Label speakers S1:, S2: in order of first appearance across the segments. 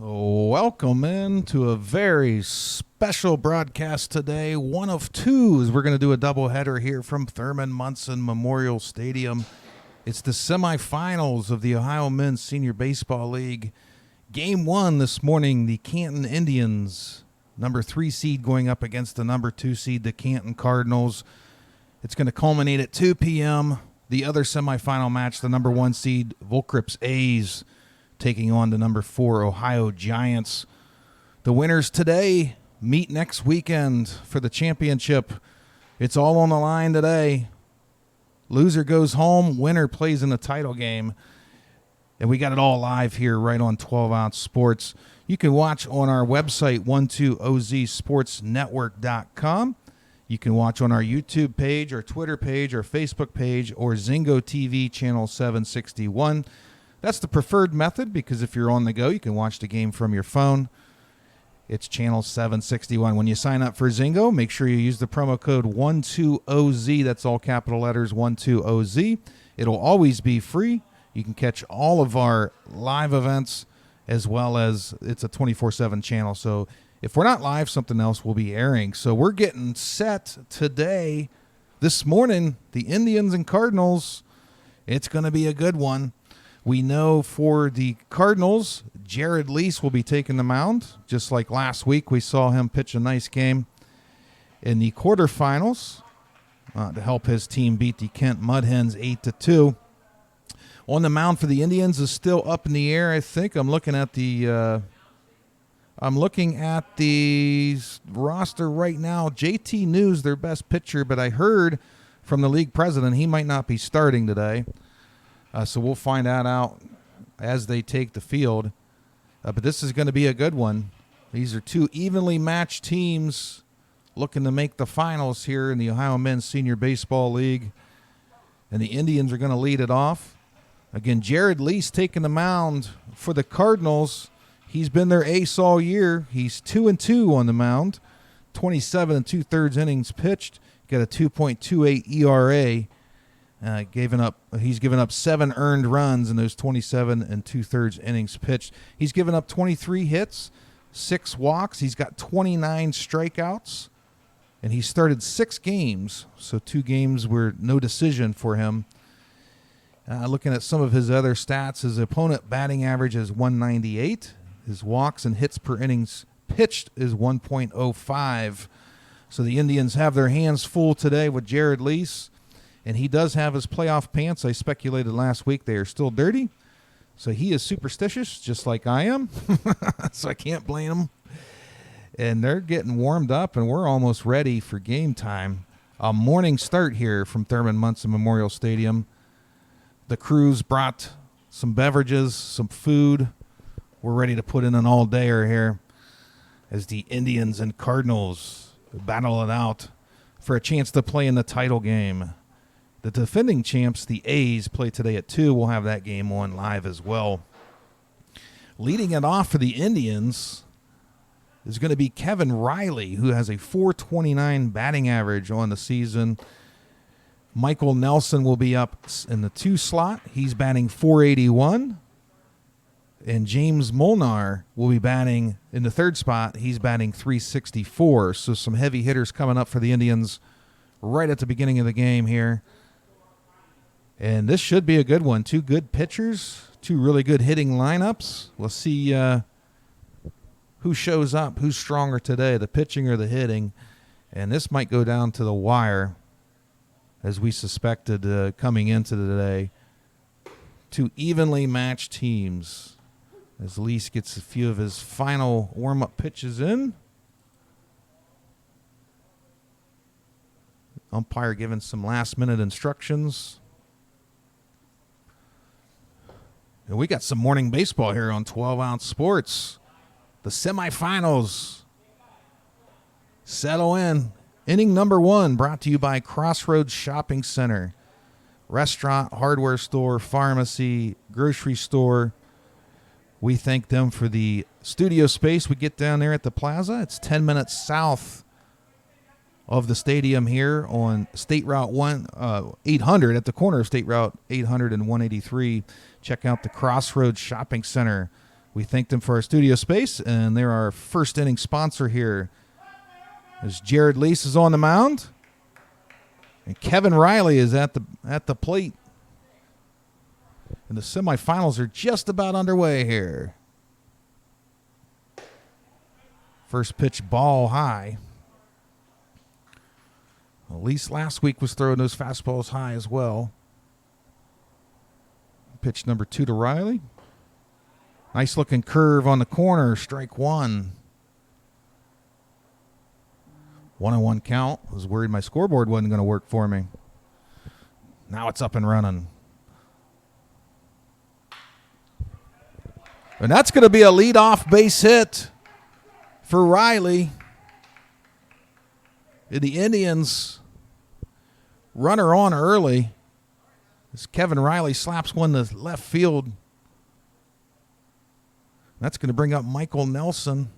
S1: Welcome in to a very special broadcast today. One of two, as we're going to do a doubleheader here from Thurman Munson Memorial Stadium. It's the semifinals of the Ohio Men's Senior Baseball League. Game one this morning, the Canton Indians, number 3 seed, going up against the number 2 seed, the Canton Cardinals. It's going to culminate at 2 p.m. The other semifinal match, the number 1 seed, Volcrips A's, taking on the number 4 Ohio Giants. The winners today meet next weekend for the championship. It's all on the line today. Loser goes home, winner plays in the title game. And we got it all live here right on 12 Ounce Sports. You can watch on our website, 12ozsportsnetwork.com. You can watch on our YouTube page, our Twitter page, our Facebook page, or Zingo TV channel 761. That's the preferred method because if you're on the go, you can watch the game from your phone. It's channel 761. When you sign up for Zingo, make sure you use the promo code 12OZ. That's all capital letters, 12OZ. It'll always be free. You can catch all of our live events as well as it's a 24/7 channel. So if we're not live, something else will be airing. So we're getting set today. This morning, the Indians and Cardinals, it's going to be a good one. We know for the Cardinals, Jared Lease will be taking the mound. Just like last week, we saw him pitch a nice game in the quarterfinals to help his team beat the Kent Mud Hens 8-2. On the mound for the Indians is still up in the air. I think I'm looking at the roster right now. JT News, their best pitcher, but I heard from the league president he might not be starting today. So we'll find that out as they take the field. But this is going to be a good one. These are two evenly matched teams looking to make the finals here in the Ohio Men's Senior Baseball League. And the Indians are going to lead it off. Again, Jared Lease taking the mound for the Cardinals. He's been their ace all year. He's 2-2 on the mound, 27 2/3 innings pitched. Got a 2.28 ERA. He's given up 7 earned runs in those 27 2/3 innings pitched. He's given up 23 hits, 6 walks. He's got 29 strikeouts, and he started 6 games. So 2 games were no decision for him. Looking at some of his other stats, his opponent batting average is 198. His walks and hits per innings pitched is 1.05. So the Indians have their hands full today with Jared Lease. And he does have his playoff pants. I speculated last week they are still dirty. So he is superstitious, just like I am. So I can't blame him. And they're getting warmed up, and we're almost ready for game time. A morning start here from Thurman Munson Memorial Stadium. The crews brought some beverages, some food. We're ready to put in an all-dayer here as the Indians and Cardinals battle it out for a chance to play in the title game. The defending champs, the A's, play today at 2. We'll have that game on live as well. Leading it off for the Indians is going to be Kevin Riley, who has a .429 batting average on the season. Michael Nelson will be up in the 2 slot. He's batting .481. And James Molnar will be batting in the 3rd spot. He's batting .364. So some heavy hitters coming up for the Indians right at the beginning of the game here. And this should be a good one. 2 good pitchers, 2 really good hitting lineups. We'll see who shows up, who's stronger today, the pitching or the hitting. And this might go down to the wire, as we suspected coming into today. 2 evenly matched teams. As Lease gets a few of his final warm-up pitches in. Umpire giving some last-minute instructions. And we got some morning baseball here on 12 Ounce Sports. The semifinals settle in. Inning number 1 brought to you by Crossroads Shopping Center. Restaurant, hardware store, pharmacy, grocery store. We thank them for the studio space we get down there at the plaza. It's 10 minutes south of the stadium here on State Route 800 at the corner of State Route 800 and 183. Check out the Crossroads Shopping Center We thank them for our studio space, and they're our first inning sponsor here. As Jared Lease is on the mound, and Kevin Riley is at the plate. And the semifinals are just about underway here. First pitch, ball high. Lease last week was throwing those fastballs high as well. Pitch number 2 to Riley. Nice looking curve on the corner, strike 1. 1-1 count. I was worried my scoreboard wasn't going to work for me. Now it's up and running. And that's going to be a leadoff base hit for Riley. The Indians runner on early as Kevin Riley slaps one to left field. That's going to bring up Michael Nelson,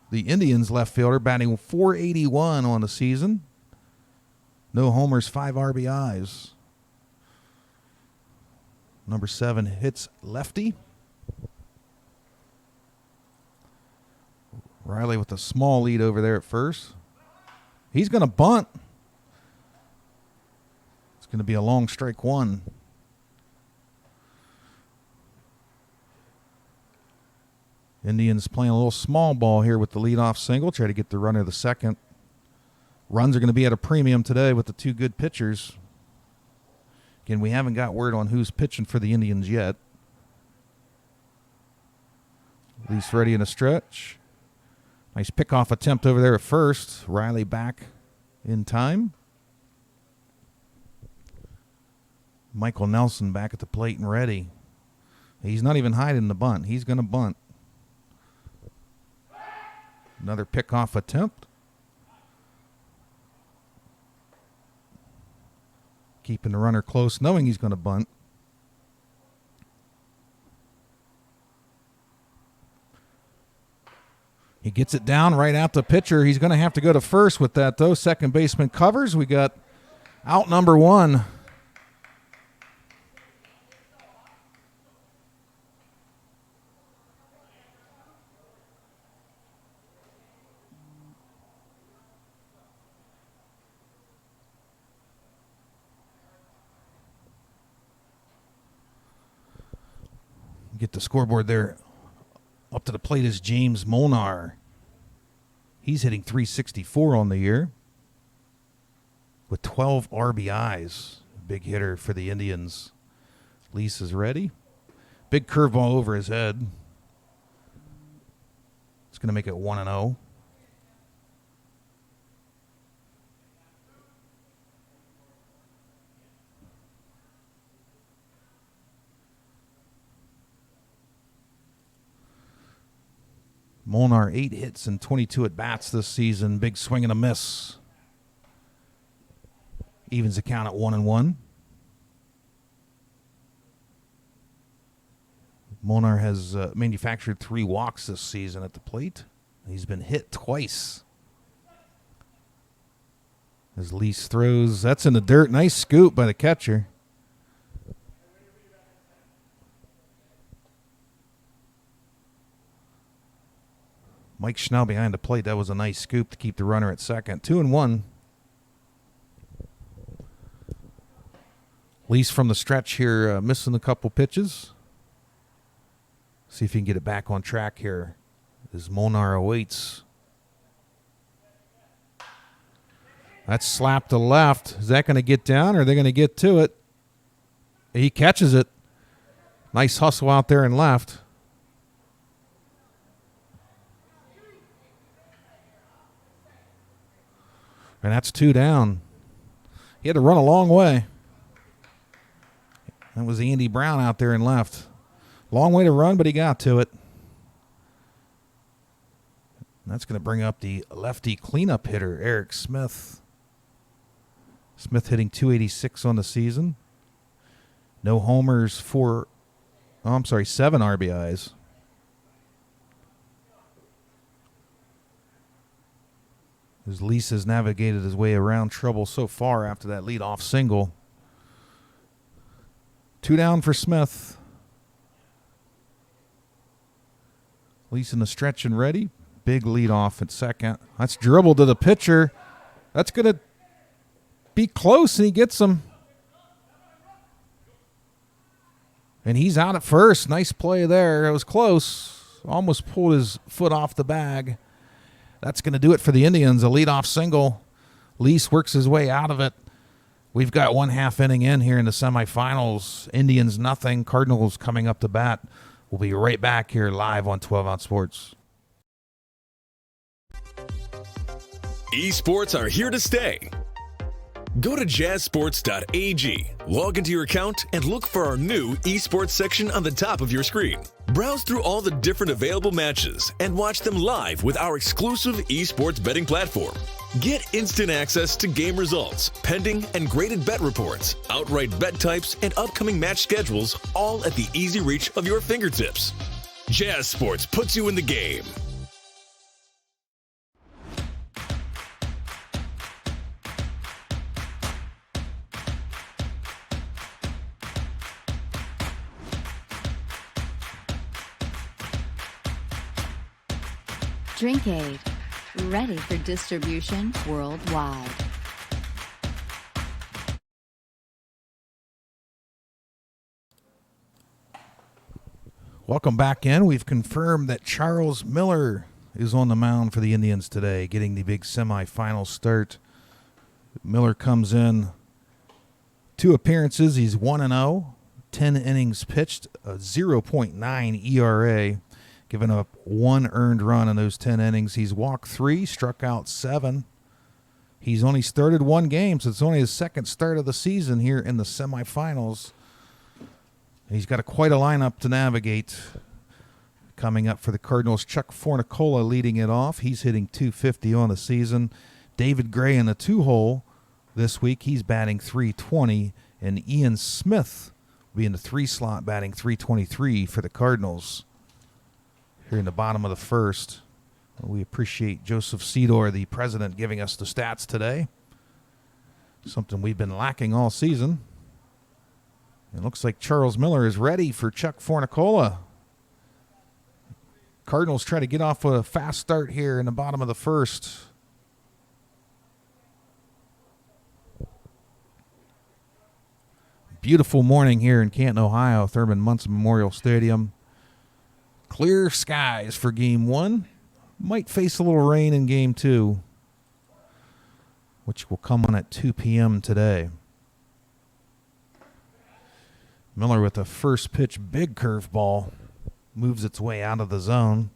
S1: the Indians left fielder, batting .481 on the season. No homers, 5 RBIs. Number 7 hits lefty. Riley with a small lead over there at first. He's going to bunt. It's going to be a long strike 1. Indians playing a little small ball here with the leadoff single. Try to get the runner to second. Runs are going to be at a premium today with the 2 good pitchers. Again, we haven't got word on who's pitching for the Indians yet. At least ready in a stretch. Nice pickoff attempt over there at first. Riley back in time. Michael Nelson back at the plate and ready. He's not even hiding the bunt. He's going to bunt. Another pickoff attempt. Keeping the runner close, knowing he's going to bunt. He gets it down right out the pitcher. He's going to have to go to first with that, though. Second baseman covers. We got out number 1. Get the scoreboard there. Up to the plate is James Molnar. He's hitting .364 on the year with 12 RBIs. Big hitter for the Indians. Lease is ready. Big curveball over his head. It's going to make it 1-0. Molnar 8 hits and 22 at-bats this season. Big swing and a miss. Evens the count at 1-1. Molnar has manufactured 3 walks this season at the plate. He's been hit twice. As Lease throws, that's in the dirt. Nice scoop by the catcher. Mike Schnell behind the plate. That was a nice scoop to keep the runner at second. 2-1. Lease from the stretch here, missing a couple pitches. See if he can get it back on track here as Molnar awaits. That's slapped to left. Is that going to get down or are they going to get to it? He catches it. Nice hustle out there and left. And that's 2 down. He had to run a long way. That was Andy Brown out there and left. Long way to run, but he got to it. And that's going to bring up the lefty cleanup hitter, Eric Smith. Smith hitting .286 on the season. No homers, 7 RBIs. As Lease has navigated his way around trouble so far after that leadoff single. 2 down for Smith. Least in the stretch and ready. Big lead off at second. That's dribbled to the pitcher. That's going to be close, and he gets him. And he's out at first. Nice play there. It was close. Almost pulled his foot off the bag. That's going to do it for the Indians. A leadoff single. Lease works his way out of it. We've got 1/2 inning in here in the semifinals. Indians nothing. Cardinals coming up to bat. We'll be right back here live on 12 Ounce Sports.
S2: Esports are here to stay. Go to jazzsports.ag, log into your account, and look for our new esports section on the top of your screen. Browse through all the different available matches and watch them live with our exclusive esports betting platform. Get instant access to game results, pending and graded bet reports, outright bet types, and upcoming match schedules, all at the easy reach of your fingertips. Jazz Sports puts you in the game.
S3: Drinkade, ready for distribution worldwide.
S1: Welcome back in. We've confirmed that Charles Miller is on the mound for the Indians today, getting the big semifinal start. Miller comes in 2 appearances. He's 1-0, 10 innings pitched, a 0.9 ERA. Given up 1 earned run in those 10 innings. He's walked 3, struck out 7. He's only started 1 game, so it's only his second start of the season here in the semifinals. He's got quite a lineup to navigate. Coming up for the Cardinals, Chuck Fornicola leading it off. He's hitting .250 on the season. David Gray in the 2-hole this week. He's batting .320. And Ian Smith will be in the 3 slot batting .323 for the Cardinals. Here in the bottom of the first. We appreciate Joseph Sedor, the president, giving us the stats today. Something we've been lacking all season. It looks like Charles Miller is ready for Chuck Fornicola. Cardinals try to get off a fast start here in the bottom of the first. Beautiful morning here in Canton, Ohio, Thurman Munson Memorial Stadium. Clear skies for Game 1. Might face a little rain in Game 2, which will come on at 2 p.m. today. Miller with a first pitch big curveball. Moves its way out of the zone.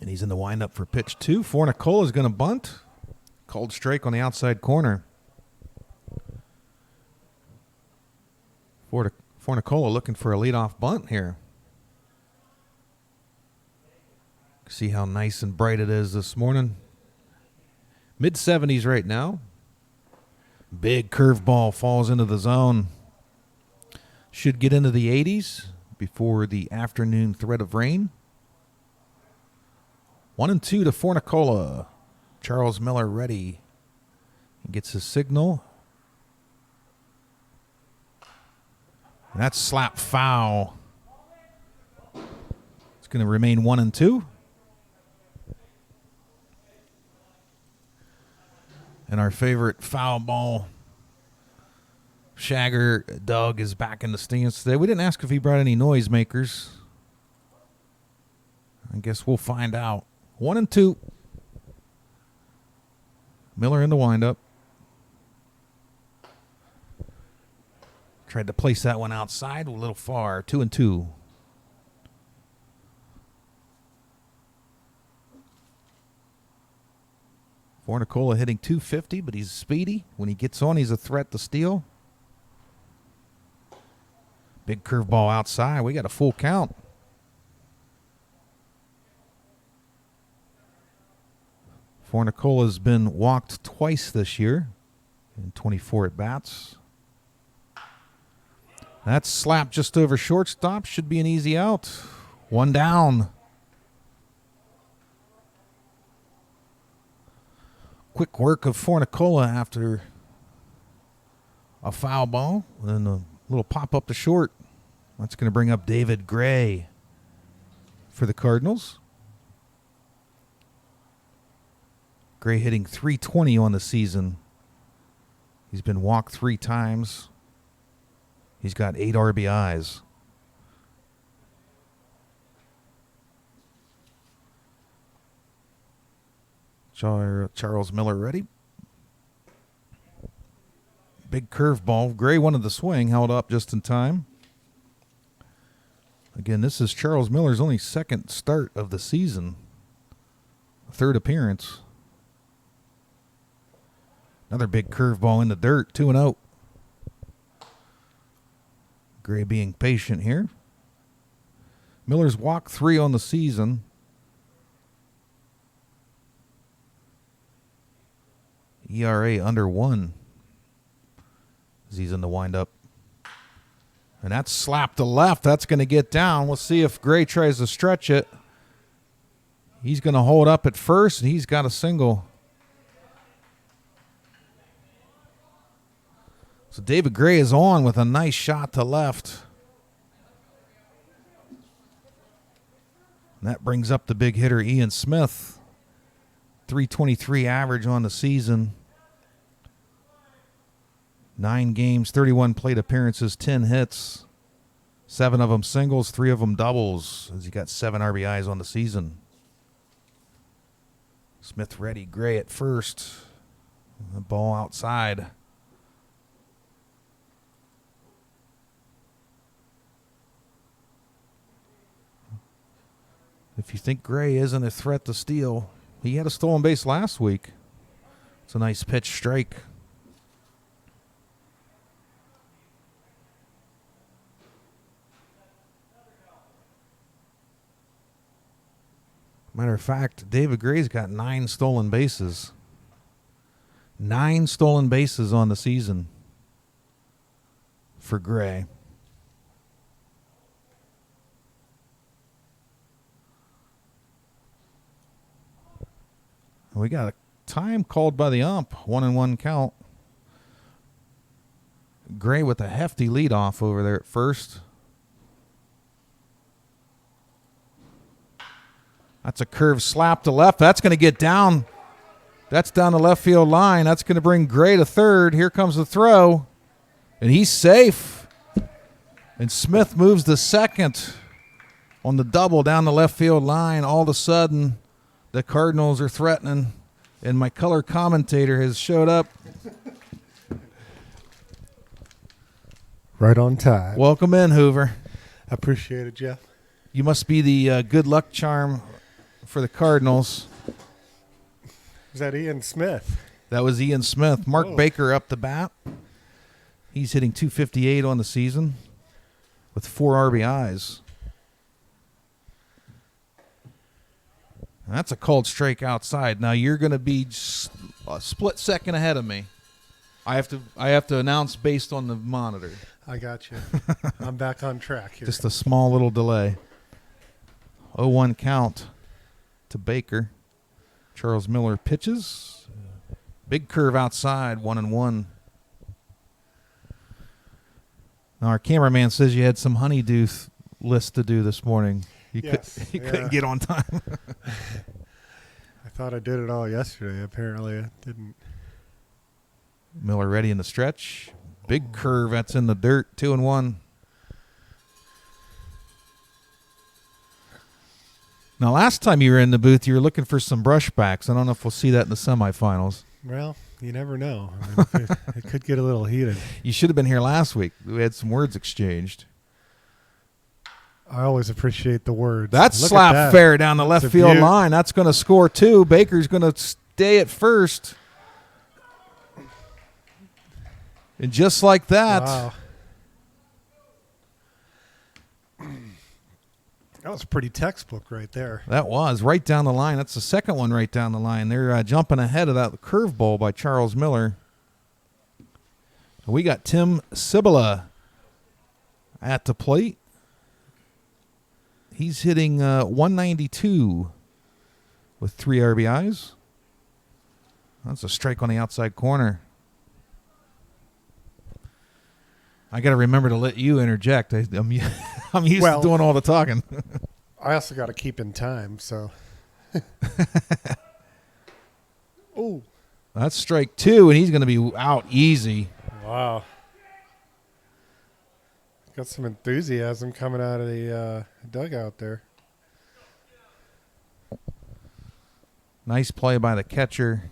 S1: And he's in the windup for pitch 2. Fornicola is going to bunt. Called strike on the outside corner. Fornicola looking for a leadoff bunt here. See how nice and bright it is this morning. Mid-70s right now. Big curveball falls into the zone. Should get into the 80s before the afternoon threat of rain. 1-2 to Fornicola. Charles Miller ready. He gets his signal. And that's slap foul. It's going to remain 1-2. And our favorite foul ball shagger, Doug, is back in the stands today. We didn't ask if he brought any noisemakers. I guess we'll find out. 1-2. Miller in the windup. Tried to place that one outside, a little far. 2-2. Fornicola hitting .250, but he's speedy. When he gets on, he's a threat to steal. Big curveball outside. We got a full count. Fornicola's been walked twice this year in 24 at-bats. That slap just over shortstop. Should be an easy out. 1 down. Quick work of Fornicola after a foul ball. And a little pop up to short. That's going to bring up David Gray for the Cardinals. Gray hitting .320 on the season. He's been walked 3 times. He's got 8 RBIs. Charles Miller ready. Big curveball. Gray wanted the swing, held up just in time. Again, this is Charles Miller's only second start of the season. 3rd appearance. Another big curveball in the dirt, 2-0. Gray being patient here. Miller's walked 3 on the season. ERA under 1 as he's in the windup. And that's slapped to left. That's going to get down. We'll see if Gray tries to stretch it. He's going to hold up at first, and he's got a single. So David Gray is on with a nice shot to left. And that brings up the big hitter, Ian Smith. .323 average on the season. 9 games, 31 plate appearances, 10 hits. 7 of them singles, 3 of them doubles, as he got 7 RBIs on the season. Smith ready, Gray at first. The ball outside. If you think Gray isn't a threat to steal, he had a stolen base last week. It's a nice pitch strike. Matter of fact, David Gray's got 9 stolen bases. 9 stolen bases on the season for Gray. We got a time called by the ump, 1-1 count. Gray with a hefty leadoff over there at first. That's a curve slap to left. That's going to get down. That's down the left field line. That's going to bring Gray to third. Here comes the throw. And he's safe. And Smith moves to second on the double down the left field line. All of a sudden, the Cardinals are threatening. And my color commentator has showed up.
S4: Right on time.
S1: Welcome in, Hoover.
S4: I appreciate it, Jeff.
S1: You must be the good luck charm for the Cardinals.
S4: Is that Ian Smith?
S1: That was Ian Smith. Mark Baker up the bat. He's hitting .258 on the season with 4 RBIs. And that's a cold strike outside. Now you're going to be a split second ahead of me. I have to announce based on the monitor.
S4: I got you. I'm back on track here.
S1: Just a small little delay. 0-1 count to Baker. Charles Miller pitches. Big curve outside, 1-1. Now our cameraman says you had some honeydew list to do this morning. He couldn't get on time.
S4: I thought I did it all yesterday. Apparently I didn't.
S1: Miller ready in the stretch. Big curve, that's in the dirt, 2-1. Now, last time you were in the booth, you were looking for some brushbacks. I don't know if we'll see that in the semifinals.
S4: Well, you never know. I mean, it could get a little heated.
S1: You should have been here last week. We had some words exchanged.
S4: I always appreciate the words.
S1: That's
S4: Look
S1: slap
S4: at that.
S1: fair down the left field line. That's going to score 2. Baker's going to stay at first. And just like that.
S4: Wow. That was pretty textbook right there.
S1: That was right down the line. That's the second one right down the line. They're jumping ahead of that curveball by Charles Miller. We got Tim Cibula at the plate. He's hitting 192 with 3 RBIs. That's a strike on the outside corner. I got to remember to let you interject. I'm used to doing all the talking.
S4: I also got to keep in time, so. Oh.
S1: That's strike 2, and he's going to be out easy.
S4: Wow. Got some enthusiasm coming out of the dugout there.
S1: Nice play by the catcher.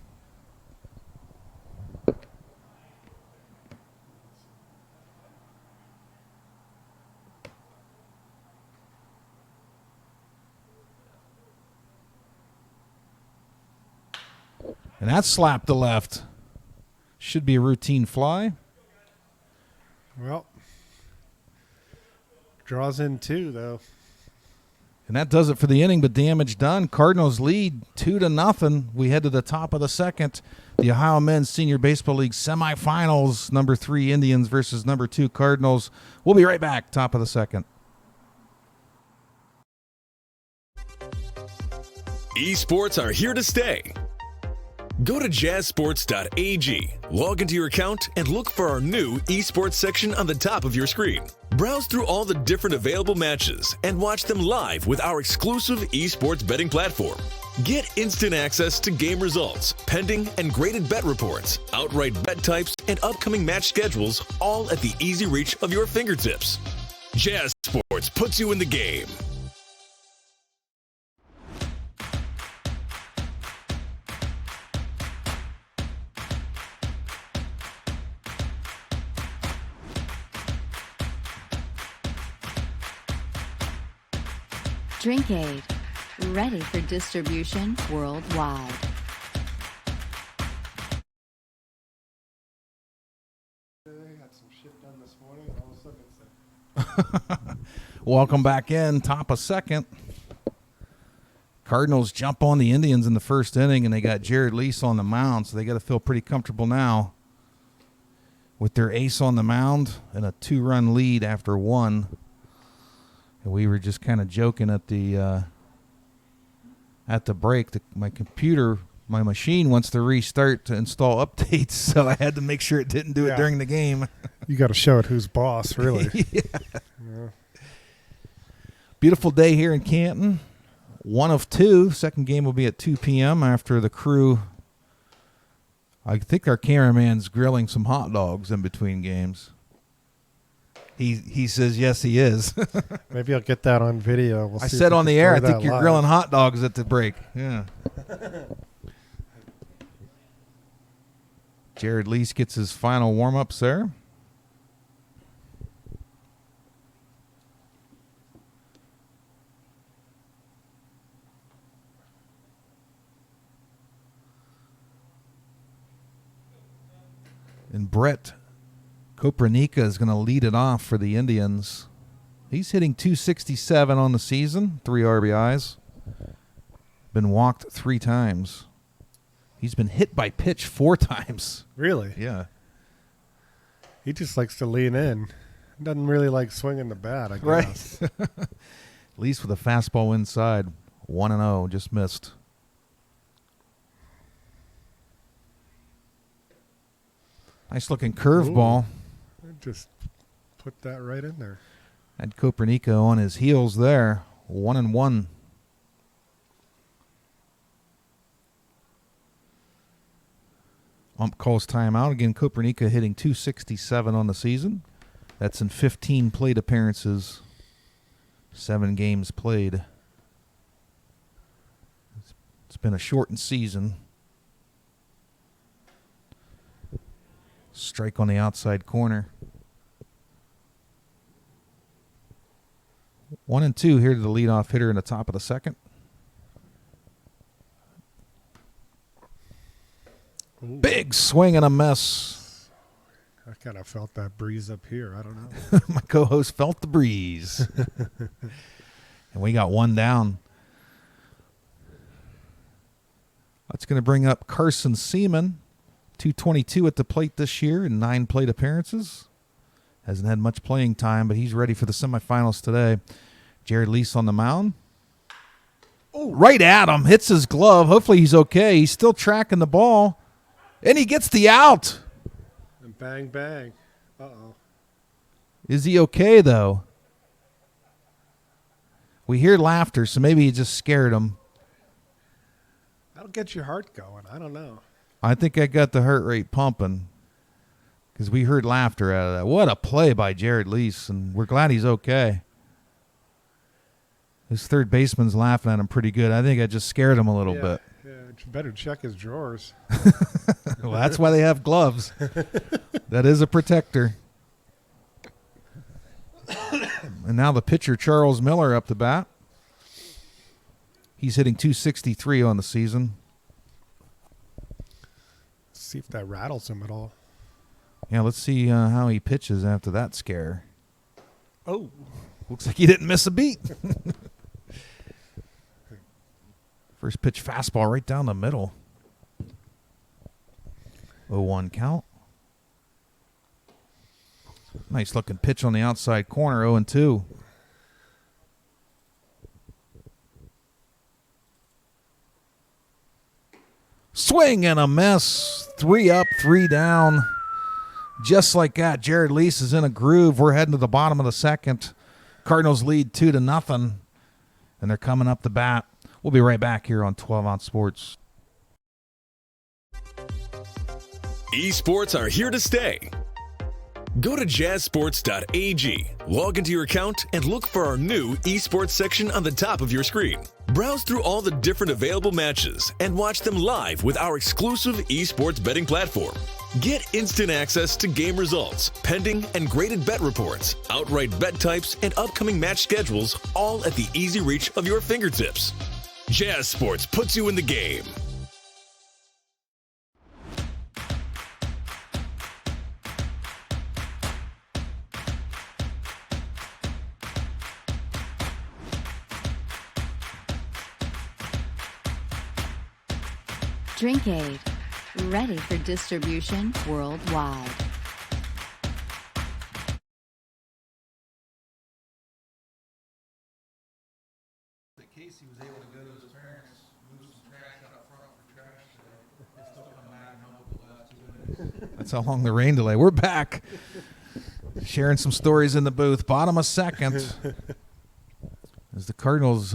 S1: And that's slapped to left. Should be a routine fly.
S4: Well, draws in 2, though.
S1: And that does it for the inning, but damage done. Cardinals lead 2-0. We head to the top of the second. The Ohio Men's Senior Baseball League semifinals. Number 3 Indians versus number 2 Cardinals. We'll be right back. Top of the second.
S2: Esports are here to stay. Go to jazzsports.ag, log into your account, and look for our new esports section on the top of your screen. Browse through all the different available matches and watch them live with our exclusive esports betting platform. Get instant access to game results, pending and graded bet reports, outright bet types, and upcoming match schedules, all at the easy reach of your fingertips. Jazz Sports puts you in the game.
S3: Drink Aid, ready for distribution worldwide.
S4: They got some shit done this morning. All of a sudden it's
S1: Welcome back in. Top of second. Cardinals jump on the Indians in the first inning, and they got Jared Lease on the mound, so they got to feel pretty comfortable now with their ace on the mound and a 2-run lead after 1. And we were just kind of joking at the break. My machine wants to restart to install updates, so I had to make sure it didn't do it during the game.
S4: You got to show it who's boss, really.
S1: Yeah. Beautiful day here in Canton. 1 of 2. Second game will be at 2 p.m. after the crew. I think our cameraman's grilling some hot dogs in between games. He says yes, he is.
S4: Maybe I'll get that on video.
S1: I said on the air, I think you're grilling hot dogs at the break. Yeah. Jared Lease gets his final warm-ups there. And Brett Kopernika is going to lead it off for the Indians. He's hitting .267 on the season, 3 RBIs. Been walked 3 times. He's been hit by pitch 4 times.
S4: Really?
S1: Yeah.
S4: He just likes to lean in. Doesn't really like swinging the bat, I guess.
S1: Right. At least with a fastball inside. 1-0, just missed. Nice looking curveball.
S4: Just put that right in there.
S1: Had Kopernika on his heels there. 1-1. Ump calls timeout. Again, Kopernika hitting .267 on the season. That's in 15 plate appearances. 7 games played. It's been a shortened season. Strike on the outside corner. 1-2 here to the leadoff hitter in the top of the second.
S4: Ooh.
S1: Big swing and a miss.
S4: I kind of felt that breeze up here. I don't know.
S1: My co-host felt the breeze. And we got 1 down. That's going to bring up Carson Seaman. .222 at the plate this year in 9 plate appearances. Hasn't had much playing time, but he's ready for the semifinals today. Jared Lease on the mound. Oh, right at him. Hits his glove. Hopefully he's okay. He's still tracking the ball. And he gets the out.
S4: And bang, bang. Uh-oh.
S1: Is he okay, though? We hear laughter, so maybe he just scared him.
S4: That'll get your heart going. I don't know.
S1: I think I got the heart rate pumping because we heard laughter out of that. What a play by Jared Lease, and we're glad he's okay. His third baseman's laughing at him pretty good. I think I just scared him a little bit.
S4: Yeah, you better check his drawers.
S1: Well, that's why they have gloves. That is a protector. And now the pitcher, Charles Miller, up to bat. He's hitting .263 on the season.
S4: See if that rattles him at all.
S1: Yeah, let's see how he pitches after that scare.
S4: Oh.
S1: Looks like he didn't miss a beat. First pitch fastball right down the middle. 0-1 count. Nice looking pitch on the outside corner, 0-2. Swing and a miss. 3 up, 3 down. Just like that, Jared Lease is in a groove. We're heading to the bottom of the second. Cardinals lead 2-0, and they're coming up the bat. We'll be right back here on 12 Ounce Sports.
S2: Esports are here to stay. Go to jazzsports.ag, log into your account, and look for our new esports section on the top of your screen. Browse through all the different available matches and watch them live with our exclusive esports betting platform. Get instant access to game results, pending and graded bet reports, outright bet types, and upcoming match schedules, all at the easy reach of your fingertips. Jazz Sports puts you in the game.
S3: Drink Aid, ready for distribution worldwide.
S1: Casey was able to go to his parents, move some trash out front for trash today. They still come back and help with the last 2 minutes. That's how long the rain delay. We're back. Sharing some stories in the booth. Bottom of second. As the Cardinals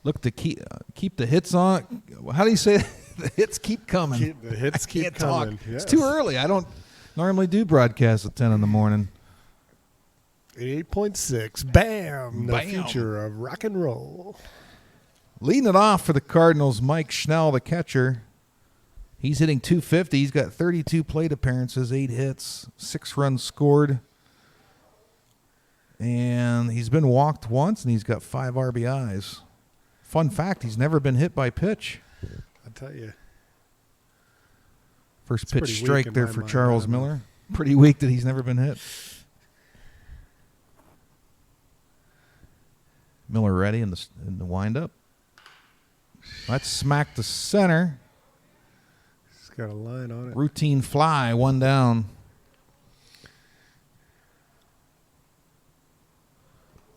S1: look to keep the hits on. How do you say it? The hits keep coming.
S4: The hits keep coming. Yes.
S1: It's too early. I don't normally do broadcasts at 10 in the morning.
S4: 8.6. Bam. The
S1: Bam.
S4: future of rock and roll.
S1: Leading it off for the Cardinals, Mike Schnell, the catcher. He's hitting .250. He's got 32 plate appearances, 8 hits, 6 runs scored. And he's been walked once, and he's got 5 RBIs. Fun fact, he's never been hit by pitch.
S4: I tell you.
S1: First
S4: It's
S1: pitch
S4: pretty weak
S1: strike
S4: in
S1: there
S4: my
S1: for
S4: mind,
S1: Charles
S4: I don't know.
S1: Miller. Pretty weak that he's never been hit. Miller ready in the windup. That's smacked to center.
S4: He's got a line on it.
S1: Routine fly, 1 down.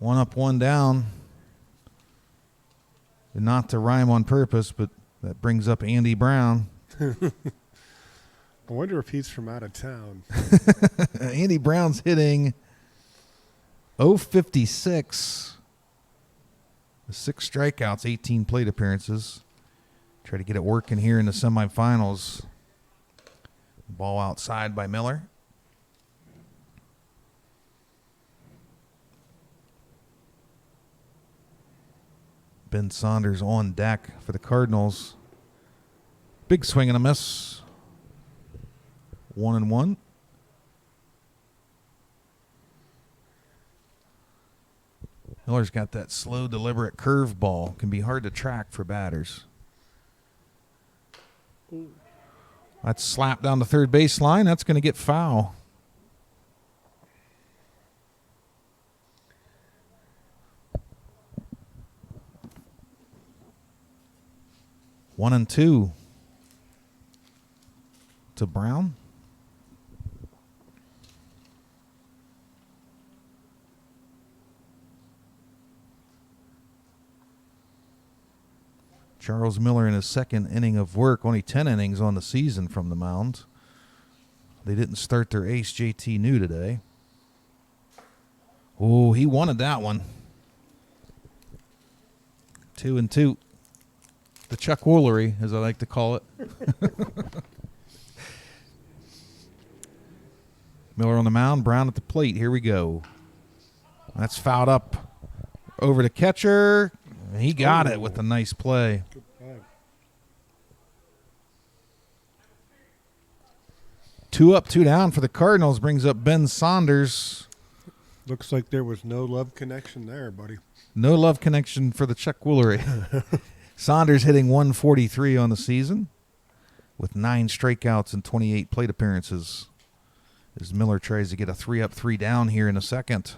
S1: 1 up, 1 down. And not to rhyme on purpose, but that brings up Andy Brown.
S4: I wonder if he's from out of town.
S1: Andy Brown's hitting .056. 6 strikeouts, 18 plate appearances. Try to get it working here in the semifinals. Ball outside by Miller. Ben Saunders on deck for the Cardinals. Big swing and a miss. 1-1. Miller's got that slow, deliberate curve ball. Can be hard to track for batters. That's slapped down the third baseline. That's going to get foul. One and 2 to Brown. Charles Miller in his second inning of work, only 10 innings on the season from the mound. They didn't start their ace, JT New, today. Oh, he wanted that one. 2-2. The Chuck Woolery, as I like to call it. Miller on the mound, Brown at the plate. Here we go. That's fouled up over to catcher. He got it with a nice play.
S4: Good play.
S1: 2 up, 2 down for the Cardinals. Brings up Ben Saunders.
S4: Looks like there was no love connection there, buddy.
S1: No love connection for the Chuck Woolery. Saunders hitting 143 on the season with 9 strikeouts and 28 plate appearances. As Miller tries to get a 3 up, 3 down here in a second.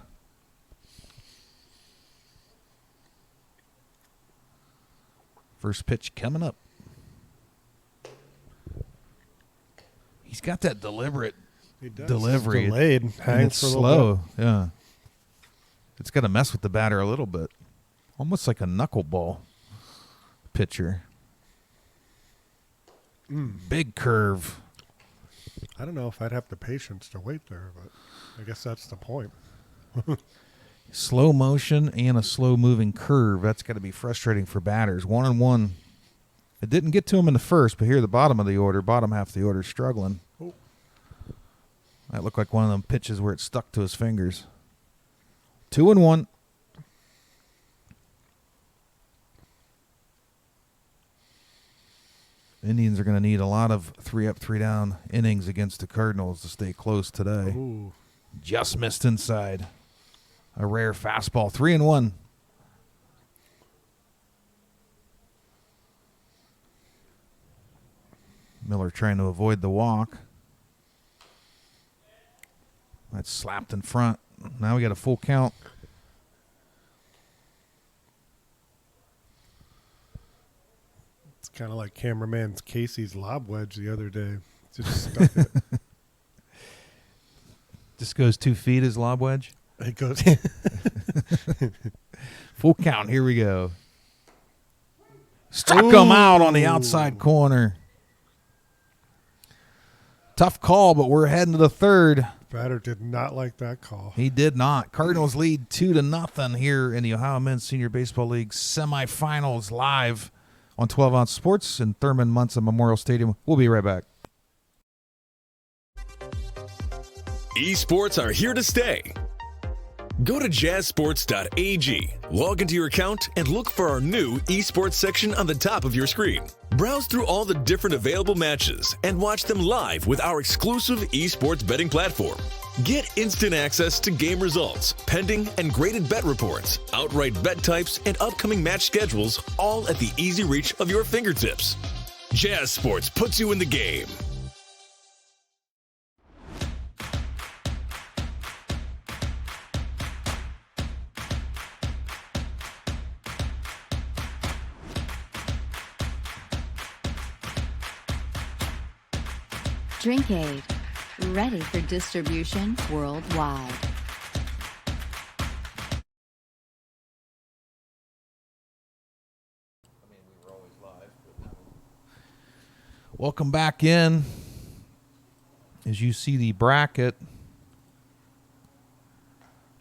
S1: First pitch coming up. He's got that deliberate
S4: He does.
S1: delivery.
S4: It's delayed.
S1: And
S4: Hangs
S1: it's
S4: for a little
S1: slow. Yeah. It's got to mess with the batter a little bit. Almost like a knuckleball pitcher. Big curve.
S4: bit. I don't know if I'd have the patience to wait there, but I guess that's the point.
S1: Slow motion and a slow moving curve. That's got to be frustrating for batters. 1-1. It didn't get to him in the first, but here the bottom of the order, bottom half of the order, struggling.
S4: Oh.
S1: That looked like one of them pitches where it stuck to his fingers. 2-1. Indians are going to need a lot of 3 up, 3 down innings against the Cardinals to stay close today.
S4: Ooh.
S1: Just missed inside. A rare fastball. 3-1. Miller trying to avoid the walk. That's slapped in front. Now we got a full count.
S4: It's kind of like cameraman Casey's lob wedge the other day. Just stuck it.
S1: Just goes 2 feet as lob wedge.
S4: It goes.
S1: Full count. Here we go. Struck him out on the outside corner. Tough call, but we're heading to the third.
S4: Batter did not like that call.
S1: He did not. Cardinals lead 2-0 here in the Ohio Men's Senior Baseball League semifinals live on 12 Ounce Sports in Thurman, Munson Memorial Stadium. We'll be right back.
S2: Esports are here to stay. Go to jazzsports.ag, log into your account, and look for our new esports section on the top of your screen. Browse through all the different available matches and watch them live with our exclusive esports betting platform. Get instant access to game results, pending and graded bet reports, outright bet types, and upcoming match schedules, all at the easy reach of your fingertips. Jazz Sports puts you in the game.
S3: Drink Aid, ready for distribution worldwide.
S1: Welcome back in. As you see the bracket,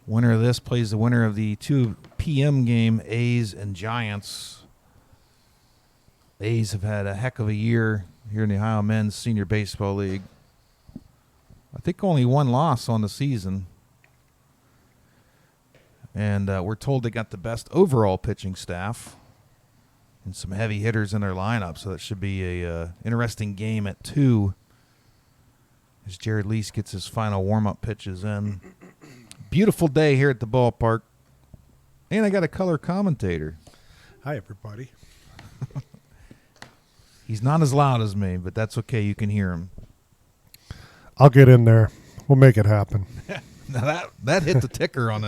S1: winner of this plays the winner of the 2 p.m. game, A's and Giants. A's have had a heck of a year here in the Ohio Men's Senior Baseball League. I think only 1 loss on the season. And we're told they got the best overall pitching staff and some heavy hitters in their lineup, so that should be a interesting game at 2 as Jared Lease gets his final warm-up pitches in. Beautiful day here at the ballpark. And I got a color commentator.
S4: Hi, everybody.
S1: He's not as loud as me, but that's okay. You can hear him.
S4: I'll get in there. We'll make it happen.
S1: Now that hit the ticker on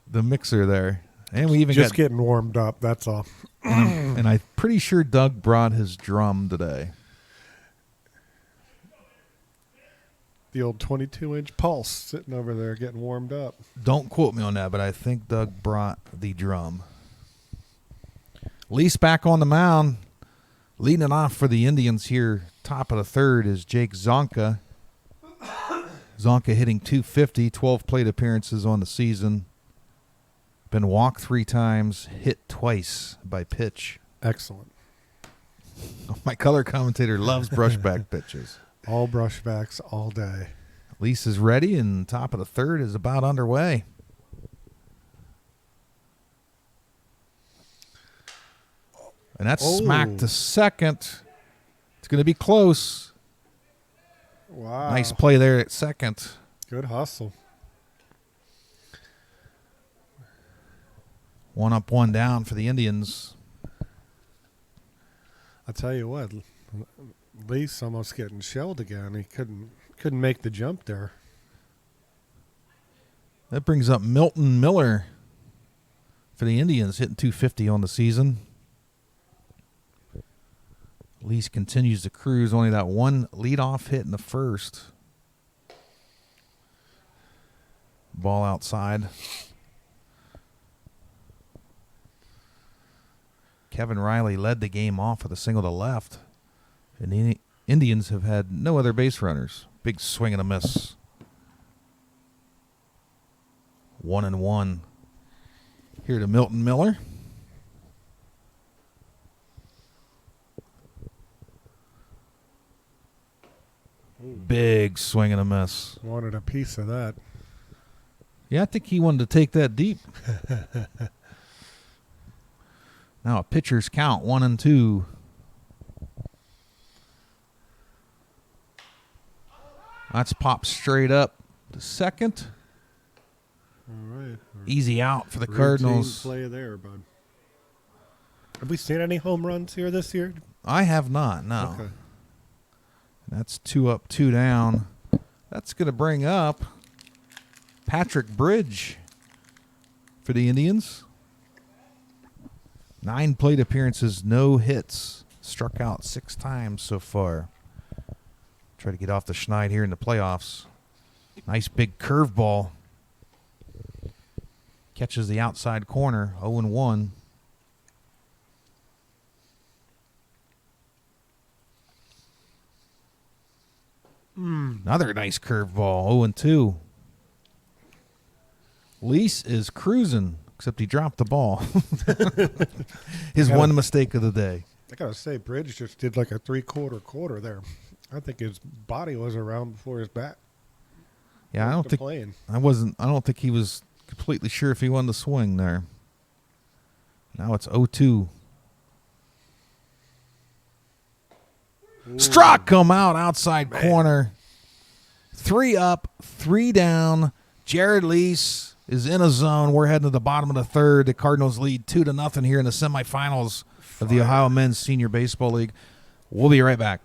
S1: the mixer there, and we even
S4: Just
S1: got,
S4: getting warmed up. That's all.
S1: and I'm pretty sure Doug brought his drum today.
S4: The old 22-inch pulse sitting over there getting warmed up.
S1: Don't quote me on that, but I think Doug brought the drum. Lease back on the mound, leading it off for the Indians here. Top of the third is Jake Zonka. Zonka hitting .250, 12 plate appearances on the season. Been walked 3 times, hit twice by pitch.
S4: Excellent.
S1: My color commentator loves brushback pitches.
S4: All brushbacks all day.
S1: Lease is ready, and top of the third is about underway. And that's smacked to second. It's going to be close.
S4: Wow.
S1: Nice play there at second.
S4: Good hustle.
S1: 1 up, 1 down for the Indians.
S4: I'll tell you what, Lee's almost getting shelled again. He couldn't make the jump there.
S1: That brings up Milton Miller for the Indians, hitting .250 on the season. Lease continues to cruise, only that 1 leadoff hit in the first. Ball outside. Kevin Riley led the game off with a single to left. And the Indians have had no other base runners. Big swing and a miss. 1-1. Here to Milton Miller. Big swing and a miss.
S4: Wanted a piece of that.
S1: Yeah, I think he wanted to take that deep. Now a pitcher's count, 1-2. That's popped straight up to second.
S4: All right.
S1: Easy out for the
S4: Routine
S1: Cardinals.
S4: play there, bud. Have we seen any home runs here this year?
S1: I have not, no.
S4: Okay.
S1: That's 2 up, 2 down. That's going to bring up Patrick Bridge for the Indians. 9 plate appearances, no hits. Struck out 6 times so far. Try to get off the schneid here in the playoffs. Nice big curveball. Catches the outside corner, 0-1. Another nice curveball, 0-2. Lease is cruising, except he dropped the ball. His one mistake of the day.
S4: I gotta say, Bridge just did like a 3/4 quarter there. I think his body was around before his bat.
S1: Yeah, I don't think
S4: playing.
S1: I don't think he was completely sure if he won the swing there. Now it's 0-2. Struck him out outside corner. 3 up, 3 down. Jared Lease is in a zone. We're heading to the bottom of the third. The Cardinals lead 2-0 here in the semifinals of the Ohio Men's Senior Baseball League. We'll be right back.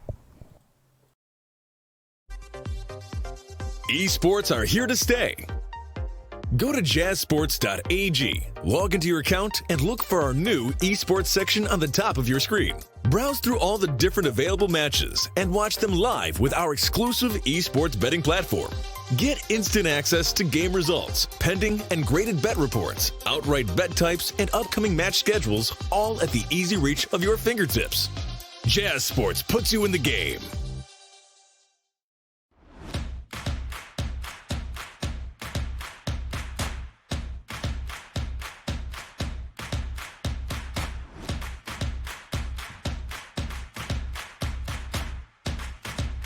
S2: Esports are here to stay. Go to jazzsports.ag, log into your account, and look for our new esports section on the top of your screen. Browse through all the different available matches and watch them live with our exclusive esports betting platform. Get instant access to game results, pending and graded bet reports, outright bet types, and upcoming match schedules, all at the easy reach of your fingertips. Jazz Sports puts you in the game.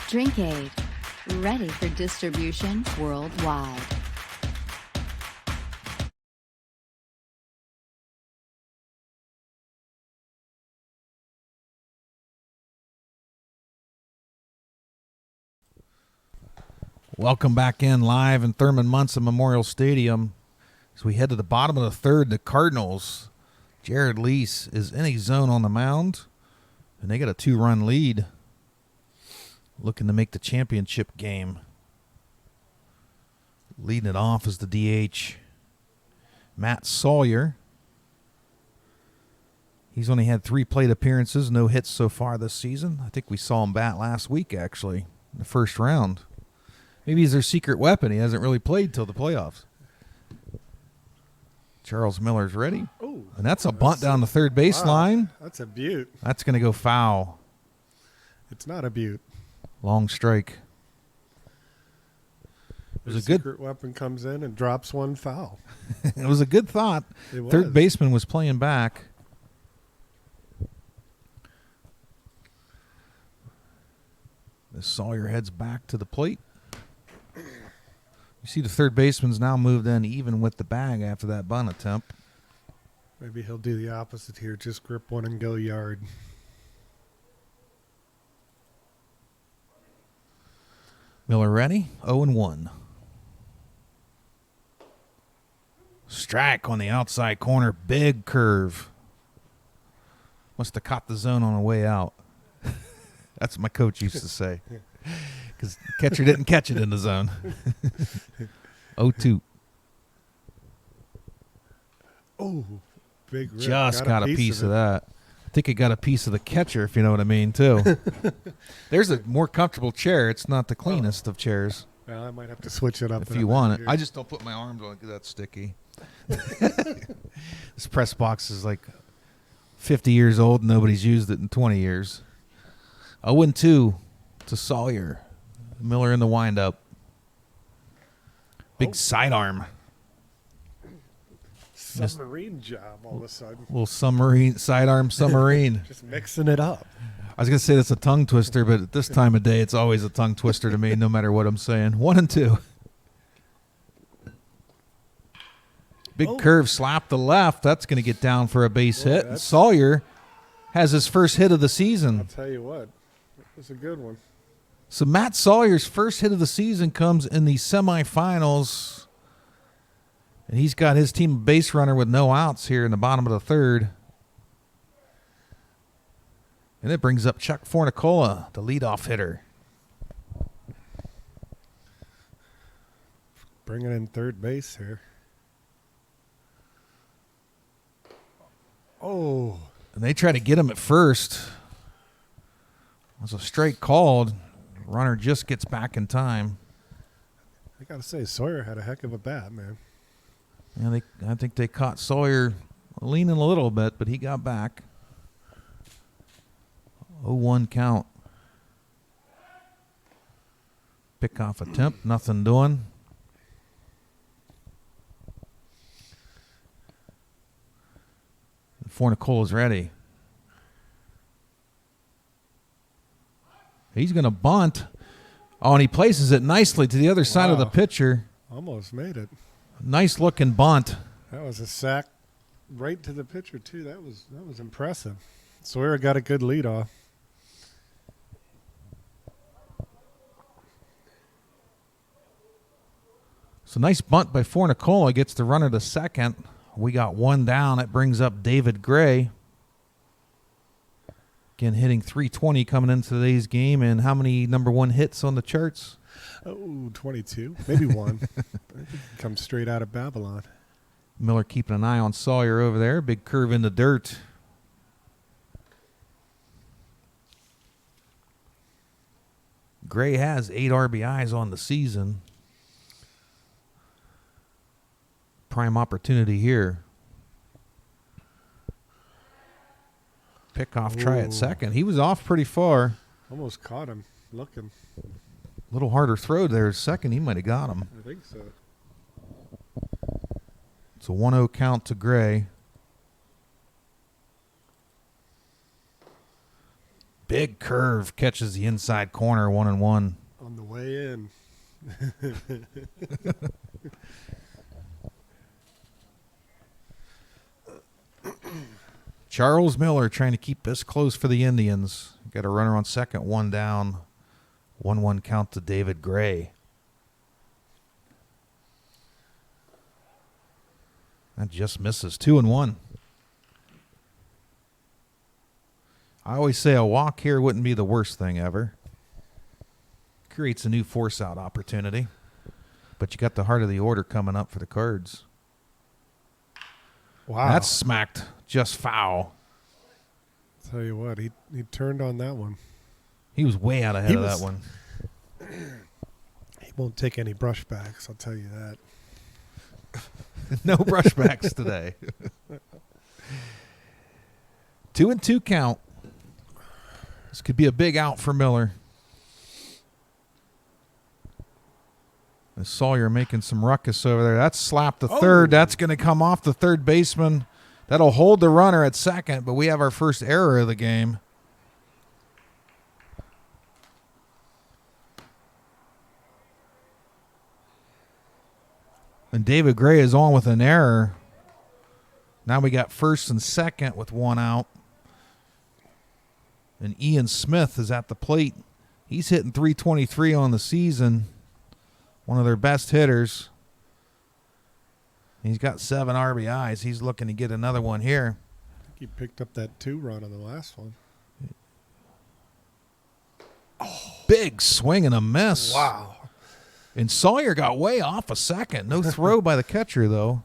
S3: Drink Aid, ready for distribution worldwide.
S1: Welcome back in live in Thurman Munson Memorial Stadium. As we head to the bottom of the third, the Cardinals, Jared Lease is in a zone on the mound, and they got a 2-run lead. Looking to make the championship game. Leading it off is the DH, Matt Sawyer. He's only had 3 plate appearances, no hits so far this season. I think we saw him bat last week, actually, in the first round. Maybe he's their secret weapon. He hasn't really played till the playoffs. Charles Miller's ready.
S4: Ooh,
S1: and that's a bunt down the third baseline.
S4: Wow, that's a beaut.
S1: That's going to go foul.
S4: It's not a beaut.
S1: Long strike. was
S4: Their
S1: a good
S4: secret weapon comes in and drops one foul.
S1: it was a good thought.
S4: It was.
S1: Third baseman was playing back. As Sawyer heads back to the plate. You see the third baseman's now moved in even with the bag after that bunt attempt.
S4: Maybe he'll do the opposite here. Just grip one and go yard.
S1: Miller ready? 0-1. Strike on the outside corner. Big curve. Must have caught the zone on the way out. That's what my coach used to say. Because the catcher didn't catch it in the zone. 0-2.
S4: Oh, big rip.
S1: Just got a piece of that. I think it got a piece of the catcher, if you know what I mean, too. There's a more comfortable chair. It's not the cleanest of chairs.
S4: Well, I might have to switch it up.
S1: If you want it. I just don't put my arms on it because that's sticky. This press box is like 50 years old and nobody's used it in 20 years. 0-2 to Sawyer. Miller in the windup. Big sidearm.
S4: Submarine job all of a sudden.
S1: Little sidearm submarine.
S4: Just mixing it up.
S1: I was going to say that's a tongue twister, but at this time of day, it's always a tongue twister to me, no matter what I'm saying. 1-2. Big curve slap to left. That's going to get down for a base hit. And Sawyer has his first hit of the season.
S4: I'll tell you what. It's a good one.
S1: So Matt Sawyer's first hit of the season comes in the semifinals. And he's got his team a base runner with no outs here in the bottom of the third. And it brings up Chuck Fornicola, the leadoff hitter.
S4: Bringing in third base here. Oh.
S1: And they try to get him at first. It was a strike called. Runner just gets back in time.
S4: I got to say, Sawyer had a heck of a bat, man.
S1: Yeah, I think they caught Sawyer leaning a little bit, but he got back. 0-1 count. Pickoff attempt, nothing doing. Fornicola's ready. He's going to bunt. Oh, and he places it nicely to the other side of the pitcher.
S4: Almost made it.
S1: Nice looking bunt.
S4: That was a sack right to the pitcher too. That was impressive. Sawyer got a good lead off.
S1: So nice bunt by Fornicola, gets the runner to second. We got one down. It brings up David Gray. Again, hitting .320 coming into today's game. And how many number one hits on the charts?
S4: Oh, 22. Maybe one. I think he comes straight out of Babylon.
S1: Miller keeping an eye on Sawyer over there. Big curve in the dirt. Gray has 8 RBIs on the season. Prime opportunity here. Pickoff try at second. He was off pretty far.
S4: Almost caught him looking.
S1: A little harder throw there. Second, he might have got him.
S4: I think so.
S1: It's a 1-0 count to Gray. Big curve catches the inside corner, 1-1.
S4: On the way in.
S1: Charles Miller trying to keep this close for the Indians. Got a runner on second, one down. 1-1 count to David Gray. That just misses. 2-1. I always say a walk here wouldn't be the worst thing ever. Creates a new force out opportunity. But you got the heart of the order coming up for the Cards.
S4: Wow.
S1: That's smacked just foul.
S4: Tell you what, he turned on that one.
S1: He was way out ahead of that one.
S4: He won't take any brushbacks, I'll tell you that.
S1: No brushbacks today. 2-2 count. This could be a big out for Miller. Sawyer making some ruckus over there. That's slapped the third. That's going to come off the third baseman. That'll hold the runner at second, but we have our first error of the game. And David Gray is on with an error. Now we got first and second with one out. And Ian Smith is at the plate. He's hitting .323 on the season. One of their best hitters. He's got 7 RBIs. He's looking to get another one here.
S4: I think he picked up that 2-run on the last one.
S1: Big swing and a miss.
S4: Wow.
S1: And Sawyer got way off a second. No throw by the catcher, though.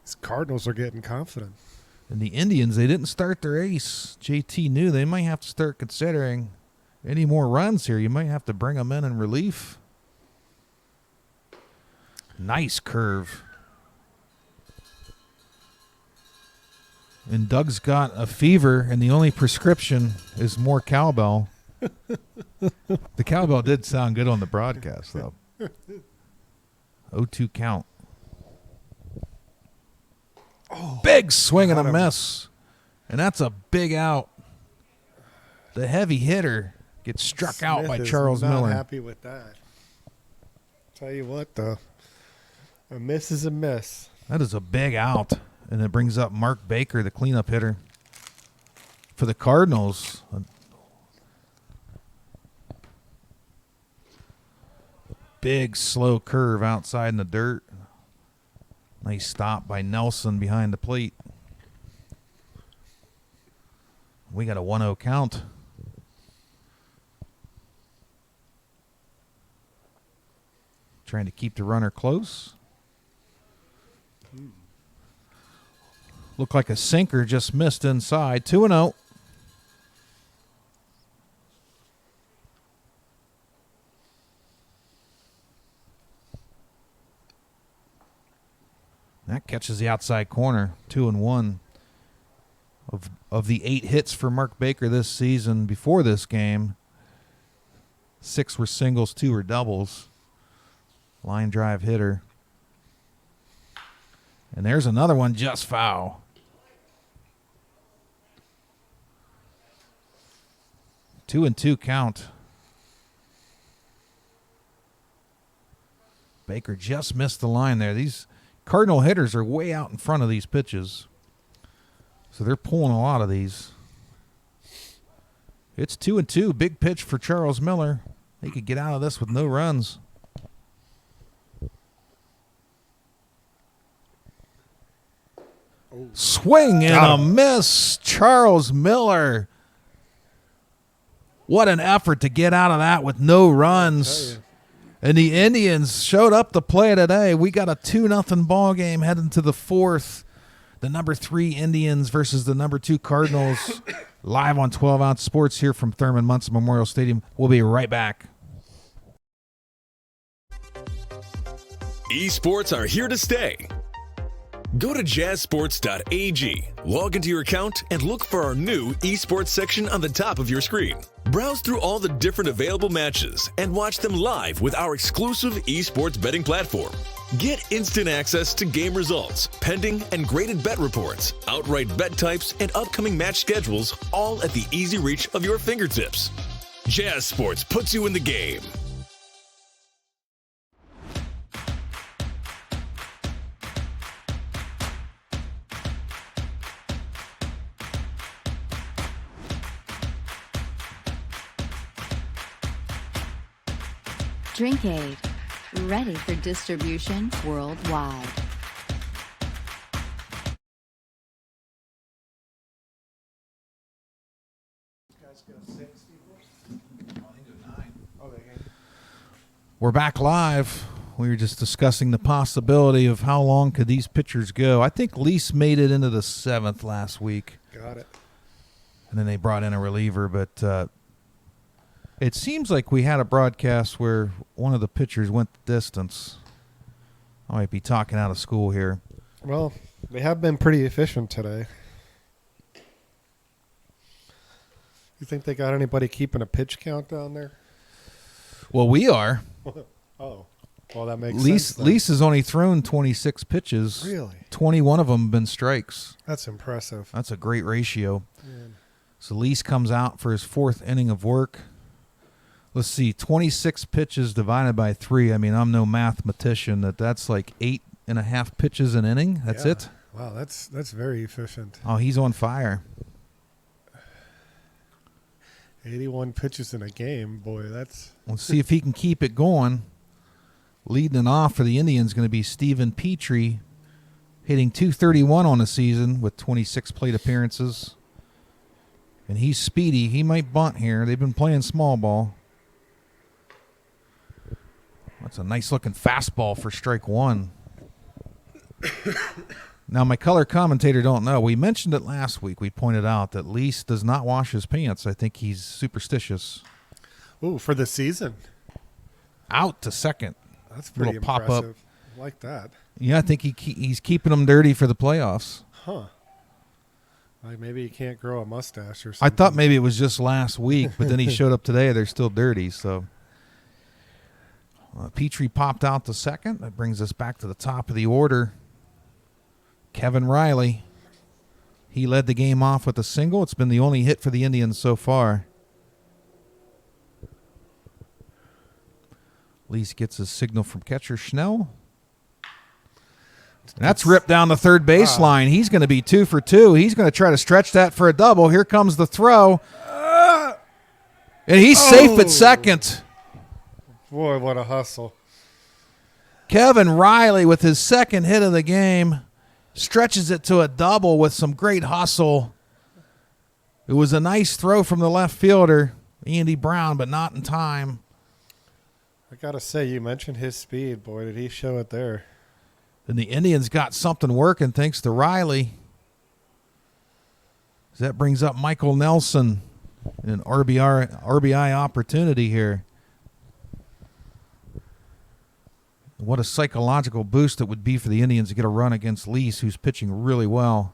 S4: These Cardinals are getting confident.
S1: And the Indians, they didn't start their ace. JT knew they might have to start considering any more runs here. You might have to bring them in relief. Nice curve. And Doug's got a fever, and the only prescription is more cowbell. The cowbell did sound good on the broadcast, though. 0-2 count. Big swing and a miss. And that's a big out. The heavy hitter gets struck out by Charles
S4: Miller.
S1: Miller.
S4: Not happy with that. Tell you what, though. A miss is a miss.
S1: That is a big out. And it brings up Mark Baker, the cleanup hitter for the Cardinals. Big slow curve outside in the dirt. Nice stop by Nelson behind the plate. We got a 1-0 count. Trying to keep the runner close. Looked like a sinker just missed inside. 2-0. That catches the outside corner. 2-1. Of the 8 hits for Mark Baker this season before this game, 6 were singles, 2 were doubles. Line drive hitter. And there's another one just foul. 2-2 count. Baker just missed the line there. These Cardinal hitters are way out in front of these pitches. So they're pulling a lot of these. It's 2-2. Big pitch for Charles Miller. He could get out of this with no runs. Swing and a miss. Charles Miller. What an effort to get out of that with no runs. And the Indians showed up to play today. We got a 2-0 ball game heading to the 4th. The number 3 Indians versus the number 2 Cardinals. Live on 12-ounce sports here from Thurman Munson Memorial Stadium. We'll be right back.
S2: Esports are here to stay. Go to jazzsports.ag, log into your account, and look for our new esports section on the top of your screen. Browse through all the different available matches and watch them live with our exclusive esports betting platform. Get instant access to game results, pending and graded bet reports, outright bet types, and upcoming match schedules, all at the easy reach of your fingertips. Jazz Sports puts you in the game.
S3: Drink Aid, ready for distribution worldwide.
S1: We're back live. We were just discussing the possibility of how long could these pitchers go. I think Lease made it into the 7th last week.
S4: Got it.
S1: And then they brought in a reliever, but it seems like we had a broadcast where one of the pitchers went the distance. I might be talking out of school here.
S4: Well, they have been pretty efficient today. You think they got anybody keeping a pitch count down there?
S1: Well, we are.
S4: Oh, well, that makes sense. then.
S1: Lease has only thrown 26 pitches.
S4: Really?
S1: 21 of them have been strikes.
S4: That's impressive.
S1: That's a great ratio.
S4: Man.
S1: So Lease comes out for his 4th inning of work. Let's see, 26 pitches divided by 3. I mean, I'm no mathematician. That's like 8.5 pitches an inning. That's it.
S4: Wow, that's very efficient.
S1: Oh, he's on fire.
S4: 81 pitches in a game, boy. That's.
S1: Let's see if he can keep it going. Leading it off for the Indians going to be Stephen Petrie, hitting .231 on the season with 26 plate appearances. And he's speedy. He might bunt here. They've been playing small ball. That's a nice-looking fastball for strike 1. Now, my color commentator don't know. We mentioned it last week. We pointed out that Lease does not wash his pants. I think he's superstitious.
S4: Ooh, for the season.
S1: Out to second.
S4: That's pretty
S1: Little pop-up.
S4: impressive. I like that.
S1: Yeah, I think he's keeping them dirty for the playoffs.
S4: Huh. Like maybe he can't grow a mustache or
S1: I
S4: something.
S1: thought maybe it was just last week, but then he showed up today. They're still dirty. So Petrie popped out to second. That brings us back to the top of the order. Kevin Riley. He led the game off with a single. It's been the only hit for the Indians so far. Lease gets his signal from catcher Schnell. And that's ripped down the third baseline. Wow. He's going to be 2 for 2. He's going to try to stretch that for a double. Here comes the throw. And he's safe at second.
S4: Boy, what a hustle.
S1: Kevin Riley with his second hit of the game stretches it to a double with some great hustle. It was a nice throw from the left fielder, Andy Brown, but not in time.
S4: I got to say, you mentioned his speed. Boy, did he show it there.
S1: And the Indians got something working thanks to Riley. That brings up Michael Nelson in an RBI opportunity here. What a psychological boost it would be for the Indians to get a run against Lease, who's pitching really well.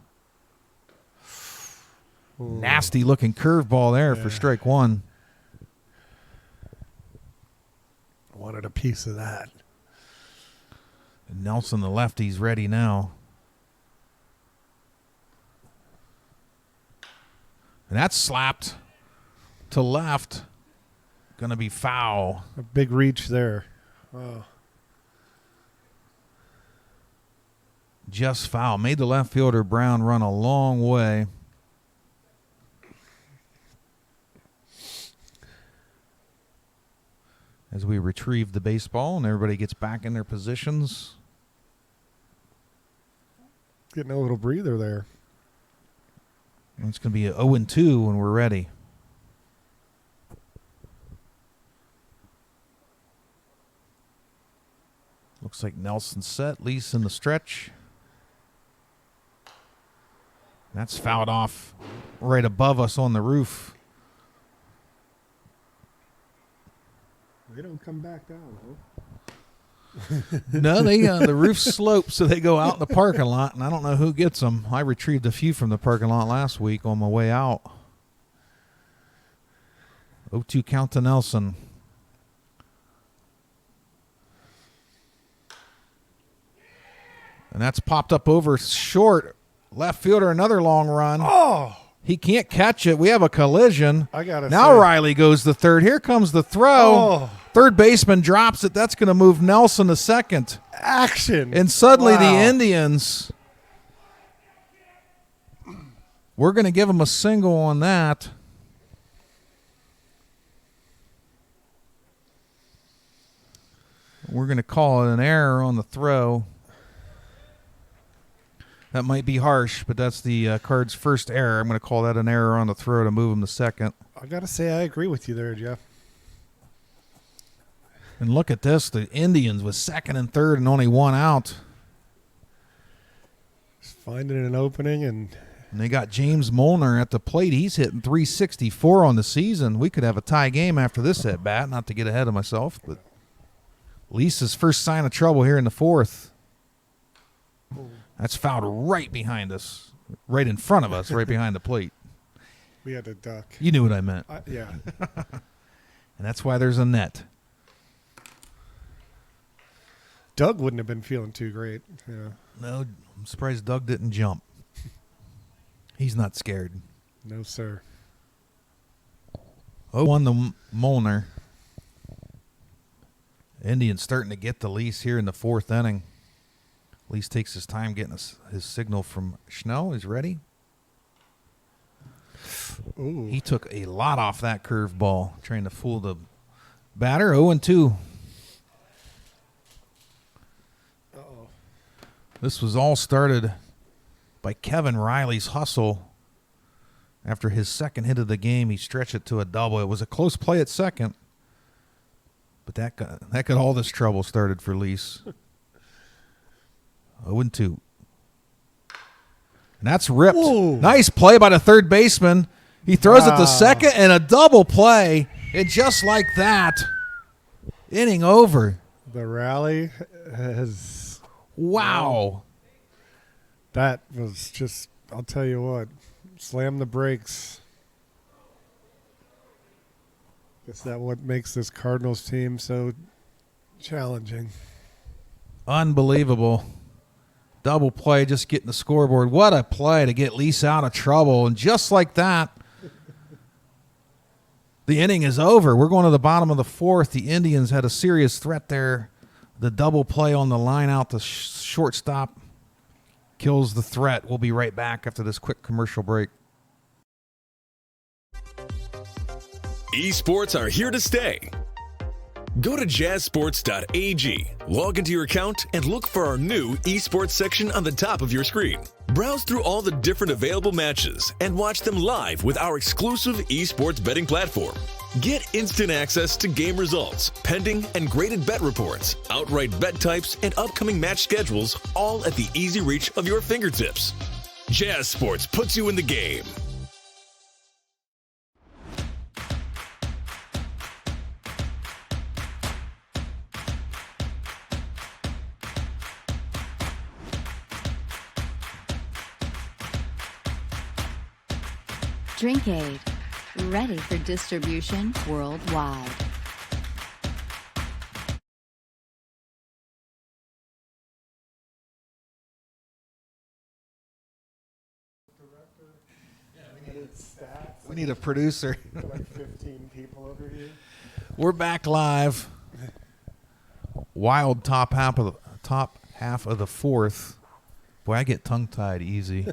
S4: Ooh.
S1: Nasty-looking curveball there for strike 1.
S4: Wanted a piece of that.
S1: And Nelson, the lefty's ready now. And that's slapped to left. Going to be foul.
S4: A big reach there. Wow.
S1: Just foul. Made the left fielder Brown run a long way. As we retrieve the baseball and everybody gets back in their positions.
S4: Getting a little breather there.
S1: It's going to be a 0-2 when we're ready. Looks like Nelson's set. Lease in the stretch. That's fouled off right above us on the roof.
S4: They don't come back down,
S1: No, they the roof slopes, so they go out in the parking lot, and I don't know who gets them. I retrieved a few from the parking lot last week on my way out. 0-2 count to Nelson. And that's popped up over short. Left fielder, another long run.
S4: Oh!
S1: He can't catch it. We have a collision.
S4: I got to
S1: Now
S4: say.
S1: Riley goes to third. Here comes the throw.
S4: Oh.
S1: Third baseman drops it. That's going to move Nelson to second.
S4: Action.
S1: And suddenly
S4: Wow.
S1: the Indians, we're going to give them a single on that. We're going to call it an error on the throw. That might be harsh, but that's the Cards' first error. I'm going to call that an error on the throw to move them to second.
S4: I got to say, I agree with you there, Jeff.
S1: And look at this. The Indians with second and third and only one out.
S4: Just finding an opening and
S1: they got James Molnar at the plate. He's hitting .364 on the season. We could have a tie game after this at bat, not to get ahead of myself, but Lisa's first sign of trouble here in the fourth. That's fouled right behind us, right in front of us, right behind the plate.
S4: we had to duck.
S1: You knew what I meant.
S4: Yeah.
S1: And that's why there's a net.
S4: Doug wouldn't have been feeling too great. Yeah.
S1: No, I'm surprised Doug didn't jump. He's not scared.
S4: No, sir.
S1: 0-1 the Molnar. Indians starting to get the lease here in the fourth inning. Lease takes his time getting his signal from Schnell. He's ready.
S4: Ooh.
S1: He took a lot off that curve ball, trying to fool the batter. 0-2.
S4: Uh-oh.
S1: This was all started by Kevin Riley's hustle. After his second hit of the game, he stretched it to a double. It was a close play at second, but that got all this trouble started for Lease. 0-2. And that's ripped.
S4: Whoa.
S1: Nice play by the third baseman. He throws it to second and a double play. And just like that, inning over.
S4: The rally has...
S1: Wow.
S4: That was just, I'll tell you what, slam the brakes. Is that what makes this Cardinals team so challenging?
S1: Unbelievable. Double play, just getting the scoreboard. What a play to get Lease out of trouble. And just like that, the inning is over. We're going to the bottom of the fourth. The Indians had a serious threat there. The double play on the line out to shortstop kills the threat. We'll be right back after this quick commercial break.
S2: Esports are here to stay. Go to jazzsports.ag, log into your account, and look for our new esports section on the top of your screen. Browse through all the different available matches and watch them live with our exclusive esports betting platform. Get instant access to game results, pending and graded bet reports, outright bet types, and upcoming match schedules, all at the easy reach of your fingertips. Jazz Sports puts you in the game.
S3: Drink Aid, ready for distribution worldwide.
S1: We need a producer.
S4: Like 15 people over here.
S1: We're back live. Wild top half of the fourth. Boy, I get tongue-tied easy.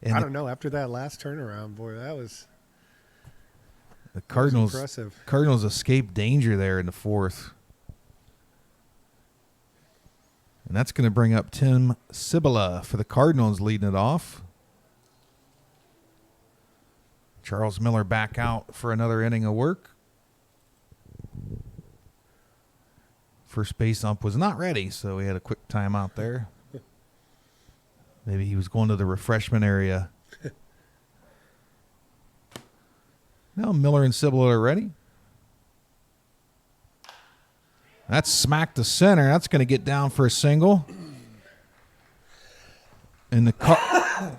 S1: And
S4: I don't know. After that last turnaround, boy, that was
S1: the Cardinals.
S4: impressive.
S1: Cardinals escaped danger there in the fourth. And that's going to bring up Tim Cibala for the Cardinals leading it off. Charles Miller back out for another inning of work. First base ump was not ready, so we had a quick timeout there. Maybe he was going to the refreshment area. Now Miller and Cibala are ready. That's smack to center. That's going to get down for a single. And the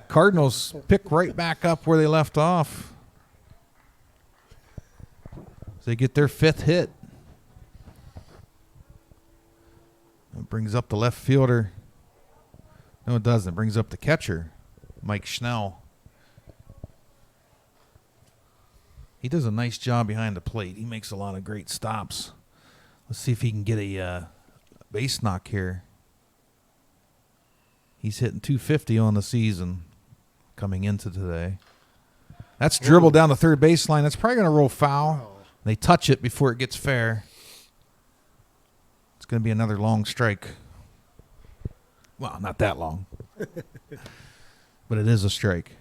S1: Cardinals pick right back up where they left off. They get their fifth hit. It brings up the left fielder. No, it doesn't. It brings up the catcher, Mike Schnell. He does a nice job behind the plate. He makes a lot of great stops. Let's see if he can get a base knock here. He's hitting 250 on the season coming into today. That's dribbled down the third baseline. That's probably going to roll foul. They touch it before it gets fair. It's going to be another long strike. Well, not that long. But it is a strike.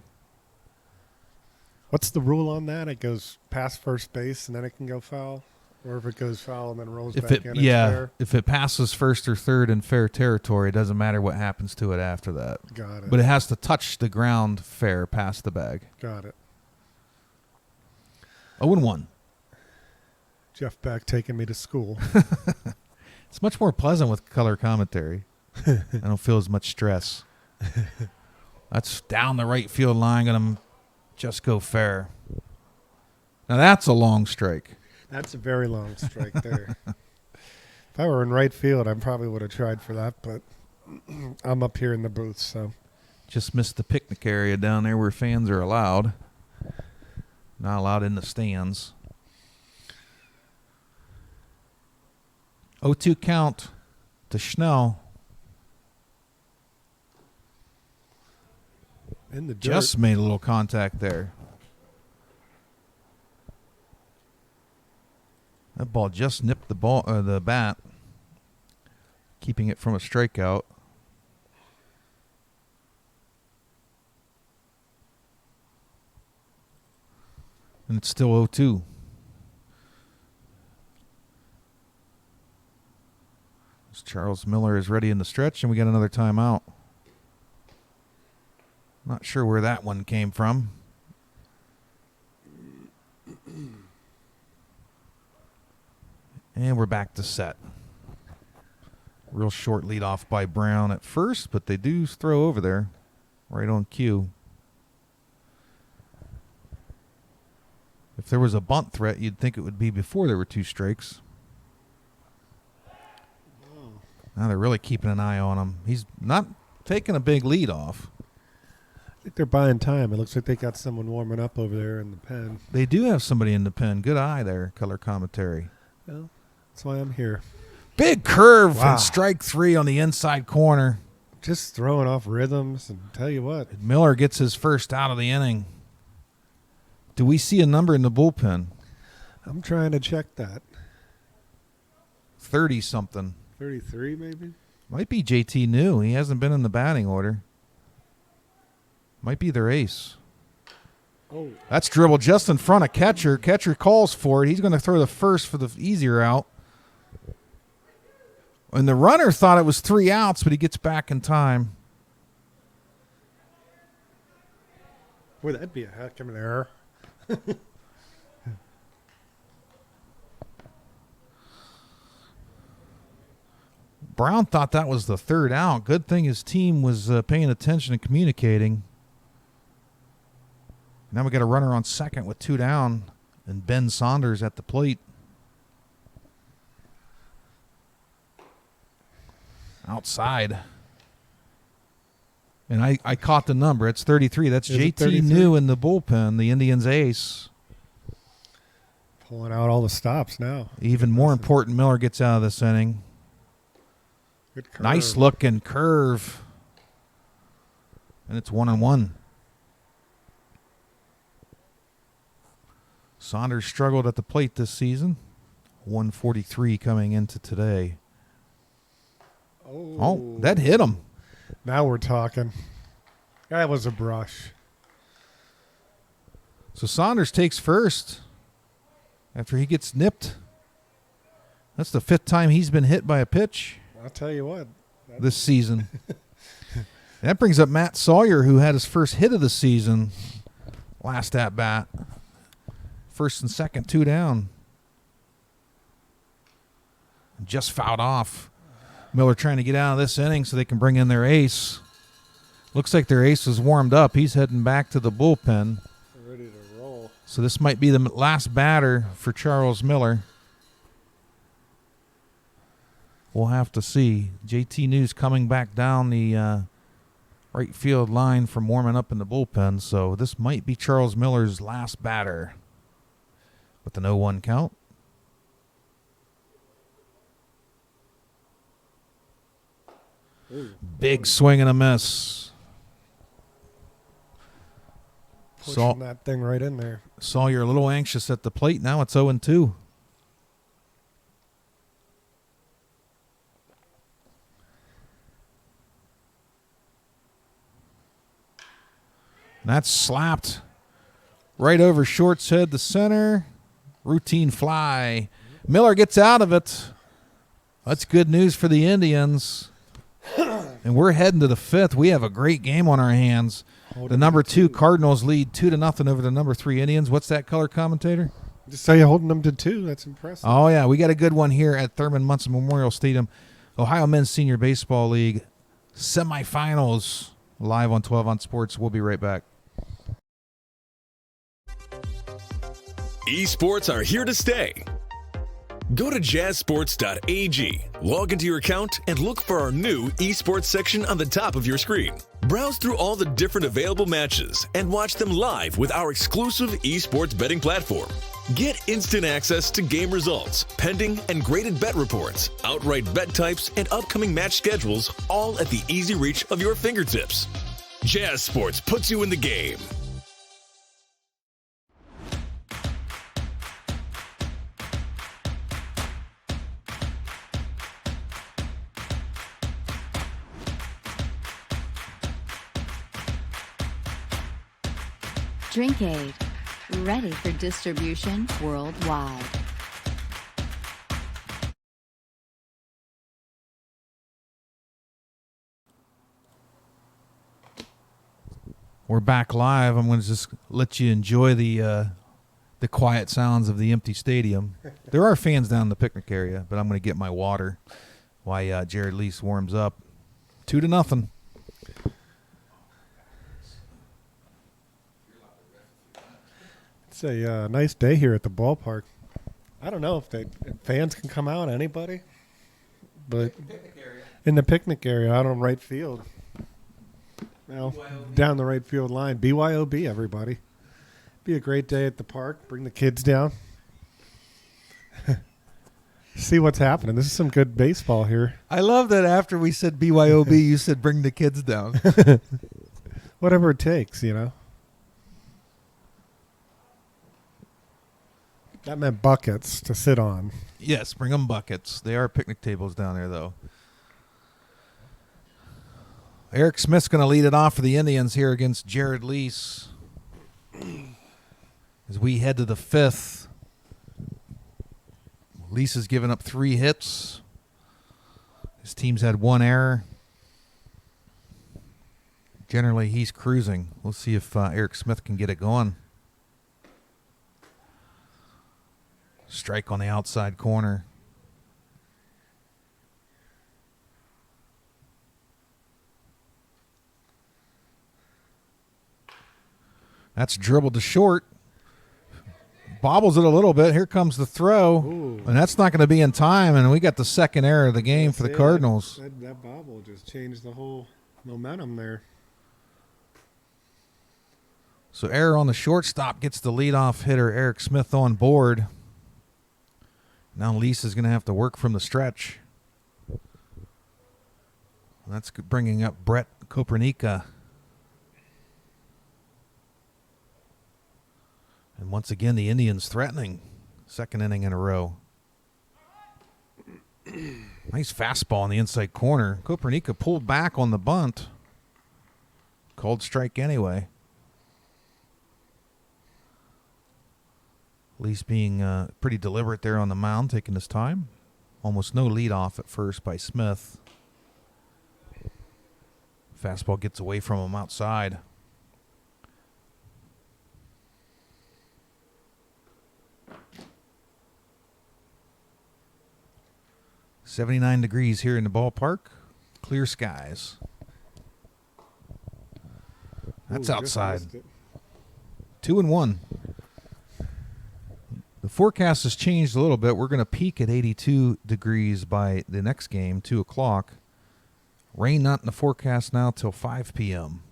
S4: What's the rule on that? It goes past first base and then it can go foul? Or if it goes foul and then rolls back in, it's fair?
S1: If it passes first or third in fair territory, it doesn't matter what happens to it after that.
S4: Got it.
S1: But it has to touch the ground fair past the bag.
S4: Got it.
S1: 0-1.
S4: Jeff Beck taking me to school.
S1: It's much more pleasant with color commentary. I don't feel as much stress. That's down the right field line. Going to just go fair. Now that's a long strike.
S4: That's a very long strike there. If If I were in right field, I probably would have tried for that, but I'm up here in the booth, so.
S1: Just missed the picnic area down there where fans are allowed. Not allowed in the stands. 0-2 count to Schnell.
S4: In the dirt.
S1: Just made a little contact there. That ball just nipped the bat, keeping it from a strikeout. And it's still 0-2. Charles Miller is ready in the stretch, and we got another timeout. Not sure where that one came from. And we're back to set. Real short lead off by Brown at first, but they do throw over there. Right on cue. If there was a bunt threat, you'd think it would be before there were 2 strikes. Now they're really keeping an eye on him. He's not taking a big lead off.
S4: I think they're buying time. It looks like they got someone warming up over there in the pen.
S1: They do have somebody in the pen. Good eye there, color commentary.
S4: Well, that's why I'm here.
S1: Big curve
S4: Wow.
S1: and strike 3 on the inside corner.
S4: Just throwing off rhythms, and tell you what.
S1: Miller gets his first out of the inning. Do we see a number in the bullpen?
S4: I'm trying to check that.
S1: 30-something.
S4: 33 maybe?
S1: Might be JT New. He hasn't been in the batting order. Might be their ace.
S4: Oh,
S1: That's dribbled just in front of catcher. Catcher calls for it. He's going to throw the first for the easier out. And the runner thought it was 3 outs, but he gets back in time.
S4: boy, that'd be a heck of an error.
S1: Brown thought that was the 3rd out. Good thing his team was paying attention and communicating. Now we got a runner on second with 2 down, and Ben Saunders at the plate. Outside. And I caught the number. It's 33. That's
S4: Is it
S1: JT
S4: 33?
S1: New in the bullpen, the Indians' ace.
S4: Pulling out all the stops now.
S1: Even more important, Miller gets out of this inning.
S4: Good curve.
S1: Nice looking curve. And it's 1-1. Saunders struggled at the plate this season. 143 coming into today. Oh, that hit him.
S4: Now we're talking. That was a brush.
S1: So Saunders takes first after he gets nipped. That's the 5th time he's been hit by a pitch
S4: I'll tell you what.
S1: this season. That brings up Matt Sawyer, who had his first hit of the season last at bat. First and second, 2 down. Just fouled off. Miller trying to get out of this inning so they can bring in their ace. Looks like their ace is warmed up. He's heading back to the bullpen.
S4: Ready to roll.
S1: So this might be the last batter for Charles Miller. We'll have to see. JT News coming back down the right field line from warming up in the bullpen. So this might be Charles Miller's last batter with an 0-1 count.
S4: Ooh.
S1: Big swing and a miss.
S4: Pushing that thing right in there.
S1: Sawyer a little anxious at the plate. Now it's 0-2. And that's slapped right over short's head to center. Routine fly. Miller gets out of it. That's good news for the Indians. And we're heading to the 5th. We have a great game on our hands. The number 2 Cardinals lead 2-0 over the number 3 Indians. What's that color commentator?
S4: Just say you're holding them to 2. That's impressive.
S1: Oh, yeah. We got a good one here at Thurman Munson Memorial Stadium. Ohio Men's Senior Baseball League semifinals live on 12 on Sports. We'll be right back.
S2: Esports are here to stay. Go to jazzsports.ag, log into your account, and look for our new esports section on the top of your screen. Browse through all the different available matches and watch them live with our exclusive esports betting platform. Get instant access to game results, pending and graded bet reports, outright bet types, and upcoming match schedules, all at the easy reach of your fingertips. Jazz Sports puts you in the game.
S3: Drink Aid, ready for distribution worldwide.
S1: We're back live. I'm going to just let you enjoy the quiet sounds of the empty stadium. There are fans down in the picnic area, but I'm going to get my water while Jared Lease warms up. 2-0.
S4: It's a nice day here at the ballpark. I don't know if fans can come out, anybody, but in the picnic area out on right field. Well, down the right field line. BYOB, everybody. Be a great day at the park. Bring the kids down. See what's happening. This is some good baseball here.
S1: I love that after we said BYOB, you said bring the kids down.
S4: Whatever it takes, you know. That meant buckets to sit on.
S1: Yes, bring them buckets. They are picnic tables down there, though. Eric Smith's going to lead it off for the Indians here against Jared Lease. As we head to the fifth, Lease has given up 3 hits. His team's had 1 error. Generally, he's cruising. We'll see if Eric Smith can get it going. Strike on the outside corner. That's dribbled to short. Bobbles it a little bit. Here comes the throw.
S4: Ooh.
S1: And that's not going to be in time. And we got the second error of the game for the Cardinals.
S4: That bobble just changed the whole momentum there.
S1: So error on the shortstop gets the leadoff hitter Eric Smith on board. Now Lease is going to have to work from the stretch. That's bringing up Brett Kopernika. And once again, the Indians threatening. Second inning in a row. Nice fastball in the inside corner. Kopernika pulled back on the bunt. Called strike anyway. Lease being pretty deliberate there on the mound, taking his time. Almost no lead off at first by Smith. Fastball gets away from him outside. .79 degrees here in the ballpark. Clear skies. That's outside. 2-1. The forecast has changed a little bit. We're going to peak at 82 degrees by the next game, 2 o'clock. Rain not in the forecast now till 5 p.m.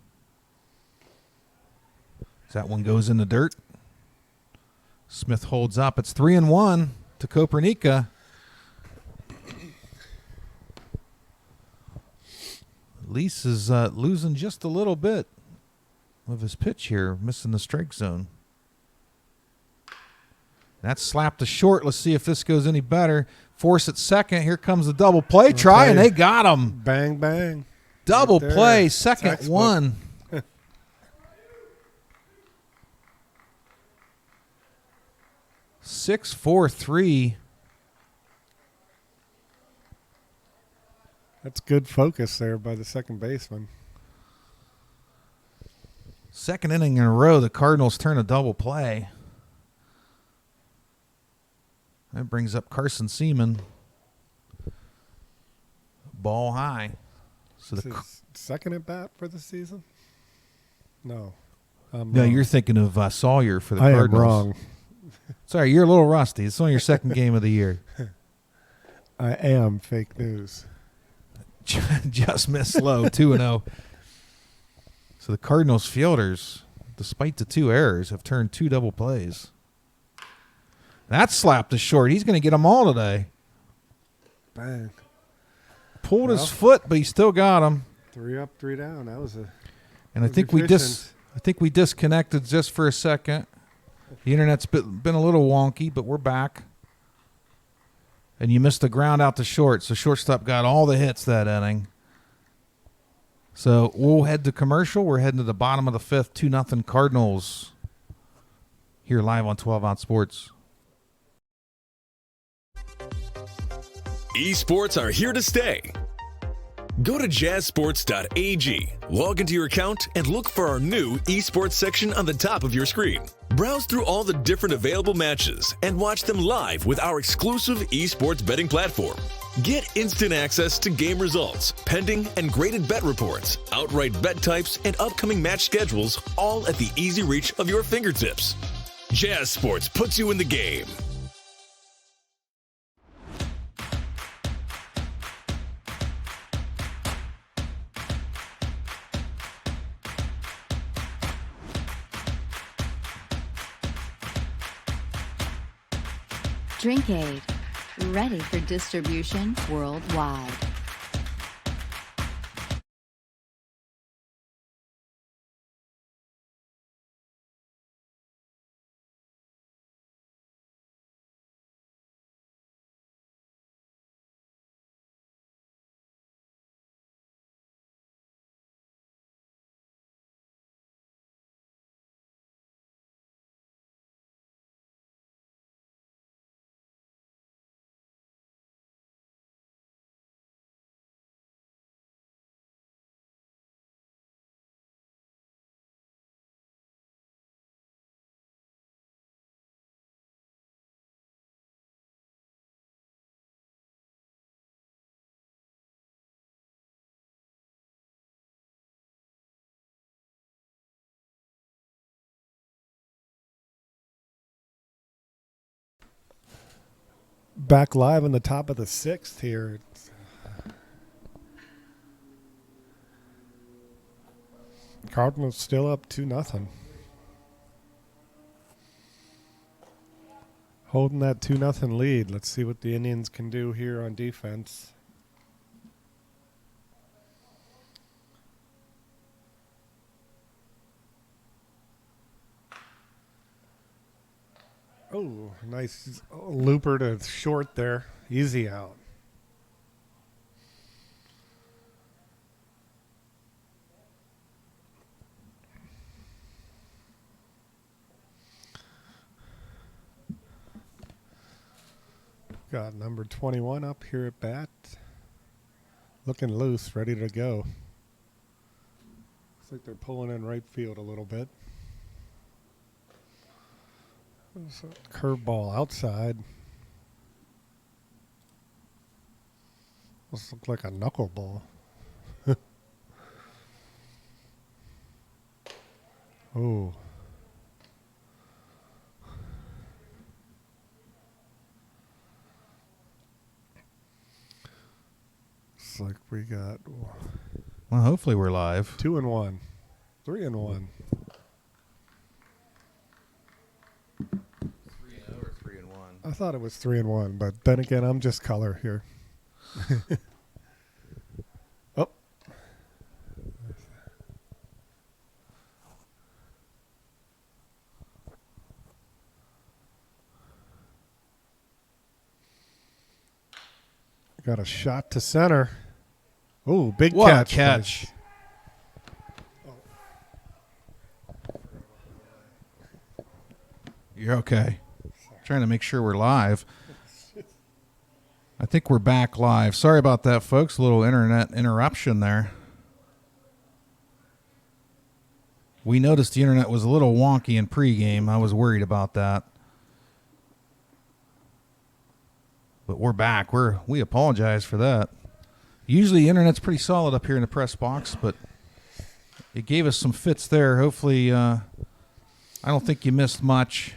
S1: As that one goes in the dirt. Smith holds up. It's 3-1 to Kopernika. Lease is losing just a little bit of his pitch here, missing the strike zone. That's slapped to short. Let's see if this goes any better. Force at second. Here comes the double play try, and they got him.
S4: Bang, bang.
S1: Double
S4: Right
S1: play, second
S4: Textbook.
S1: one. 6-4-3.
S4: That's good focus there by the second baseman.
S1: Second inning in a row, the Cardinals turn a double play. That brings up Carson Seaman. Ball high. So
S4: Is his second at bat for the season? No.
S1: No, you're thinking of Sawyer for the
S4: I
S1: Cardinals.
S4: am wrong.
S1: Sorry, you're a little rusty. It's only your second game of the year.
S4: I am fake news.
S1: Just missed slow, 2-0. So the Cardinals fielders, despite the 2 errors, have turned 2 double plays. That slapped to short. He's going to get them all today.
S4: Bang.
S1: Pulled his foot, but he still got him.
S4: 3 up, 3 down. That was a.
S1: And I think we disconnected just for a second. The internet's been a little wonky, but we're back. And you missed the ground out to short, so shortstop got all the hits that inning. So we'll head to commercial. We're heading to the bottom of the 5th, 2-0 Cardinals. Here live on 12 Ounce Sports.
S2: Esports are here to stay. Go to jazzsports.ag, log into your account, and look for our new esports section on the top of your screen. Browse through all the different available matches and watch them live with our exclusive esports betting platform. Get instant access to game results, pending and graded bet reports, outright bet types, and upcoming match schedules, all at the easy reach of your fingertips. Jazz Sports puts you in the game.
S3: Drink Aid, ready for distribution worldwide.
S4: Back live on the top of the 6th here. Cardinals still up 2-0. Holding that 2-0 lead. Let's see what the Indians can do here on defense. Oh, nice looper to short there. Easy out. Got number 21 up here at bat. Looking loose, ready to go. Looks like they're pulling in right field a little bit. There's a curveball outside. This looks like a knuckleball. Oh. Looks like we got
S1: Well, hopefully we're live.
S4: 2-1, 3-1.
S1: 3-0 or 3-1?
S4: I thought it was 3-1, but then again, I'm just color here. Oh. Got a shot to center. Oh, big
S1: What
S4: catch.
S1: a catch. You're okay. Trying to make sure we're live. I think we're back live. Sorry about that, folks. A little internet interruption there. We noticed the internet was a little wonky in pregame. I was worried about that. But we're back. We apologize for that. Usually the internet's pretty solid up here in the press box, but it gave us some fits there. Hopefully, I don't think you missed much.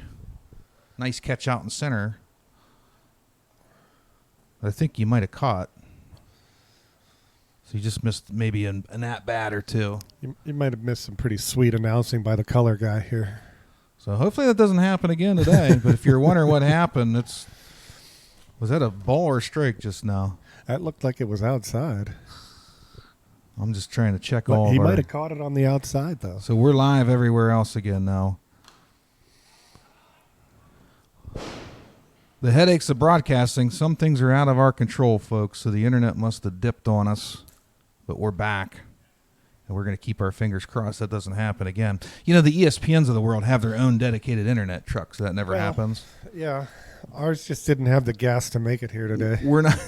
S1: Nice catch out in center. I think you might have caught. So you just missed maybe an at-bat or two.
S4: You might have missed some pretty sweet announcing by the color guy here.
S1: So hopefully that doesn't happen again today. But if you're wondering what happened, was that a ball or strike just now?
S4: That looked like it was outside.
S1: I'm just trying to check
S4: But
S1: all
S4: he
S1: of our...
S4: might have caught it on the outside, though.
S1: So we're live everywhere else again now. The headaches of broadcasting, some things are out of our control, folks, so the internet must have dipped on us. But we're back, and we're going to keep our fingers crossed that doesn't happen again. You know, the ESPNs of the world have their own dedicated internet truck, so that never happens.
S4: Yeah. Ours just didn't have the gas to make it here today.
S1: We're not...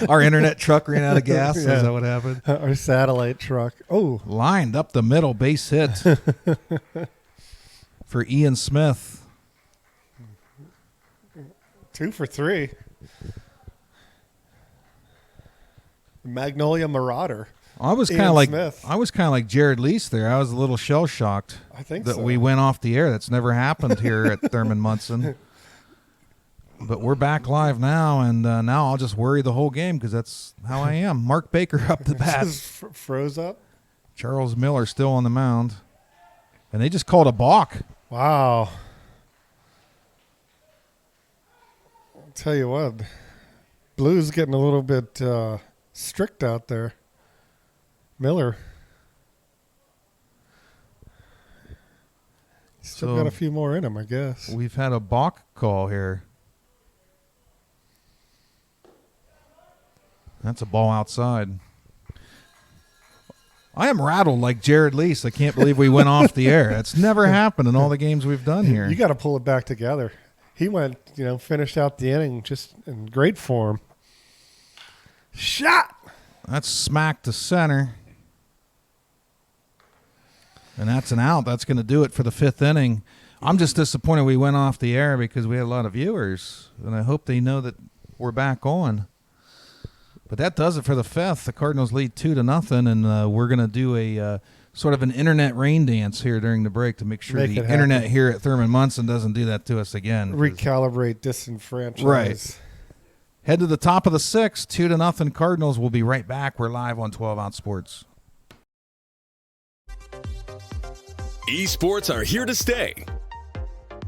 S1: Our internet truck ran out of gas.
S4: Yeah.
S1: Is that what happened?
S4: Our satellite truck. Oh.
S1: Lined up the middle, base hit for Ian Smith.
S4: 2 for 3. Magnolia Marauder.
S1: I was kind of like Jared Lease there. I was a little shell shocked.
S4: I think
S1: that
S4: so.
S1: we went off the air. That's never happened here at Thurman Munson. But we're back live now, and now I'll just worry the whole game because that's how I am. Mark Baker up the bat.
S4: Just froze up.
S1: Charles Miller still on the mound, and they just called a balk.
S4: Wow. I'll tell you what, Blues getting a little bit strict out there. Miller. Still got a few more in him, I guess.
S1: We've had a balk call here. That's a ball outside. I am rattled like Jared Lease. I can't believe we went off the air. That's never happened in all the games we've done here.
S4: You got to pull it back together. He went, finished out the inning just in great form. Shot!
S1: That's smack to center. And that's an out. That's going to do it for the 5th inning. I'm just disappointed we went off the air because we had a lot of viewers. And I hope they know that we're back on. But that does it for the 5th. The Cardinals lead 2-0, and we're going to do a sort of an internet rain dance here during the break to make sure the internet here at Thurman Munson doesn't do that to us again.
S4: Recalibrate, disenfranchise.
S1: Right. Head to the top of the 6th, 2-0 Cardinals. We'll be right back. We're live on 12 Ounce Sports.
S2: Esports are here to stay.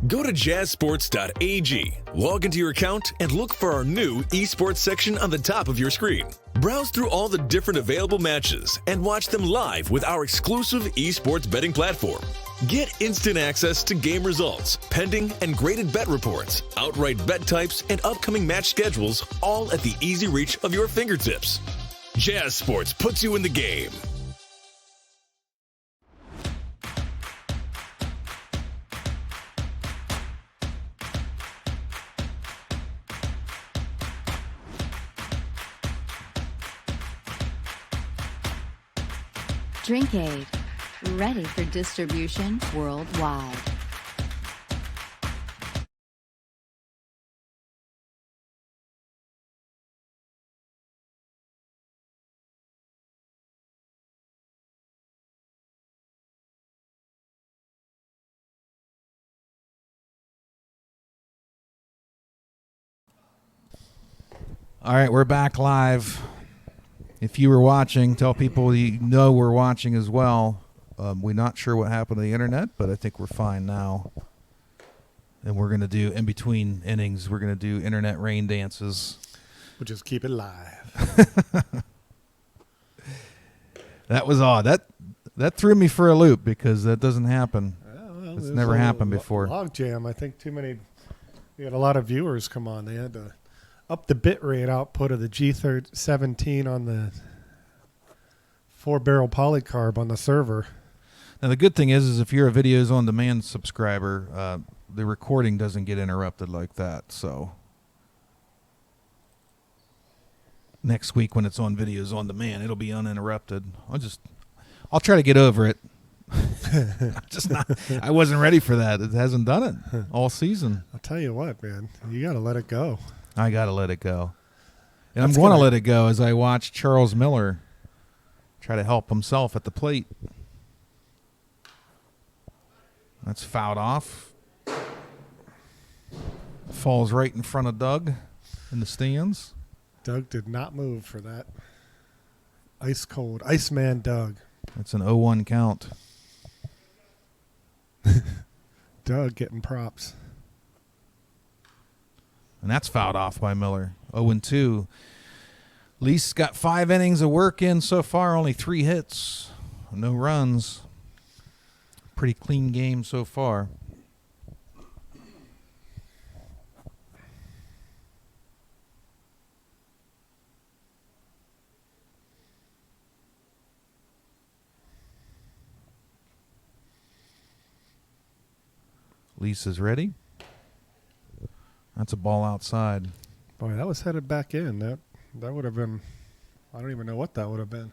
S2: Go to jazzsports.ag, log into your account, and look for our new esports section on the top of your screen. Browse through all the different available matches and watch them live with our exclusive esports betting platform. Get instant access to game results, pending and graded bet reports, outright bet types, and upcoming match schedules, all at the easy reach of your fingertips. Jazz Sports puts you in the game.
S3: Drink Aid, ready for distribution worldwide.
S1: All right, we're back live. If you were watching, tell people you know we're watching as well. We're not sure what happened to the internet, but I think we're fine now. And we're going to do, in between innings, we're going to do internet rain dances.
S4: We'll just keep it live.
S1: That was odd. That threw me for a loop because that doesn't happen.
S4: Well,
S1: it's never happened before.
S4: Log jam. I think we had a lot of viewers come on. They had to up the bit rate output of the G17 on the 4-barrel polycarb on the server.
S1: Now, the good thing is if you're a Videos on Demand subscriber, the recording doesn't get interrupted like that. So next week when it's on Videos on Demand, it'll be uninterrupted. I'll try to get over it. I wasn't ready for that. It hasn't done it all season.
S4: I'll tell you what, man, you got to let it go.
S1: I got to let it go. And I'm going to let it go as I watch Charles Miller try to help himself at the plate. That's fouled off. Falls right in front of Doug in the stands.
S4: Doug did not move for that. Ice cold. Iceman Doug.
S1: It's an 0-1 count.
S4: Doug getting props.
S1: And that's fouled off by Miller. 0-2. Lee's got 5 innings of work in so far, only 3 hits, no runs. Pretty clean game so far. Lisa's ready. That's a ball outside.
S4: Boy, that was headed back in. That would have been, I don't even know what that would have been.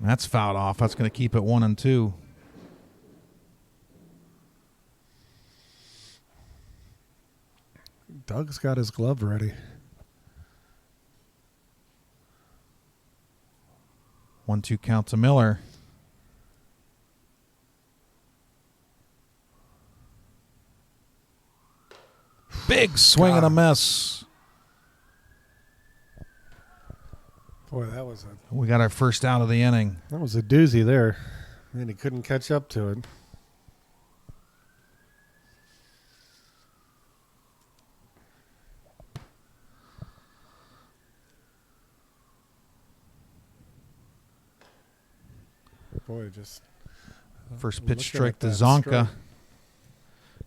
S1: That's fouled off. That's going to keep it 1-2.
S4: Doug's got his glove ready.
S1: 1-2 count to Miller. Big swing and a miss.
S4: Boy, that was
S1: We got our first out of the inning.
S4: a doozy there. And he couldn't catch up to it. Boy, just
S1: First pitch
S4: looking
S1: strike
S4: at
S1: to
S4: that
S1: Zonka.
S4: strike.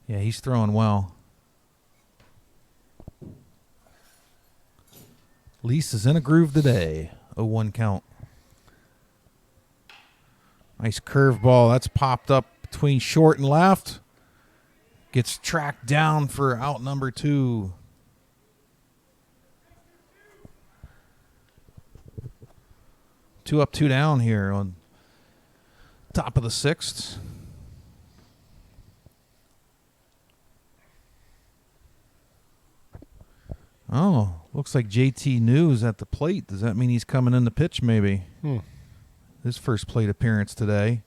S1: Yeah, he's throwing well. Lisa's in a groove today. 0-1 count. Nice curveball. That's popped up between short and left. Gets tracked down for out number 2. Two up, 2 down here on top of the 6th. Oh, looks like JT News at the plate. Does that mean he's coming in to pitch maybe? His first plate appearance today.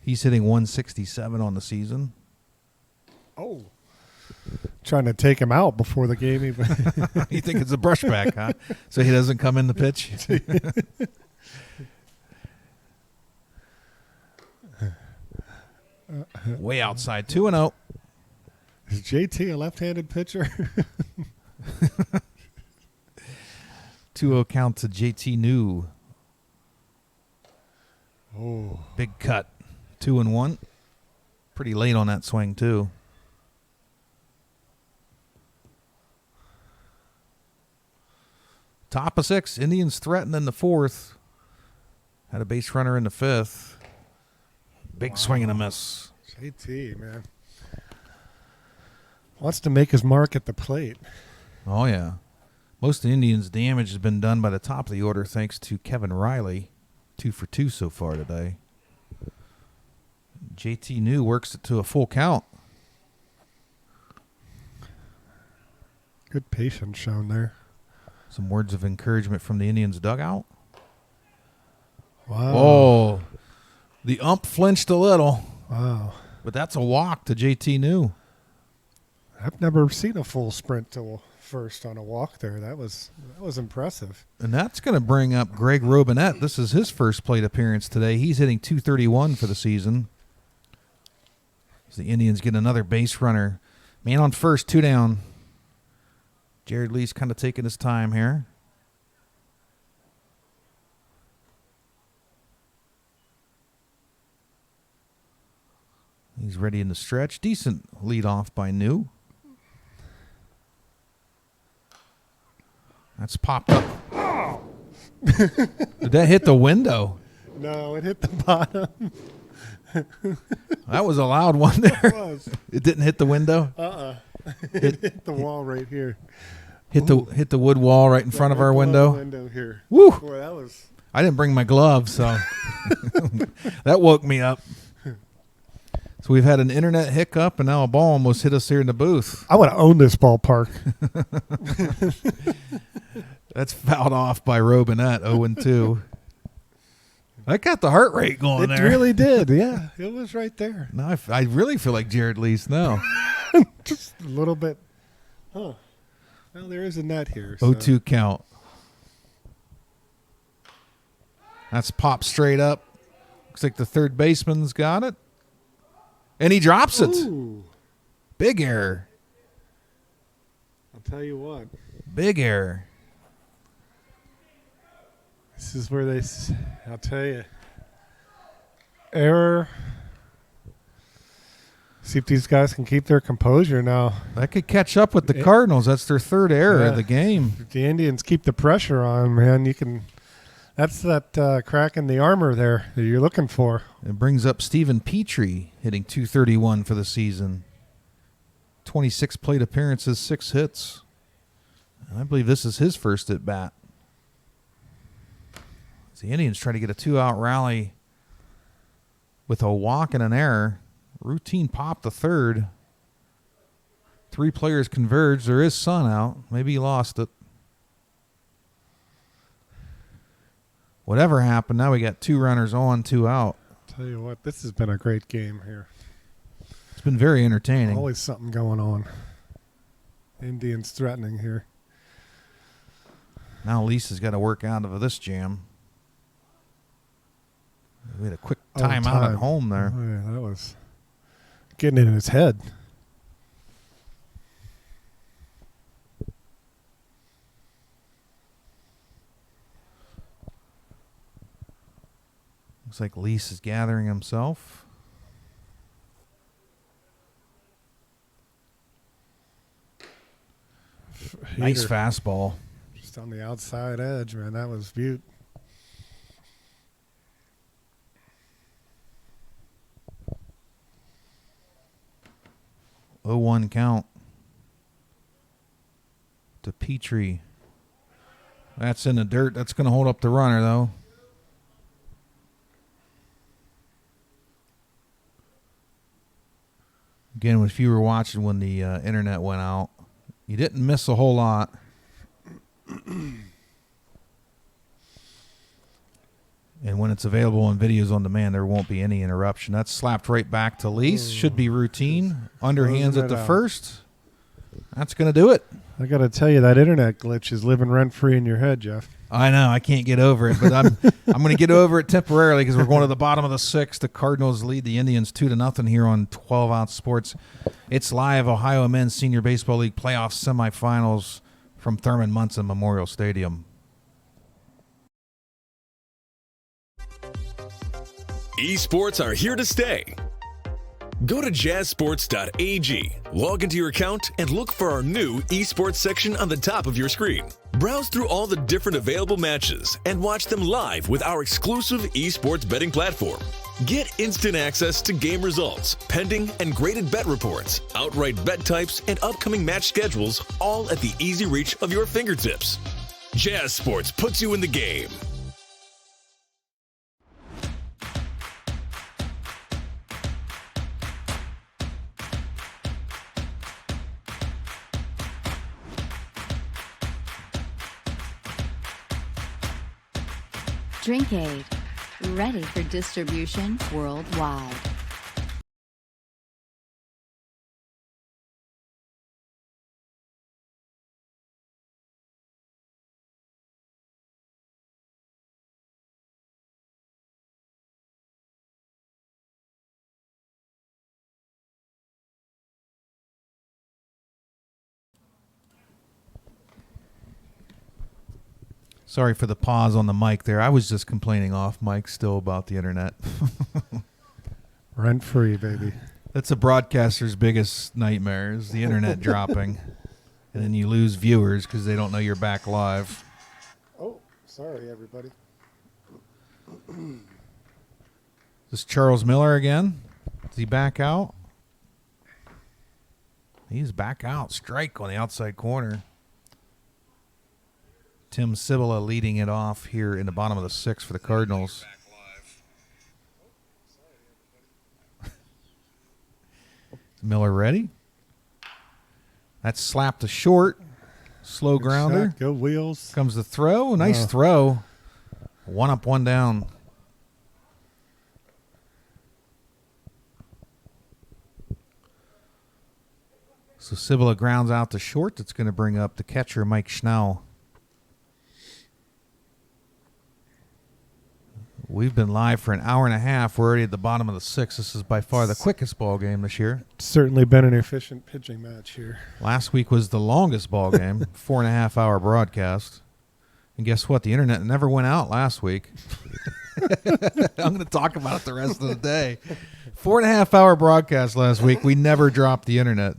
S1: He's hitting 167 on the season.
S4: Oh. Trying to take him out before the game even.
S1: You think it's a brushback, huh? So he doesn't come in to pitch? Way outside. 2-0.
S4: Is JT a left-handed pitcher?
S1: 2-0 count to JT New.
S4: Oh.
S1: Big cut. 2-1. Pretty late on that swing, too. Top of 6. Indians threatened in the 4th. Had a base runner in the 5th. Big swing and a miss.
S4: JT, man. Wants to make his mark at the plate.
S1: Oh, yeah. Most of the Indians' damage has been done by the top of the order thanks to Kevin Riley. 2 for 2 so far today. JT New works it to a full count.
S4: Good patience shown there.
S1: Some words of encouragement from the Indians' dugout.
S4: Wow.
S1: Oh, the ump flinched a little.
S4: Wow.
S1: But that's a walk to JT New.
S4: I've never seen a full sprint to first on a walk there. That was impressive.
S1: And that's going to bring up Greg Robinette. This is his first plate appearance today. He's hitting 231 for the season. As the Indians get another base runner. Man on first, 2 down. Jared Lee's kind of taking his time here. He's ready in the stretch. Decent lead off by New. That's popped up. Did that hit the window?
S4: No, it hit the bottom.
S1: That was a loud one there.
S4: It was.
S1: It didn't hit the window?
S4: It hit the wall right here.
S1: Hit the wood wall right in front of our window?
S4: Window here.
S1: Woo!
S4: Boy, that was...
S1: I didn't bring my gloves, so that woke me up. So we've had an internet hiccup, and now a ball almost hit us here in the booth.
S4: I want to own this ballpark.
S1: That's fouled off by Robinette, 0-2. That got the heart rate going
S4: It
S1: there.
S4: really did. Yeah, it was right there.
S1: No, I really feel like Jared Lease now.
S4: Just a little bit. Huh. Well, there is a net here. So.
S1: 0-2 count. That's popped straight up. Looks like the third baseman's got it. And he drops it.
S4: Ooh,
S1: Big error.
S4: I'll tell you what.
S1: Big error.
S4: This is where I'll tell you. Error. See if these guys can keep their composure now.
S1: That could catch up with the Cardinals. That's their third error of the game.
S4: If the Indians keep the pressure on, man, you can. That's that crack in the armor there that you're looking for.
S1: It brings up Stephen Petrie, hitting .231 for the season. 26 plate appearances, 6 hits. And I believe this is his first at bat. The Indians try to get a 2-out rally with a walk and an error. Routine pop the third. 3 players converge. There is Sun out. Maybe he lost it. Whatever happened, now we got 2 runners on, 2 out.
S4: Tell you what, this has been a great game here.
S1: It's been very entertaining.
S4: Always something going on. Indians threatening here.
S1: Now Lisa's got to work out of this jam. We had a quick timeout at home there.
S4: Oh, yeah, that was getting in his head.
S1: Looks like Lease is gathering himself. Nice fastball.
S4: Just on the outside edge, man. That was beaut.
S1: Oh, 1 count to Petrie. That's in the dirt. That's going to hold up the runner, though. Again, if you were watching when the internet went out, you didn't miss a whole lot. And when it's available on videos on demand, there won't be any interruption. That's slapped right back to Lease. Should be routine. Underhands at the first. That's going to do it.
S4: I got to tell you, that internet glitch is living rent-free in your head, Jeff.
S1: I know. I can't get over it, but I'm going to get over it temporarily because we're going to the bottom of the 6th. The Cardinals lead the Indians 2-0 here on 12-Ounce Sports. It's live Ohio Men's Senior Baseball League playoff semifinals from Thurman Munson Memorial Stadium.
S2: Esports are here to stay. Go to jazzsports.ag, log into your account, and look for our new esports section on the top of your screen. Browse through all the different available matches and watch them live with our exclusive esports betting platform. Get instant access to game results, pending and graded bet reports, outright bet types, and upcoming match schedules, all at the easy reach of your fingertips. Jazz Sports puts you in the game.
S3: Drink Aid, ready for distribution worldwide.
S1: Sorry for the pause on the mic there. I was just complaining off mic still about the internet.
S4: Rent-free, baby.
S1: That's a broadcaster's biggest nightmare is the internet dropping. And then you lose viewers because they don't know you're back live.
S4: Oh, sorry, everybody.
S1: This is Charles Miller again. Is he back out? He's back out. Strike on the outside corner. Tim Cibula leading it off here in the bottom of the 6th for the Cardinals. Miller ready? That's slapped to short. Slow
S4: Good
S1: grounder.
S4: shot, go Wheels.
S1: Comes the throw. Nice throw. 1 up, 1 down. So Cibula grounds out to short. That's going to bring up the catcher, Mike Schnell. We've been live for an hour and a half. We're already at the bottom of the sixth. This is by far the quickest ball game this year.
S4: Certainly been an efficient pitching match here.
S1: Last week was the longest ball game, 4.5 hour broadcast. And guess what? The internet never went out last week. I'm going to talk about it the rest of the day. 4.5 hour broadcast last week. We never dropped the internet.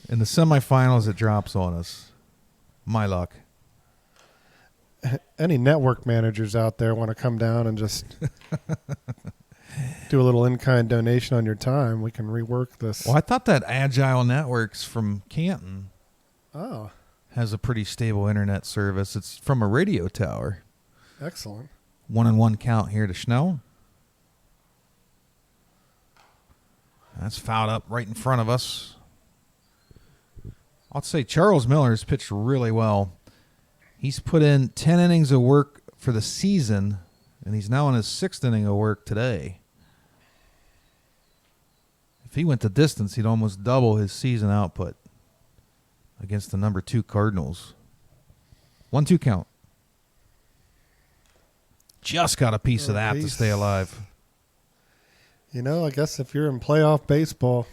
S1: In the semifinals, it drops on us. My luck.
S4: Any network managers out there want to come down and just do a little in-kind donation on your time, we can rework this.
S1: Well, I thought that Agile Networks from Canton
S4: Oh,
S1: has a pretty stable internet service. It's from a radio tower.
S4: excellent.
S1: 1-1 count here to Schnell. That's fouled up right in front of us. I'll say Charles Miller's pitched really well. He's put in 10 innings of work for the season, and he's now in his 6th inning of work today. If he went the distance, he'd almost double his season output against the number 2 Cardinals. 1-2 count. Just got a piece of that to stay alive.
S4: You know, I guess if you're in playoff baseball,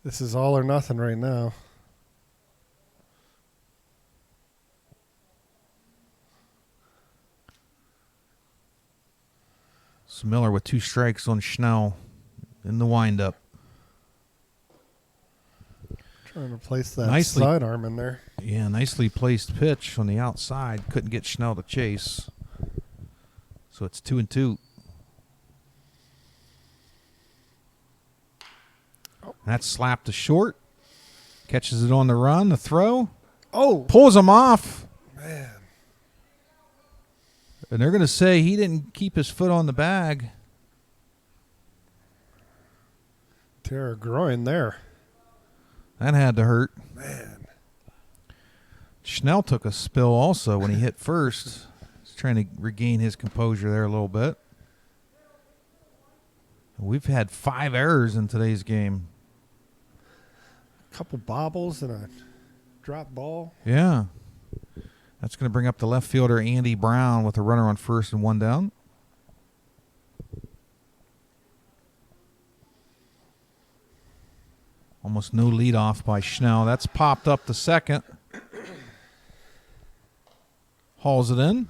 S4: this is all or nothing right now.
S1: So Miller with 2 strikes on Schnell in the windup.
S4: Trying to place that
S1: Nicely.
S4: sidearm in there.
S1: Yeah, nicely placed pitch on the outside. Couldn't get Schnell to chase. So it's 2-2. That's slapped to short. Catches it on the run. The throw.
S4: Oh,
S1: Pulls him off.
S4: man.
S1: And they're going to say he didn't keep his foot on the bag.
S4: Tear a groin there.
S1: That had to hurt.
S4: Man.
S1: Schnell took a spill also when he hit first. He's trying to regain his composure there a little bit. We've had 5 errors in today's game.
S4: A couple bobbles and a drop ball.
S1: Yeah. That's going to bring up the left fielder, Andy Brown, with a runner on first and 1 down. Almost no lead off by Schnell. That's popped up to second. Hauls it in.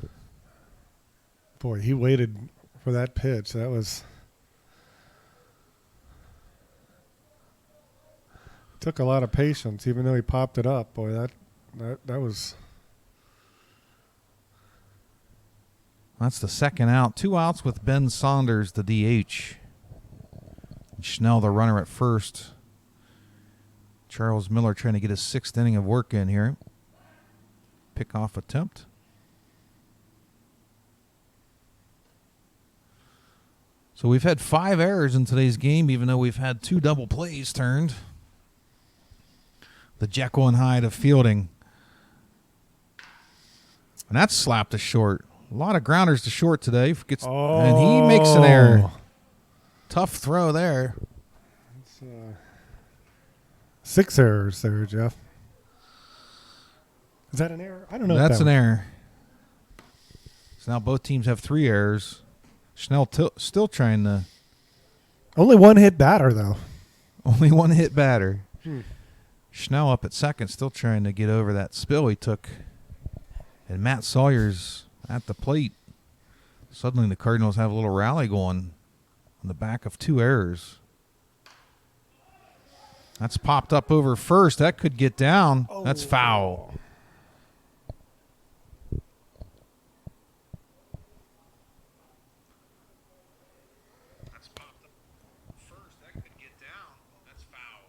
S4: Boy, he waited for that pitch. That was... Took a lot of patience, even though he popped it up. Boy, that was...
S1: That's the second out. 2 outs with Ben Saunders, the DH. Schnell, the runner at first. Charles Miller trying to get his 6th inning of work in here. Pickoff attempt. So we've had 5 errors in today's game, even though we've had 2 double plays turned. The Jekyll and Hyde of fielding. And that's slapped to short. A lot of grounders to short today. And he makes an error. Tough throw there.
S4: 6 errors there, Jeff. Is that an error? I don't know.
S1: That's an error. So now both teams have 3 errors. Schnell still trying to.
S4: Only 1 hit batter, though.
S1: Only 1 hit batter. Schnell up at second, still trying to get over that spill he took. And Matt Sawyer's at the plate. Suddenly the Cardinals have a little rally going on the back of 2 errors. That's popped up over first. That could get down. Oh. That's foul. That's popped up first. That could get down. That's foul.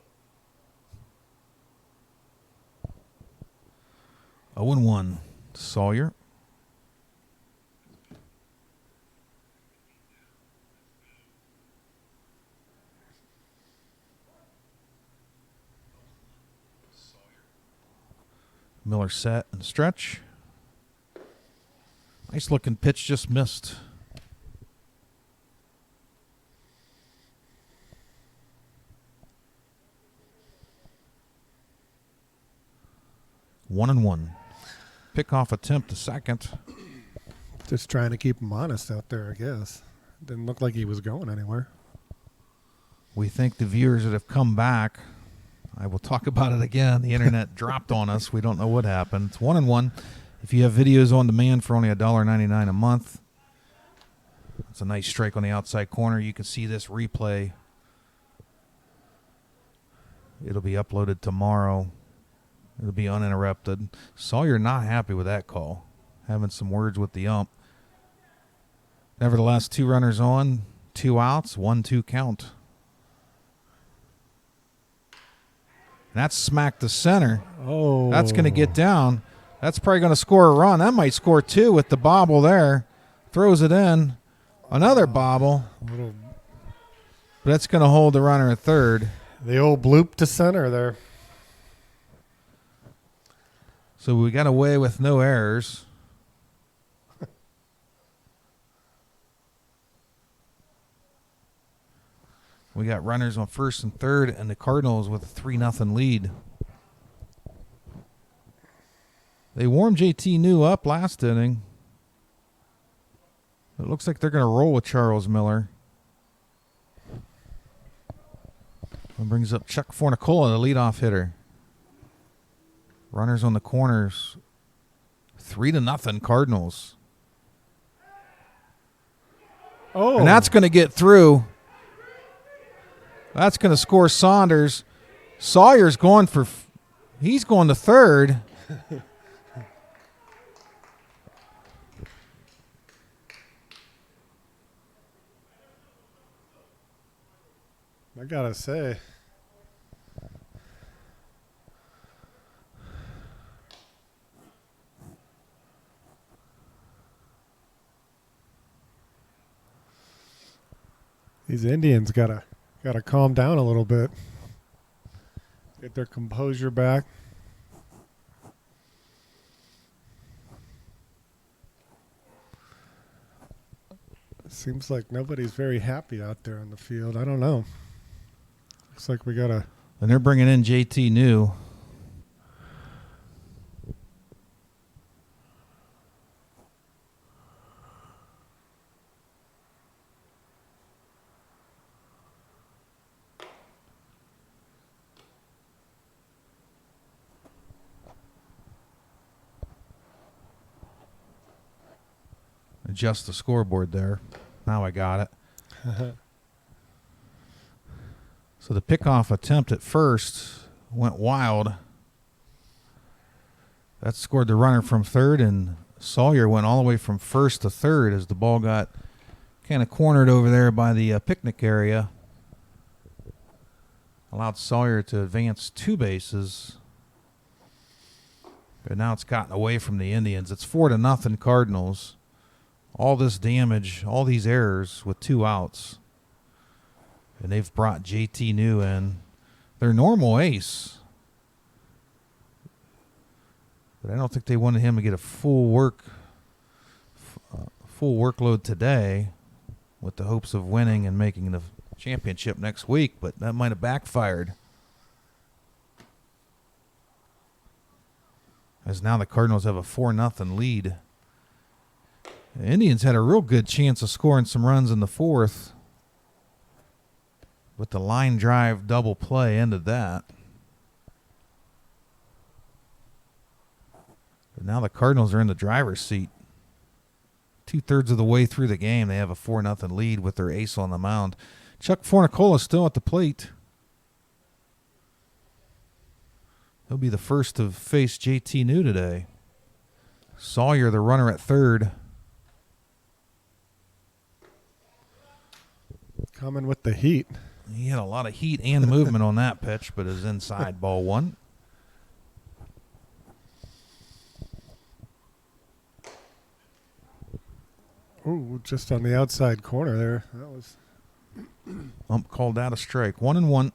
S1: 0-1. Sawyer. Miller set and stretch. Nice looking pitch, just missed. 1-1. Pickoff attempt to second.
S4: Just trying to keep him honest out there, I guess. Didn't look like he was going anywhere.
S1: We think the viewers that have come back, I will talk about it again. The internet dropped on us. We don't know what happened. It's 1-1. If you have videos on demand for only $1.99 a month, it's a nice strike on the outside corner. You can see this replay. It'll be uploaded tomorrow. It'll be uninterrupted. Sawyer not happy with that call. Having some words with the ump. Nevertheless, 2 runners on, 2 outs, 1-2 count. And that's smacked to center.
S4: Oh.
S1: That's going to get down. That's probably going to score a run. That might score 2 with the bobble there. Throws it in. Another bobble.
S4: Little,
S1: But that's going to hold the runner at third.
S4: the old bloop to center there.
S1: So we got away with no errors. We got runners on first and third, and the Cardinals with a 3-0 lead. They warmed JT New up last inning. It looks like they're going to roll with Charles Miller. That brings up Chuck Fornicola, the leadoff hitter. Runners on the corners. 3-0 Cardinals.
S4: Oh.
S1: And that's going to get through. That's going to score Saunders. Sawyer's going for, he's going to third.
S4: I gotta say. These Indians gotta calm down a little bit. Get their composure back. Seems like nobody's very happy out there on the field. I don't know. Looks like we got a...
S1: And they're bringing in JT New. Adjust the scoreboard there. Now I got it. So the pickoff attempt at first went wild. That scored the runner from third, and Sawyer went all the way from first to third as the ball got kind of cornered over there by the picnic area. Allowed Sawyer to advance 2 bases. But now it's gotten away from the Indians. It's 4-0 Cardinals. All this damage, all these errors with 2 outs. And they've brought JT New in. Their normal ace. But I don't think they wanted him to get a full workload today with the hopes of winning and making the championship next week, but that might have backfired. As now the Cardinals have a 4-0 lead. The Indians had a real good chance of scoring some runs in the fourth. But the line drive double play ended that. But now the Cardinals are in the driver's seat. 2/3 of the way through the game, they have a 4-0 lead with their ace on the mound. Chuck Fornicola still at the plate. He'll be the first to face JT New today. Sawyer, the runner at third.
S4: Coming with the heat.
S1: He had a lot of heat and movement on that pitch, but it was inside ball 1.
S4: Ooh, just on the outside corner there. That was...
S1: Ump called out a strike. 1-1.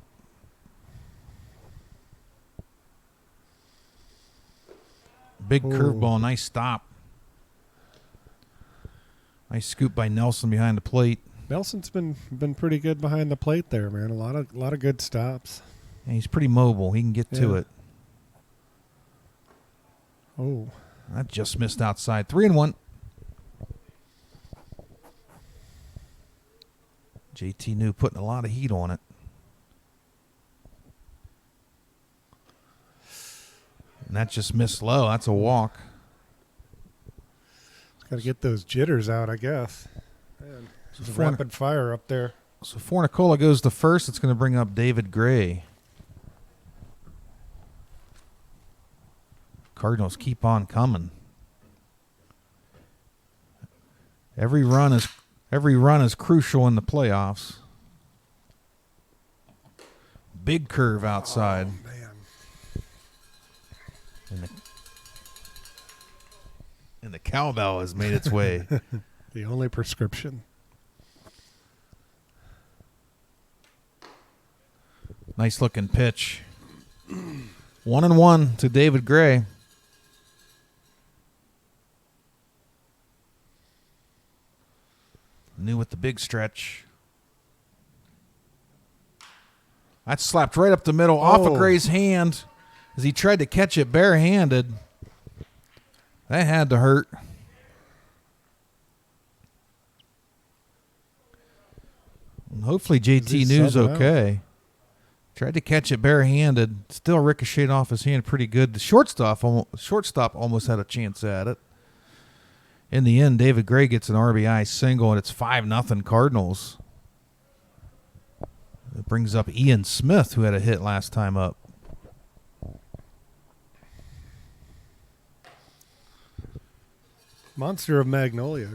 S1: Big curveball, nice stop. Nice scoop by Nelson behind the plate.
S4: Nelson's been pretty good behind the plate there, man. A lot of good stops.
S1: And he's pretty mobile. He can get to it.
S4: Oh.
S1: That just missed outside. 3-1. JT New putting a lot of heat on it. And that just missed low. That's a walk.
S4: Got to get those jitters out, I guess. Man, it's rapid fire up there.
S1: So Fornicola goes to first. It's going to bring up David Gray. Cardinals keep on coming. Every run is crucial in the playoffs. Big curve outside.
S4: Oh, man.
S1: And the cowbell has made its way.
S4: The only prescription.
S1: Nice looking pitch. 1-1 to David Gray. New with the big stretch. That slapped right up the middle off of Gray's hand as he tried to catch it barehanded. That had to hurt. Hopefully JT New's okay. Tried to catch it barehanded. Still ricocheted off his hand pretty good. The shortstop almost had a chance at it. In the end, David Gray gets an RBI single, and it's 5-0 Cardinals. It brings up Ian Smith, who had a hit last time up.
S4: Monster of Magnolia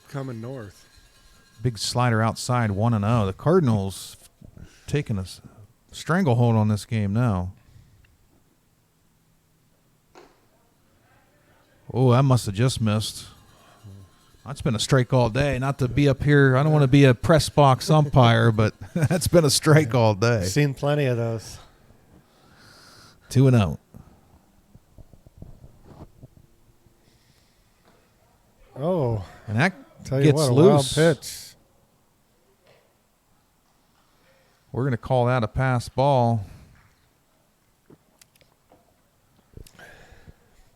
S4: coming north.
S1: Big slider outside, 1-0. The Cardinals taking a stranglehold on this game now. Oh, that must have just missed. That's been a strike all day. Not to be up here. I don't want to be a press box umpire, but that's been a strike all day.
S4: I've seen plenty of those.
S1: 2-0.
S4: Oh.
S1: And that
S4: Tell you
S1: gets
S4: what, a
S1: loose.
S4: wild pitch.
S1: We're going to call that a pass ball.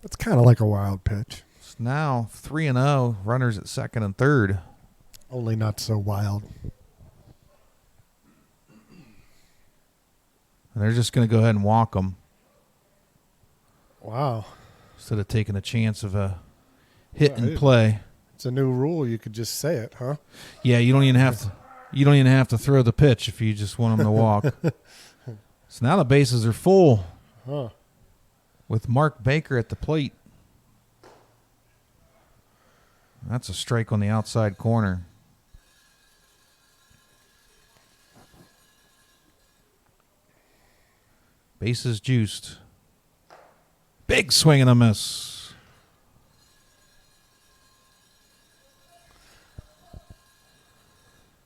S4: That's kind of like a wild pitch.
S1: It's now 3-0. Runners at second and third.
S4: Only not so wild.
S1: And they're just going to go ahead and walk them.
S4: Wow.
S1: Instead of taking a chance of a hit and
S4: Right.
S1: play.
S4: It's a new rule. You could just say it, huh?
S1: Yeah, you don't even have to throw the pitch if you just want them to walk. So now the bases are full.
S4: Huh.
S1: With Mark Baker at the plate. That's a strike on the outside corner. Bases juiced. Big swing and a miss.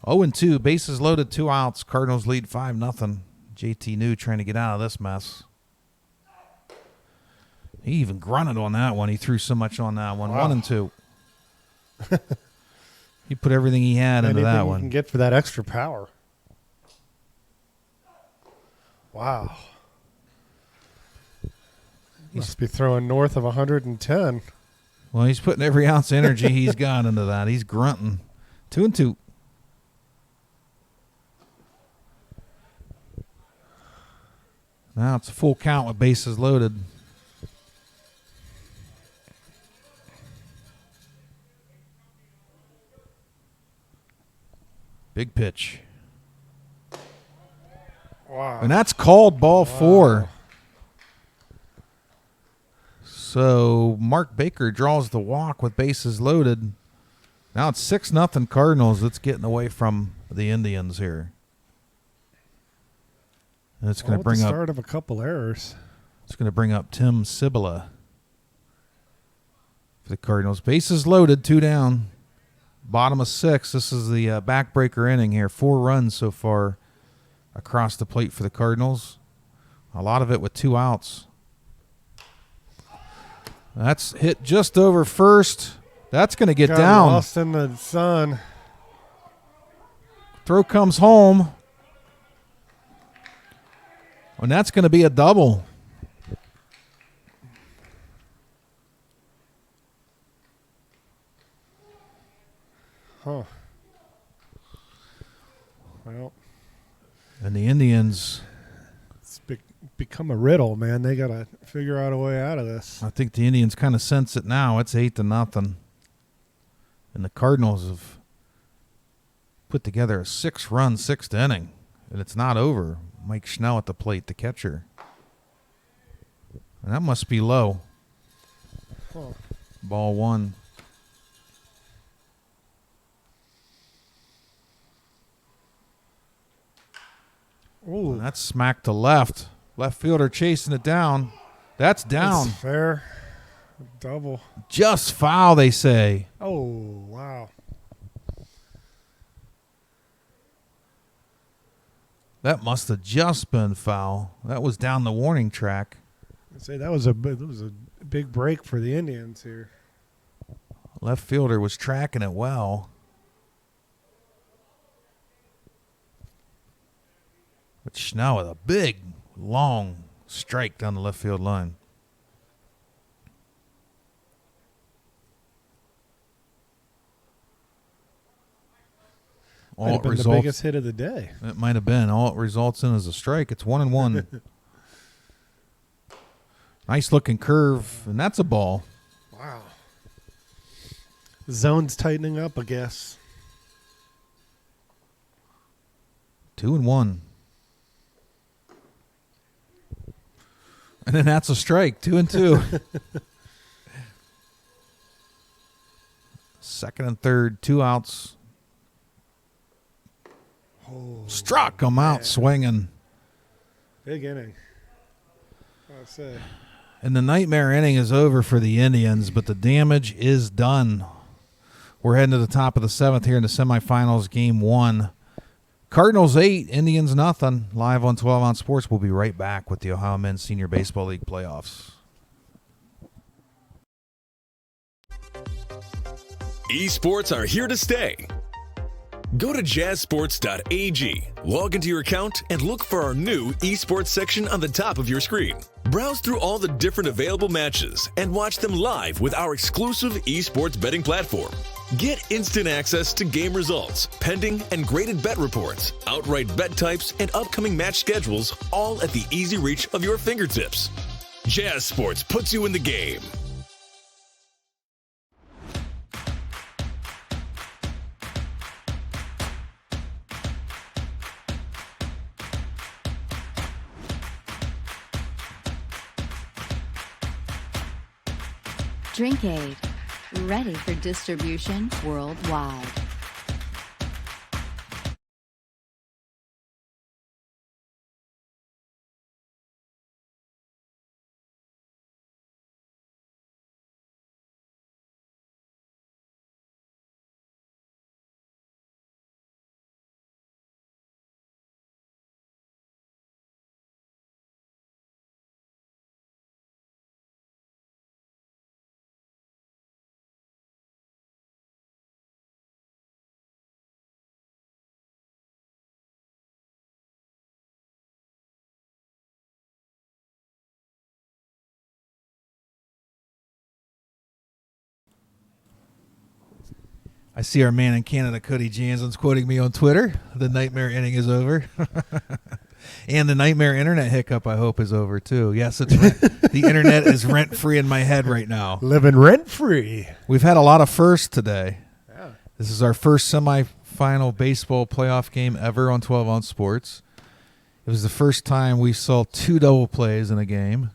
S1: Oh, 2, bases loaded, 2 outs. Cardinals lead 5-0. JT New trying to get out of this mess. He even grunted on that one. He threw so much on that one.
S4: Wow.
S1: 1-2. He put everything he had into that
S4: Anything you
S1: one.
S4: can get for that extra power. Wow. Must be throwing north of 110.
S1: Well, he's putting every ounce of energy he's got into that. He's grunting. 2-2. Now it's a full count with bases loaded. Big pitch.
S4: Wow.
S1: And that's called ball 4. So Mark Baker draws the walk with bases loaded. Now it's 6-0 Cardinals. It's getting away from the Indians here. And it's going to bring
S4: the
S1: up
S4: start of a couple errors.
S1: It's going to bring up Tim Cibula for the Cardinals. Bases loaded, 2 down. Bottom of 6. This is the backbreaker inning here. 4 runs so far across the plate for the Cardinals. A lot of it with 2 outs. That's hit just over first. That's going to get
S4: Got
S1: down.
S4: lost in the sun.
S1: Throw comes home. And that's going to be a double. Indians.
S4: It's become a riddle, man. They got to figure out a way out of this.
S1: I think the Indians kind of sense it now. It's 8-0. And the Cardinals have put together a 6-run sixth inning. And it's not over. Mike Schnell at the plate, the catcher. And that must be low.
S4: Huh.
S1: Ball 1.
S4: Ooh,
S1: And that's smacked to left. Left fielder chasing it down. That's down.
S4: that's fair. Double.
S1: Just foul, they say.
S4: Oh, wow.
S1: That must have just been foul. That was down the warning track.
S4: I'd say that was a big break for the Indians here.
S1: Left fielder was tracking it well. But Schnell with a big, long strike down the left field line.
S4: Might have been the biggest hit of the day.
S1: It might have been. All it results in is a strike. It's 1-1. Nice looking curve, and that's a ball.
S4: Wow. Zone's tightening up, I guess.
S1: 2-1. And then that's a strike. 2-2. Second and third, 2 outs.
S4: Oh,
S1: Struck him out swinging.
S4: big inning. I'd say.
S1: And the nightmare inning is over for the Indians, but the damage is done. We're heading to the top of the 7th here in the semifinals, game 1. Cardinals 8, Indians nothing. Live on 12 Ounce Sports. We'll be right back with the Ohio Men's Senior Baseball League playoffs.
S2: Esports are here to stay. Go to jazzsports.ag, log into your account, and look for our new esports section on the top of your screen. Browse through all the different available matches and watch them live with our exclusive esports betting platform. Get instant access to game results, pending and graded bet reports, outright bet types, and upcoming match schedules, all at the easy reach of your fingertips. Jazz Sports puts you in the game.
S3: Drink Aid, ready for distribution worldwide.
S1: I see our man in Canada, Cody Jansen's quoting me on Twitter. The nightmare inning is over. And the nightmare internet hiccup, I hope, is over, too. Yes, it's the internet is rent-free in my head right now.
S4: Living rent-free.
S1: We've had a lot of firsts today.
S4: Yeah.
S1: This is our first semifinal baseball playoff game ever on 12 Ounce Sports. It was the first time we saw 2 double plays in a game.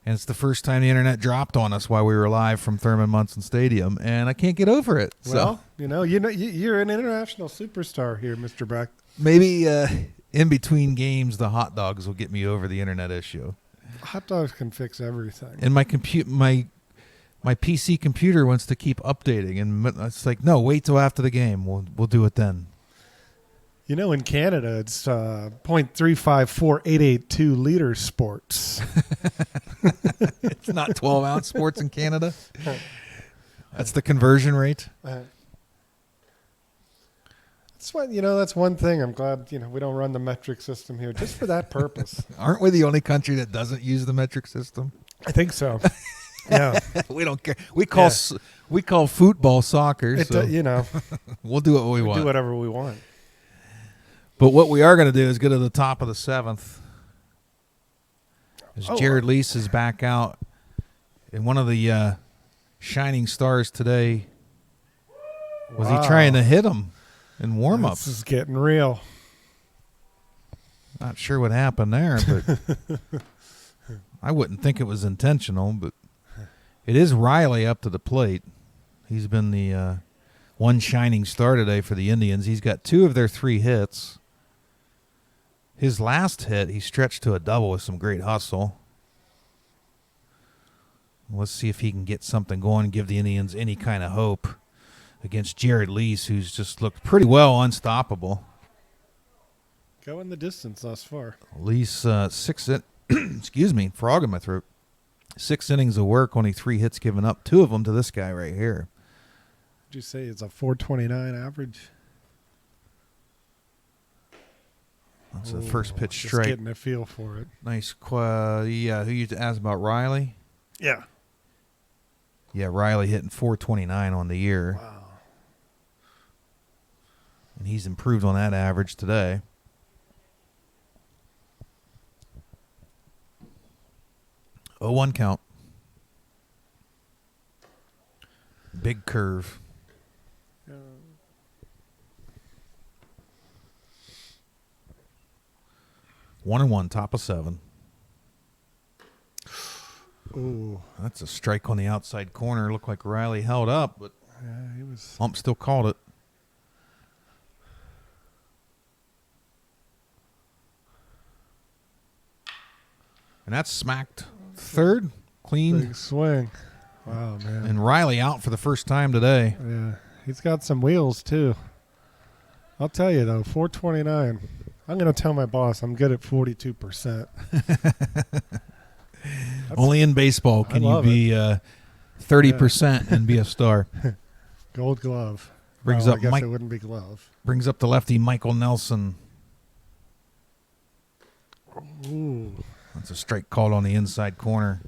S1: And it's the first time the internet dropped on us while we were live from Thurman Munson Stadium, and I can't get over it.
S4: Well, you're an international superstar here, Mr. Brack.
S1: Maybe in between games, the hot dogs will get me over the internet issue.
S4: Hot dogs can fix everything.
S1: And my PC computer wants to keep updating, and it's like, no, wait till after the game. We'll do it then.
S4: You know, in Canada, it's 0.354882 liter sports.
S1: It's not 12 ounce sports in Canada. That's the conversion rate.
S4: That's one thing. I'm glad, we don't run the metric system here just for that purpose.
S1: Aren't we the only country that doesn't use the metric system?
S4: I think so. Yeah.
S1: We don't care. We call football soccer.
S4: We'll
S1: We'll do what we want.
S4: do whatever we want.
S1: But what we are going to do is go to the top of the 7th. As Jared Lease is back out. And one of the shining stars today, was he trying to hit him in warm-ups?
S4: This is getting real.
S1: Not sure what happened there, but I wouldn't think it was intentional, but it is Riley up to the plate. He's been the one shining star today for the Indians. He's got 2 of their 3 hits. His last hit, he stretched to a double with some great hustle. Let's see if he can get something going and give the Indians any kind of hope against Jared Lease, who's just looked pretty well unstoppable.
S4: Going the distance thus far.
S1: Lease, excuse me, frog in my throat. 6 innings of work, only 3 hits given up. 2 of them to this guy right here.
S4: Would you say it's a 4.29 average?
S1: That's the first pitch
S4: just
S1: strike.
S4: Getting a feel for it.
S1: Nice. Who you asked about Riley?
S4: Yeah.
S1: Yeah, Riley hitting 429 on the year.
S4: Wow.
S1: And he's improved on that average today. Oh, 1 count. Big curve. 1-1, top of 7.
S4: Ooh.
S1: That's a strike on the outside corner. Looked like Riley held up, but
S4: Yeah, he was.
S1: Ump still called it. And that's smacked third, clean.
S4: Big swing. Wow, man.
S1: And Riley out for the first time today.
S4: Yeah, he's got some wheels, too. I'll tell you, though, 429. I'm going to tell my boss I'm good at 42%.
S1: Only in baseball can you be 30% and be a star.
S4: Gold glove.
S1: Brings
S4: Well,
S1: up
S4: I guess
S1: Mike.
S4: it wouldn't be glove.
S1: Brings up the lefty Michael Nelson.
S4: Ooh.
S1: That's a strike called on the inside corner.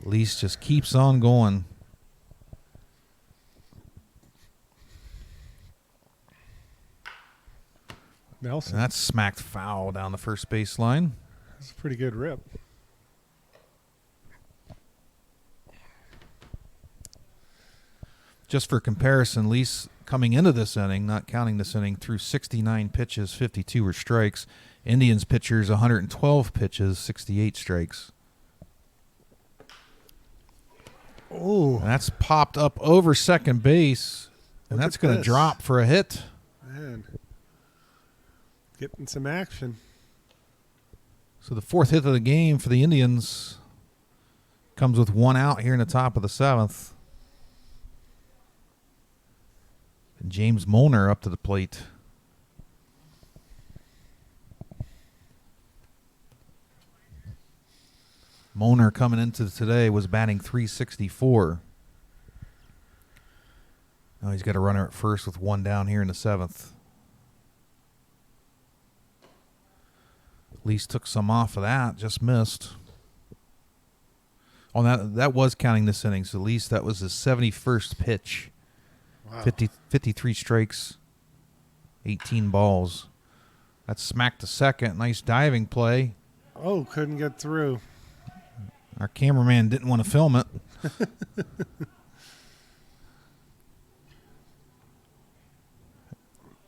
S1: Lease just keeps on going.
S4: Nelson.
S1: And that's smacked foul down the first base line.
S4: That's a pretty good rip.
S1: Just for comparison, Lease coming into this inning, not counting this inning, threw 69 pitches, 52 were strikes. Indians pitchers, 112 pitches, 68 strikes.
S4: Ooh.
S1: And that's popped up over second base, and
S4: Look
S1: that's
S4: at
S1: going to
S4: this.
S1: drop for a hit.
S4: Man. Getting some action.
S1: So the 4th hit of the game for the Indians comes with 1 out here in the top of the 7th. And James Molnar up to the plate. Molnar coming into today was batting .364. Now he's got a runner at first with 1 down here in the 7th. Lease took some off of that, just missed. Oh, that was counting this inning. So Lease, that was his 71st pitch.
S4: Wow.
S1: 53 strikes, 18 balls. That's smacked to second. Nice diving play.
S4: Oh, couldn't get through.
S1: Our cameraman didn't want to film it.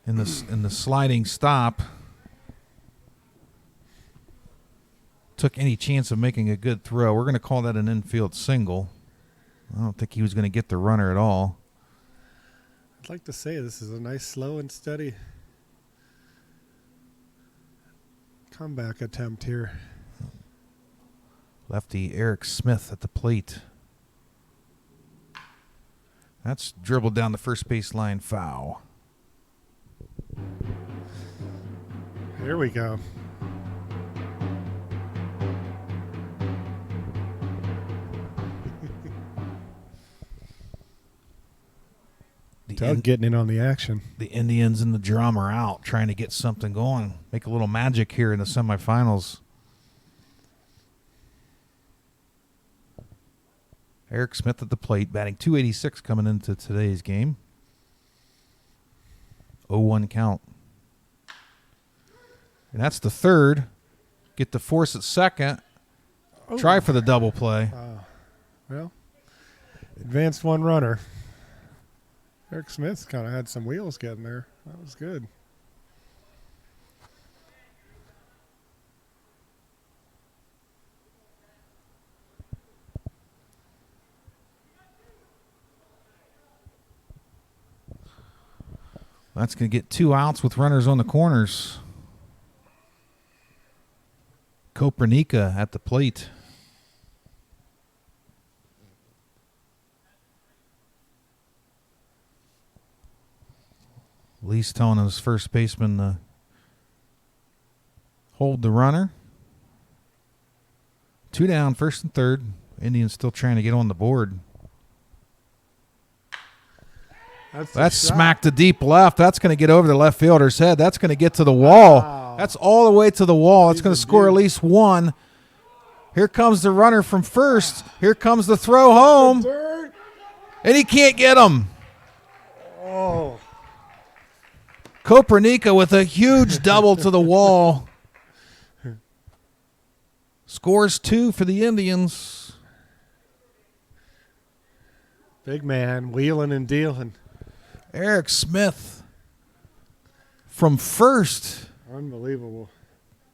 S1: In the sliding stop, took any chance of making a good throw. We're going to call that an infield single. I don't think he was going to get the runner at all.
S4: I'd like to say this is a nice, slow and steady comeback attempt here.
S1: Lefty Eric Smith at the plate. That's dribbled down the first base line, foul.
S4: Here we go. Doug getting in on the action.
S1: The Indians and the drum are out, trying to get something going. Make a little magic here in the semifinals. Eric Smith at the plate, batting .286 coming into today's game. 0-1 count. And that's the third. Get the force at second. Try for the double play.
S4: Well, advanced one runner. Eric Smith kind of had some wheels getting there. That was good.
S1: That's going to get 2 outs with runners on the corners. Kopernika at the plate. Lee's telling his first baseman to hold the runner. 2 down, first and third. Indians still trying to get on the board. That's smacked to deep left. That's going to get over the left fielder's head. That's going to get to the wall.
S4: Wow.
S1: That's all the way to the wall. It's going to score at least one. Here comes the runner from first. Here comes the throw home. And he can't get him.
S4: Oh.
S1: Kopernika with a huge double to the wall. Scores 2 for the Indians.
S4: Big man, wheeling and dealing.
S1: Eric Smith from first
S4: Unbelievable.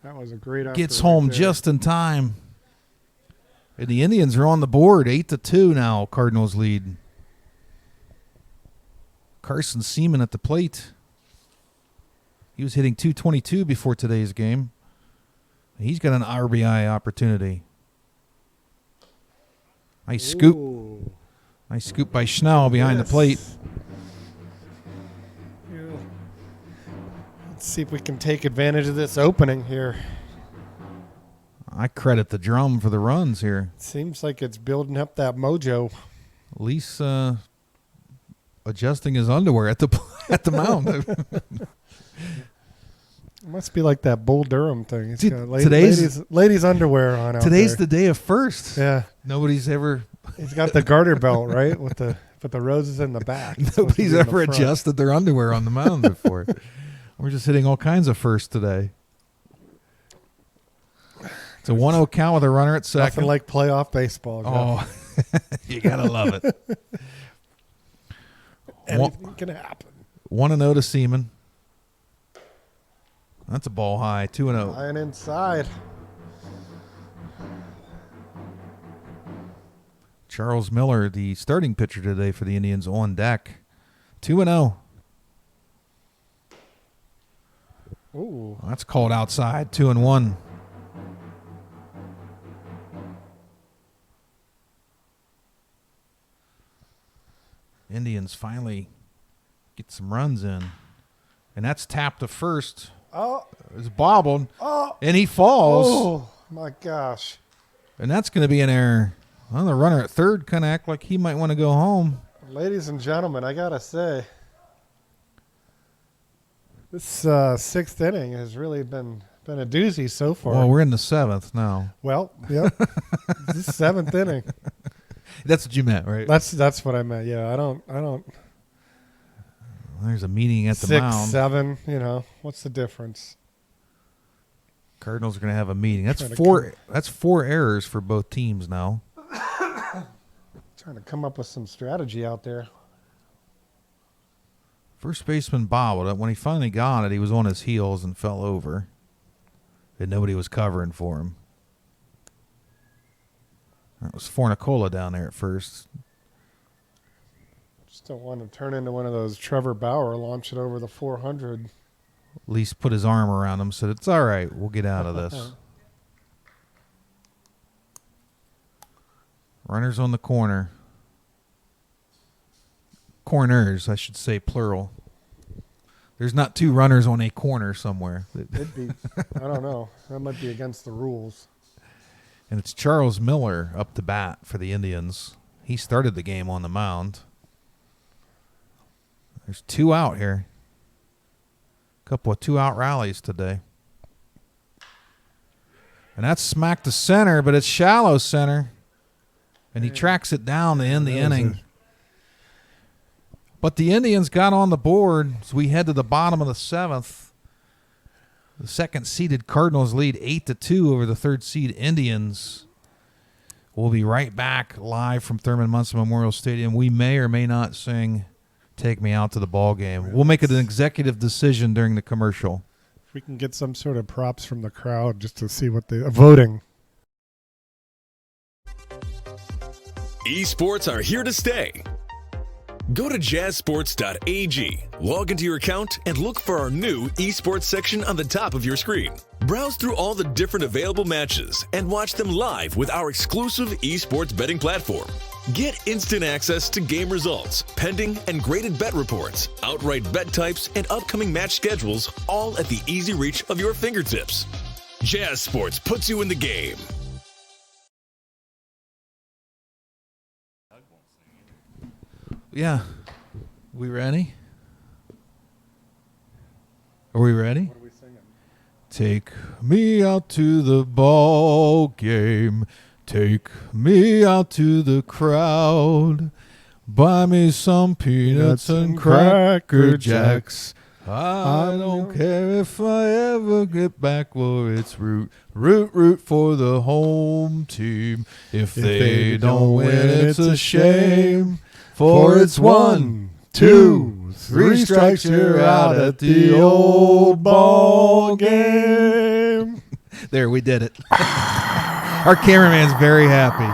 S4: That was a great effort.
S1: gets home
S4: right there.
S1: just in time. And the Indians are on the board, 8-2 now. Cardinals lead. Carson Seaman at the plate. He was hitting .222 before today's game. He's got an RBI opportunity. Nice scoop.
S4: Ooh.
S1: Nice scoop by Schnell behind the plate.
S4: Yeah. Let's see if we can take advantage of this opening here.
S1: I credit the drum for the runs here.
S4: Seems like it's building up that mojo.
S1: At least adjusting his underwear at the mound.
S4: It must be like that Bull Durham thing. He's
S1: Dude,
S4: got
S1: today's
S4: ladies underwear on out
S1: Today's
S4: there.
S1: the day of first.
S4: Yeah.
S1: Nobody's ever
S4: He's got the garter belt, right? With the roses in the back. It's supposed to
S1: nobody's
S4: be in the
S1: ever
S4: front.
S1: adjusted their underwear on the mound before. We're just hitting all kinds of firsts today. It's a 1-0 count with a runner at second.
S4: Nothing like playoff baseball. Jeff.
S1: Oh, you gotta love it.
S4: Anything can happen.
S1: 1-0 to Seaman. That's a ball high. 2-0.
S4: Lying inside.
S1: Charles Miller, the starting pitcher today for the Indians, on deck. 2-0.
S4: Ooh.
S1: That's called outside. 2-1. Indians finally get some runs in. And that's tapped to first.
S4: Oh.
S1: It's bobbled.
S4: Oh.
S1: And he falls.
S4: Oh, my gosh.
S1: And that's going to be an error. Well, the runner at third kind of act like he might want to go home.
S4: Ladies and gentlemen, I got to say, this sixth inning has really been a doozy so far.
S1: Well, we're in the seventh now.
S4: Well, yep. This is seventh inning.
S1: That's what you meant, right?
S4: That's what I meant. Yeah, I don't.
S1: There's a meeting at the
S4: 6,
S1: mound.
S4: 7. You know, what's the difference?
S1: Cardinals are going to have a meeting. That's
S4: Trying to
S1: four. That's 4 errors for both teams now.
S4: Trying to come up with some strategy out there.
S1: First baseman bobbled it. When he finally got it, he was on his heels and fell over. And nobody was covering for him. That was Fornicola down there at first.
S4: Just don't want to turn into one of those Trevor Bauer, launch it over the 400.
S1: At least put his arm around him, said, "It's all right. We'll get out of this." Runners on the corner. Corners, I should say, plural. There's not 2 runners on a corner somewhere.
S4: It'd be, I don't know. That might be against the rules.
S1: And it's Charles Miller up to bat for the Indians. He started the game on the mound. There's 2 out here. Couple of 2-out rallies today. And that's smacked to center, but it's shallow center. And he tracks it down to end the inning. But the Indians got on the board as we head to the bottom of the 7th. The second-seeded Cardinals lead 8-2 over the third-seed Indians. We'll be right back live from Thurman Munson Memorial Stadium. We may or may not sing "Take Me Out to the Ball Game." We'll make it an executive decision during the commercial.
S4: If we can get some sort of props from the crowd just to see what they voting.
S2: Esports are here to stay. Go to jazzsports.ag, log into your account, and look for our new esports section on the top of your screen. Browse through all the different available matches and watch them live with our exclusive esports betting platform. Get instant access to game results, pending and graded bet reports, outright bet types, and upcoming match schedules, all at the easy reach of your fingertips. Jazz Sports puts you in the game.
S1: Yeah. We ready? Are we ready?
S4: What are we singing?
S1: Take me out to the ball game. Take me out to the crowd. Buy me some peanuts and Cracker Jacks. I don't care if I ever get back, for it's root for the home team. If they don't win, it's a shame. For it's 1, 2, 3 strikes, you're out at the old ball game. There, we did it. Our cameraman's very happy.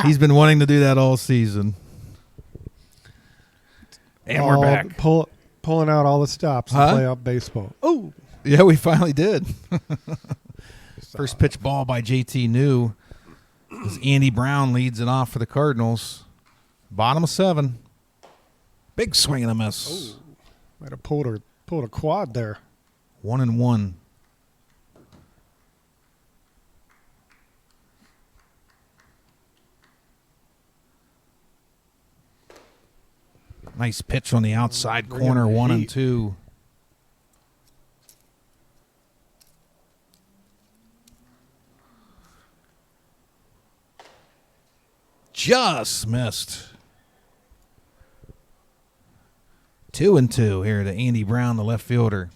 S1: He's been wanting to do that all season. And we're back.
S4: Pulling out all the stops to play up baseball. Oh,
S1: yeah, we finally did. First pitch ball by JT New. As Andy Brown leads it off for the Cardinals. Bottom of 7. Big swing and a miss.
S4: Might have pulled a quad there.
S1: 1-1. Nice pitch on the outside corner, 1-2. Just missed. 2-2 here to Andy Brown, the left fielder.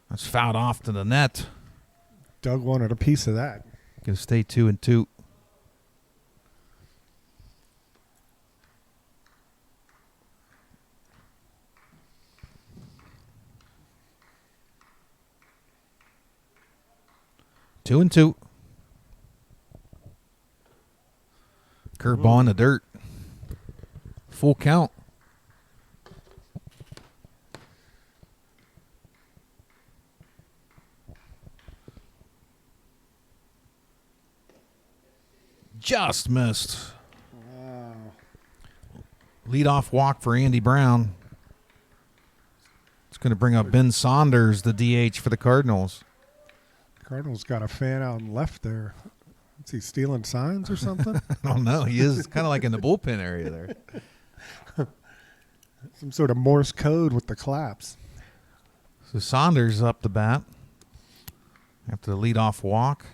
S1: That's fouled off to the net.
S4: Doug wanted a piece of that.
S1: Going to stay 2-2. Two and two. Curveball in the dirt. Full count. Just missed.
S4: Wow.
S1: Leadoff walk for Andy Brown. It's going to bring up Ben Saunders, the DH for the Cardinals.
S4: Cardinals got a fan out and left there. Is he stealing signs or something?
S1: I don't know. He is kind of like in the bullpen area there.
S4: Some sort of Morse code with the claps.
S1: So Saunders up the bat after the leadoff walk.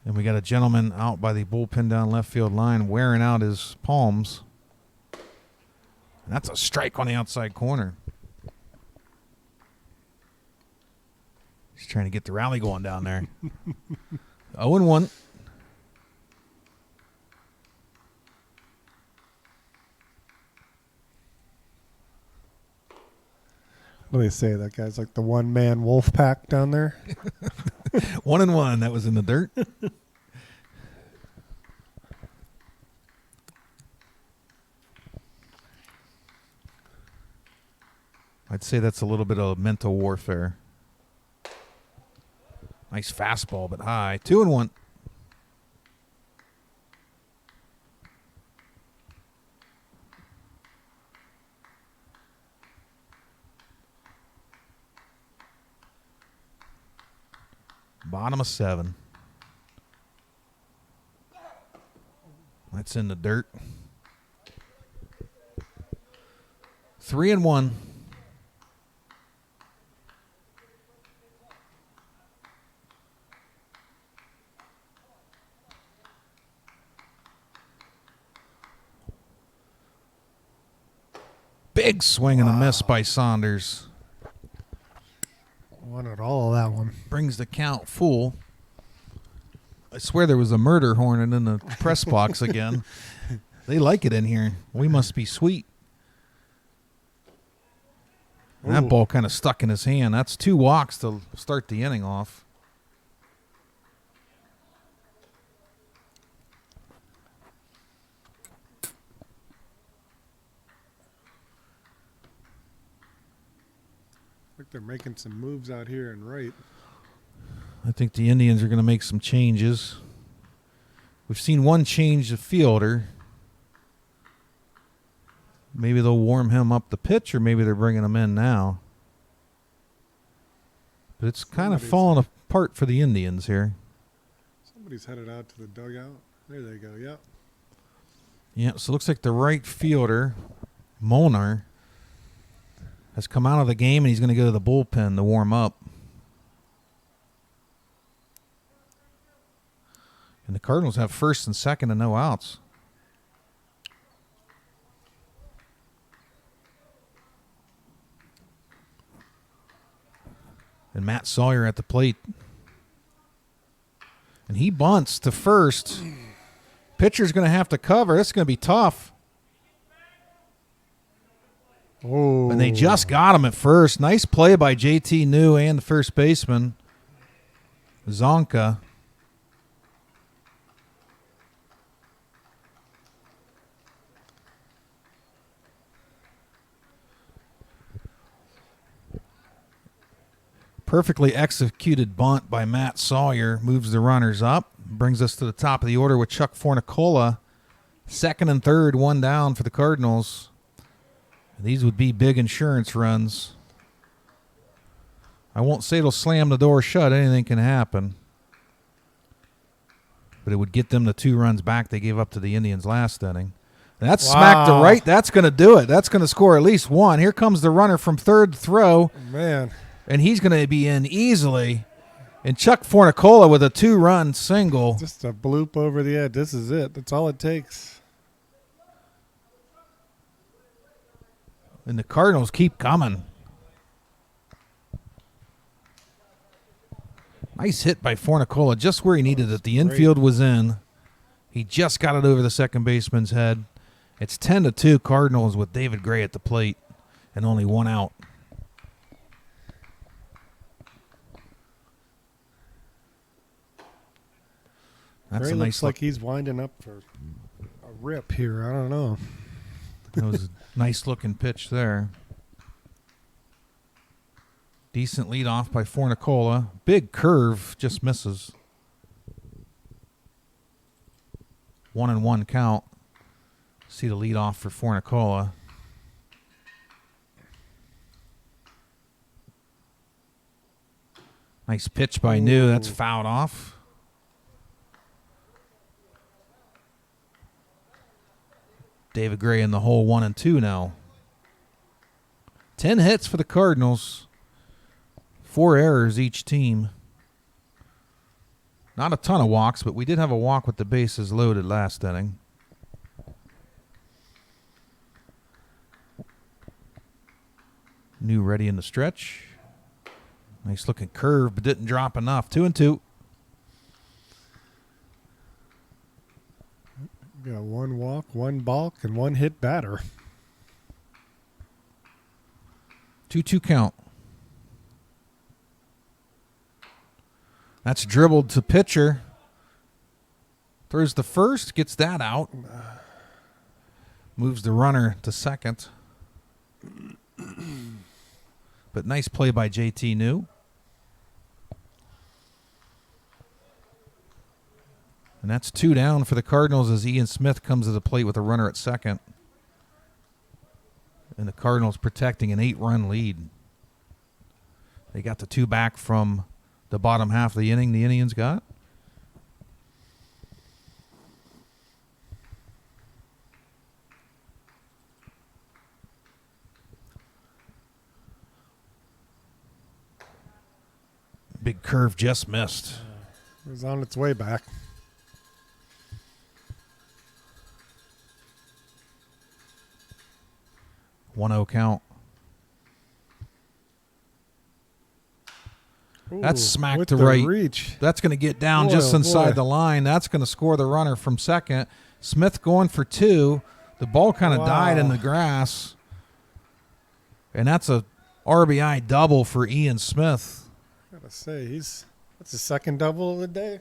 S1: And we got a gentleman out by the bullpen down left field line wearing out his palms. And that's a strike on the outside corner. He's trying to get the rally going down there. 0-1.
S4: What do they say? That guy's like the one-man wolf pack down there?
S1: 1-1. That was in the dirt. I'd say that's a little bit of mental warfare. Nice fastball, but high. 2-1. Bottom of 7. That's in the dirt. 3-1. Big swing and a miss by Saunders.
S4: Wanted all of that one.
S1: Brings the count full. I swear there was a murder hornet in the press box again. They like it in here. We must be sweet. And that ball kind of stuck in his hand. That's 2 walks to start the inning off.
S4: Like they're making some moves out here and right.
S1: I think the Indians are going to make some changes. We've seen one change the fielder. Maybe they'll warm him up the pitch, or maybe they're bringing him in now. But it's kind of falling apart for the Indians here.
S4: Somebody's headed out to the dugout. There they go, yep.
S1: Yeah, so it looks like the right fielder, Monar, has come out of the game, and he's going to go to the bullpen to warm up. And the Cardinals have first and second and no outs. And Matt Sawyer at the plate. And he bunts to first. Pitcher's going to have to cover. This is going to be tough.
S4: Oh.
S1: And they just got him at first. Nice play by J.T. New and the first baseman, Zonka. Perfectly executed bunt by Matt Sawyer moves the runners up. Brings us to the top of the order with Chuck Fornicola. Second and third, 1 down for the Cardinals. These would be big insurance runs. I won't say it'll slam the door shut. Anything can happen. But it would get them the 2 runs back they gave up to the Indians last inning. That's smack to right. That's going to do it. That's going to score at least 1. Here comes the runner from third to throw.
S4: Man.
S1: And he's going to be in easily. And Chuck Fornicola with a 2-run single.
S4: Just a bloop over the edge. This is it. That's all it takes.
S1: And the Cardinals keep coming. Nice hit by Fornicola, just where he needed it. The infield was in. He just got it over the second baseman's head. It's 10-2 Cardinals with David Gray at the plate and only 1 out. That's
S4: Gray
S1: a nice
S4: looks like he's winding up for a rip here. I don't know.
S1: That was a nice-looking pitch there. Decent lead off by Fornicola. Big curve, just misses. 1-1 count. See the lead off for Fornicola. Nice pitch by New. That's fouled off. David Gray in the hole, 1-2 now. 10 hits for the Cardinals. 4 errors each team. Not a ton of walks, but we did have a walk with the bases loaded last inning. New ready in the stretch. Nice looking curve, but didn't drop enough. 2-2.
S4: Got 1 walk, 1 balk, and 1 hit batter.
S1: 2-2 count. That's dribbled to pitcher. Throws the first, gets that out. Moves the runner to second. But nice play by J.T. New. And that's 2 down for the Cardinals as Ian Smith comes to the plate with a runner at second. And the Cardinals protecting an 8-run lead. They got the 2 back from the bottom half of the inning the Indians got. Big curve just missed.
S4: It was on its way back.
S1: 1-0 count. That's smacked
S4: with
S1: to
S4: the
S1: right.
S4: Reach.
S1: That's going to get down just inside the line. That's going to score the runner from second. Smith going for 2. The ball kind of died in the grass. And that's a RBI double for Ian Smith.
S4: I gotta say, that's his second double of the day.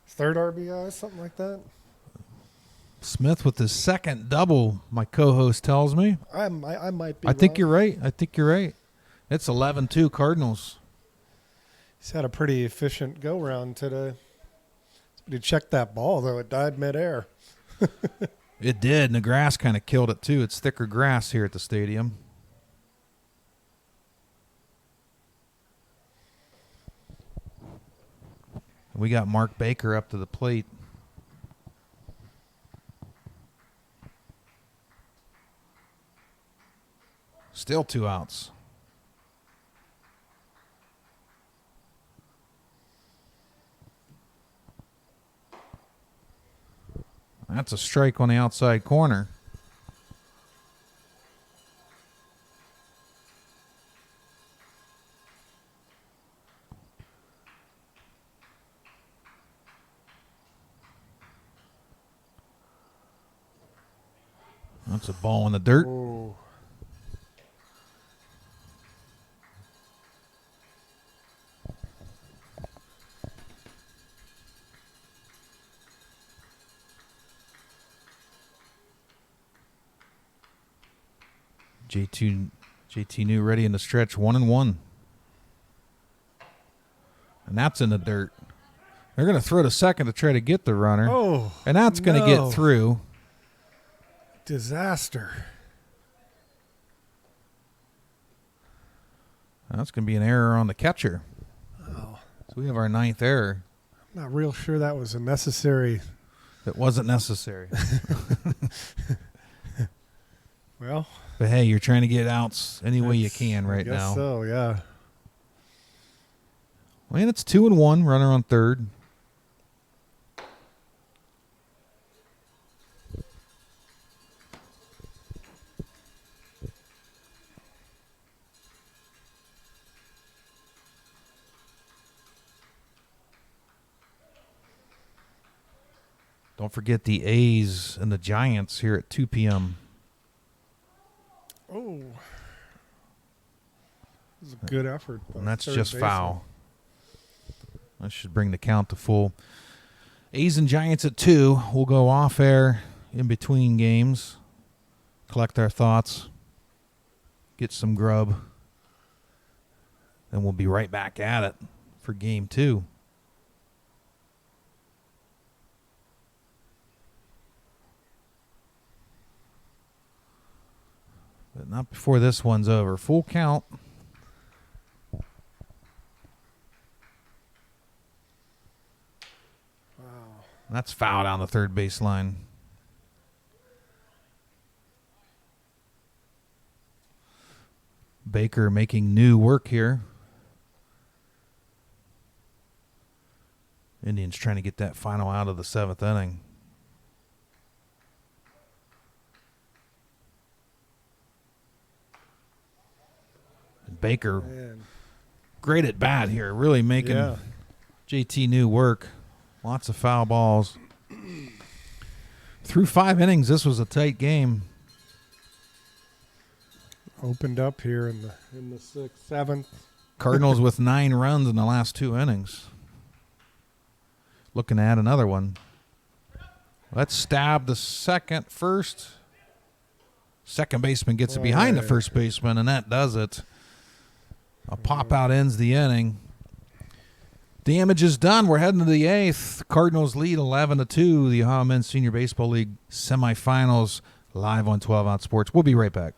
S4: Third RBI, something like that.
S1: Smith with his second double, my co-host tells me.
S4: I might be
S1: I think
S4: wrong.
S1: you're right. It's 11-2 Cardinals.
S4: He's had a pretty efficient go-round today. But he checked that ball, though. It died midair.
S1: It did, and the grass kind of killed it, too. It's thicker grass here at the stadium. We got Mark Baker up to the plate. Still 2 outs. That's a strike on the outside corner. That's a ball in the dirt.
S4: Ooh.
S1: JT New ready in the stretch, 1-1. And that's in the dirt. They're going to throw to second to try to get the runner.
S4: Oh,
S1: and that's going to get through.
S4: Disaster.
S1: That's going to be an error on the catcher.
S4: Oh.
S1: So we have our 9th error.
S4: I'm not real sure that was a necessary.
S1: It wasn't necessary.
S4: Well.
S1: But, hey, you're trying to get outs any way you can right
S4: I guess
S1: now.
S4: so, yeah.
S1: And it's 2-1, runner on third. Don't forget the A's and the Giants here at 2 p.m.
S4: Oh. This is a good effort.
S1: And that's just foul. That should bring the count to full. A's and Giants at 2. We'll go off air in between games, collect our thoughts, get some grub, and we'll be right back at it for game 2. But not before this one's over. Full count.
S4: Wow.
S1: That's foul down the third baseline. Baker making new work here. Indians trying to get that final out of the 7th inning. Baker, great at bat here, really making JT New work. Lots of foul balls. Through 5 innings, this was a tight game.
S4: Opened up here in the 6th, 7th.
S1: Cardinals with 9 runs in the last 2 innings. Looking at another one. Let's stab the first. Second baseman gets it behind the first baseman, and that does it. A pop-out ends the inning. Damage is done. We're heading to the 8th. Cardinals lead 11-2. The Ohio Men's Senior Baseball League semifinals live on 12 Ounce Sports. We'll be right back.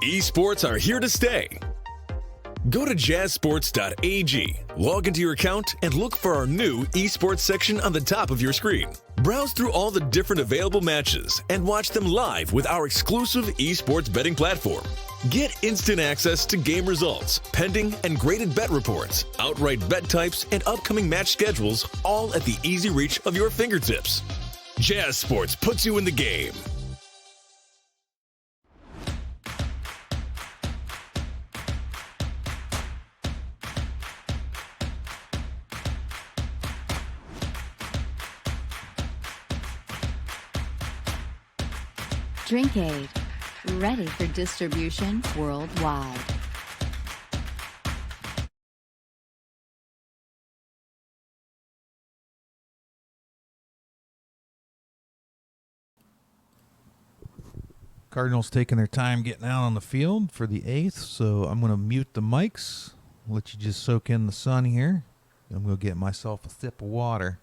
S2: Esports are here to stay. Go to jazzsports.ag, log into your account, and look for our new esports section on the top of your screen. Browse through all the different available matches and watch them live with our exclusive esports betting platform. Get instant access to game results, pending and graded bet reports, outright bet types, and upcoming match schedules, all at the easy reach of your fingertips. Jazz Sports puts you in the game.
S3: Drink Aid, ready for distribution worldwide.
S1: Cardinals taking their time getting out on the field for the 8th, so I'm going to mute the mics, let you just soak in the sun here. I'm going to get myself a sip of water.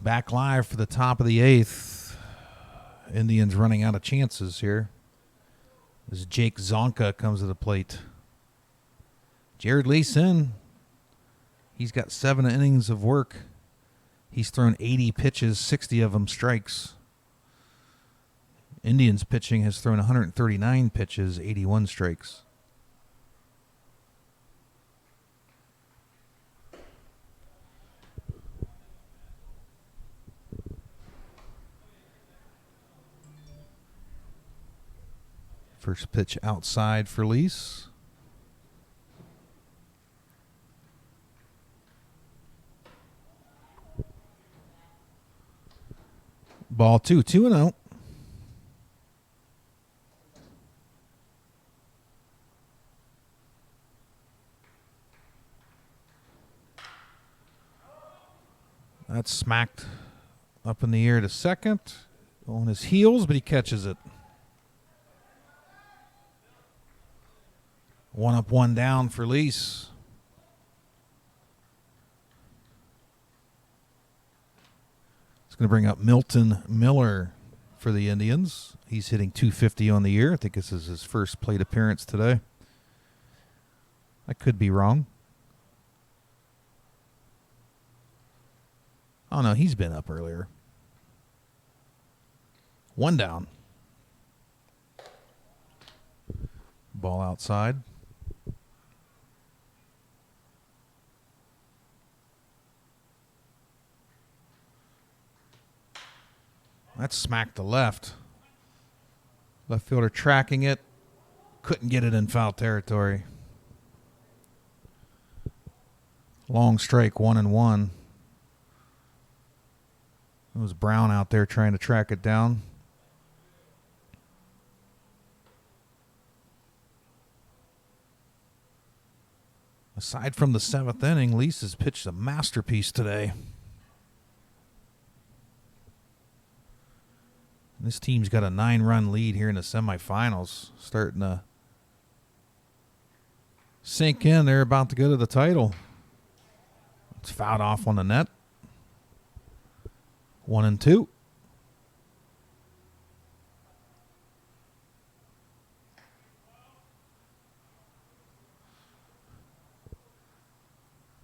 S1: Back live for the top of the 8th. Indians running out of chances here as Jake Zonka comes to the plate. Jared Lee's in. He's got 7 innings of work. He's thrown 80 pitches, 60 of them strikes. Indians pitching has thrown 139 pitches, 81 strikes. First pitch outside for Lease. Ball 2, 2-0. That's smacked up in the air to second. On his heels, but he catches it. 1 up, 1 down for Lease. It's going to bring up Milton Miller for the Indians. He's hitting .250 on the year. I think this is his first plate appearance today. I could be wrong. Oh, no, he's been up earlier. 1 down. Ball outside. That's smacked to left. Left fielder tracking it. Couldn't get it in foul territory. Long strike, 1-1. It was Brown out there trying to track it down. Aside from the 7th inning, Lease has pitched a masterpiece today. This team's got a 9-run lead here in the semifinals, starting to sink in. They're about to go to the title. It's fouled off on the net. 1-2.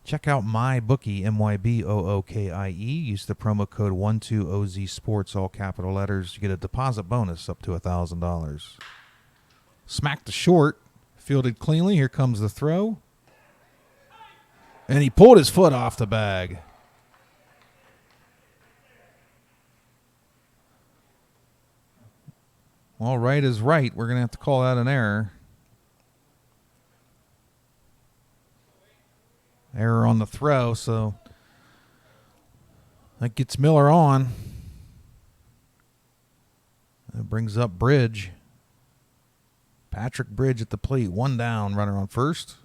S1: Check out MyBookie, MyBookie. Use the promo code 12OZSports, all capital letters. You get a deposit bonus up to $1,000. Smacked to short. Fielded cleanly. Here comes the throw. And he pulled his foot off the bag. Well, right is right. We're going to have to call that an error. Error on the throw, so that gets Miller on. That brings up Bridge. Patrick Bridge at the plate. 1 down, runner on first.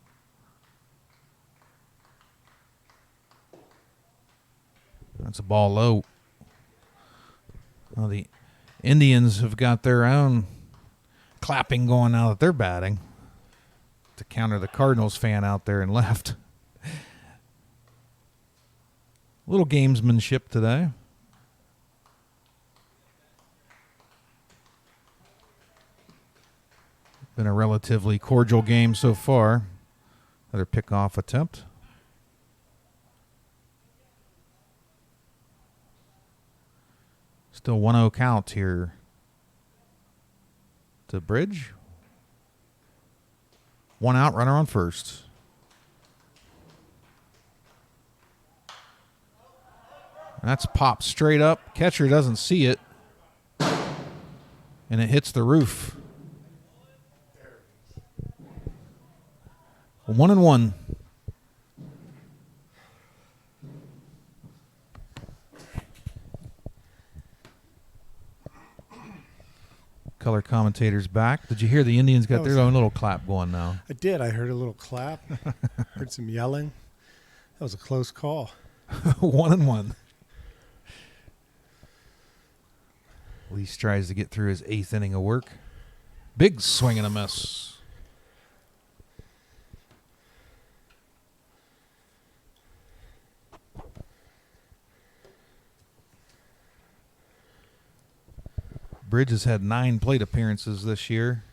S1: That's a ball low. Well, the Indians have got their own clapping going now that they're batting to counter the Cardinals fan out there and left. Little gamesmanship today. Been a relatively cordial game so far. Another pickoff attempt. Still 1-0 count here to Bridge. One out, runner on first. That's popped straight up. Catcher doesn't see it. And it hits the roof. 1-1. Color commentators back. Did you hear the Indians got their own little clap going now?
S4: I did. I heard a little clap. Heard some yelling. That was a close call.
S1: 1-1. Lease tries to get through his 8th inning of work. Big swing and a miss. Bridge has had 9 plate appearances this year.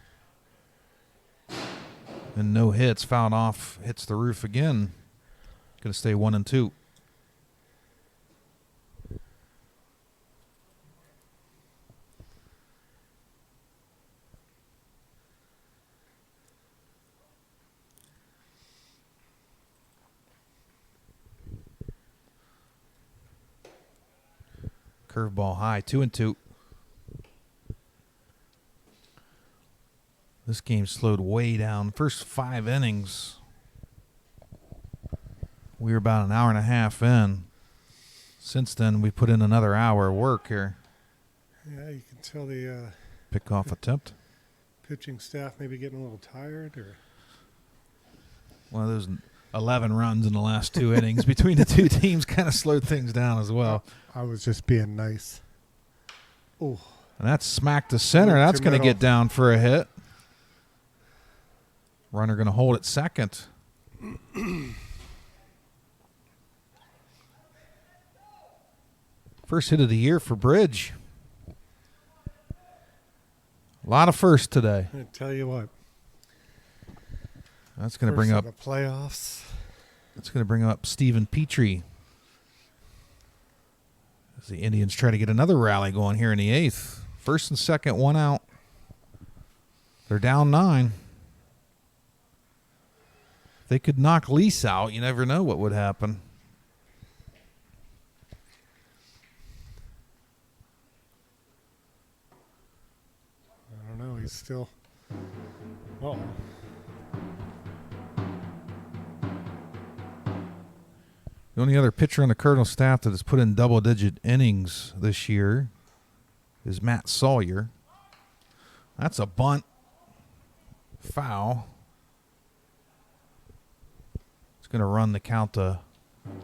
S1: And no hits. Fouled off. Hits the roof again. Going to stay 1-2. Curveball high. 2-2. This game slowed way down. First 5 innings, we were about an hour and a half in. Since then, we put in another hour of work here.
S4: Yeah, you can tell the
S1: Pickoff attempt.
S4: pitching staff maybe getting a little tired. Or
S1: One of those 11 runs in the last 2 innings between the two teams kind of slowed things down as well.
S4: I was just being nice. Oh,
S1: And that's smacked to center. That's going to get down for a hit. Runner going to hold at second. First hit of the year for Bridge. A lot of firsts today.
S4: I tell you what.
S1: That's going to bring up
S4: the playoffs.
S1: That's going to bring up Stephen Petrie. As the Indians try to get another rally going here in the 8th. First and second, 1 out. They're down 9. They could knock Lease out. You never know what would happen.
S4: I don't know. He's still. Oh.
S1: The only other pitcher on the Cardinals staff that has put in double-digit innings this year is Matt Sawyer. That's a bunt. Foul. Going to run the count to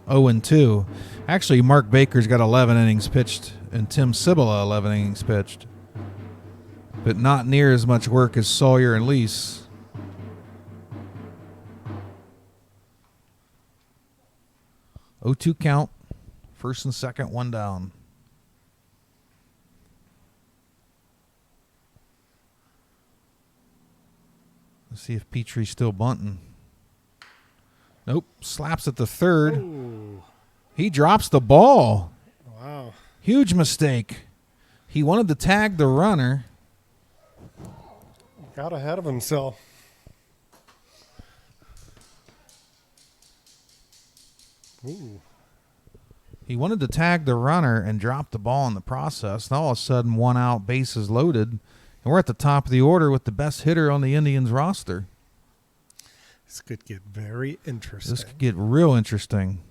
S1: 0-2. Actually, Mark Baker's got 11 innings pitched, and Tim Cibala 11 innings pitched. But not near as much work as Sawyer and Lease. Oh, 0-2 count. First and second, 1 down. Let's see if Petrie's still bunting. Nope. Slaps at the third.
S4: Ooh.
S1: He drops the ball.
S4: Wow.
S1: Huge mistake. He wanted to tag the runner.
S4: Got ahead of himself. Ooh.
S1: He wanted to tag the runner and drop the ball in the process. And all of a sudden, 1 out, bases loaded. And we're at the top of the order with the best hitter on the Indians roster.
S4: This could get very interesting.
S1: This could get real interesting.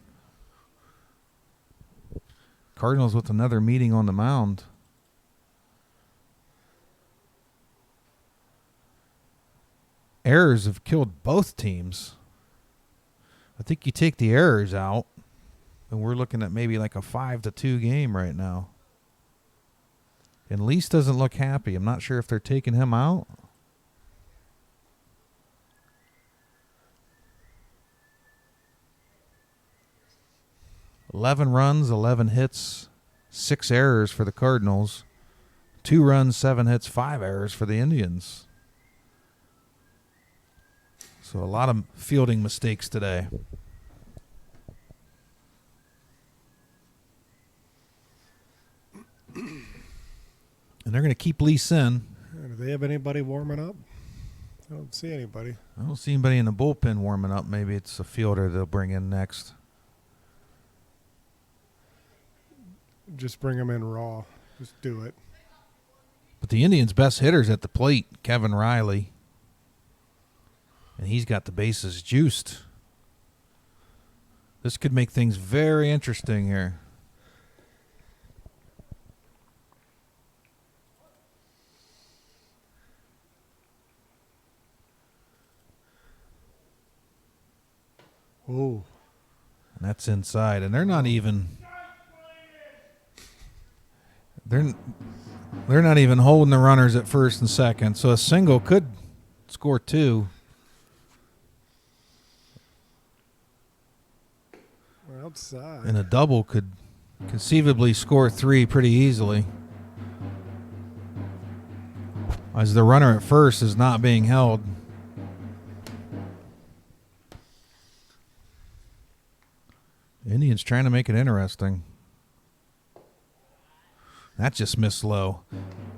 S1: Cardinals with another meeting on the mound. Errors have killed both teams. I think you take the errors out, and we're looking at maybe like a 5-2 game right now. And Lease doesn't look happy. I'm not sure if they're taking him out. $11 runs, 11 hits, 6 errors for the Cardinals. 2 runs, 7 hits, 5 errors for the Indians. So a lot of fielding mistakes today. And they're going to keep Lease in.
S4: Do they have anybody warming up? I don't see anybody.
S1: I don't see anybody in the bullpen warming up. Maybe it's a fielder they'll bring in next.
S4: Just bring them in raw. Just do it.
S1: But the Indians' best hitter's at the plate, Kevin Riley. And he's got the bases juiced. This could make things very interesting here.
S4: Oh.
S1: And that's inside. And they're not even... They're not even holding the runners at first and second. So a single could score 2.
S4: We're outside.
S1: And a double could conceivably score 3 pretty easily. As the runner at first is not being held. Indians trying to make it interesting. That just missed low.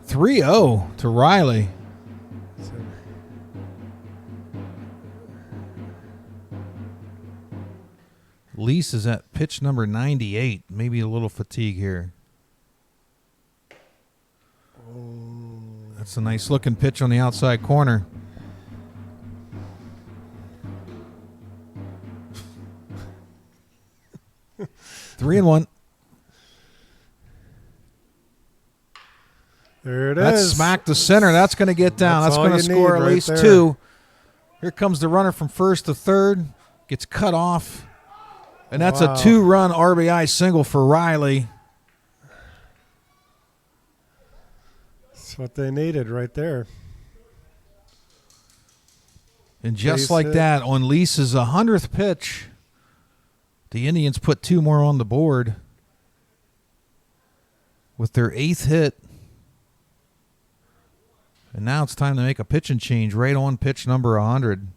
S1: 3-0 to Riley. Lease is at pitch number 98. Maybe a little fatigue here. That's a nice looking pitch on the outside corner. Three and 1.
S4: There it
S1: That's
S4: is.
S1: smack to center. That's going to get down. That's
S4: all
S1: going to
S4: you
S1: score
S4: need
S1: at
S4: right
S1: least
S4: there.
S1: 2. Here comes the runner from first to third. Gets cut off. And that's
S4: Wow.
S1: a 2-run RBI single for Riley.
S4: That's what they needed right there.
S1: And just
S4: Base
S1: like
S4: hit.
S1: that, on Lease's 100th pitch, the Indians put 2 more on the board with their 8th hit. And now it's time to make a pitching change right on pitch number 100.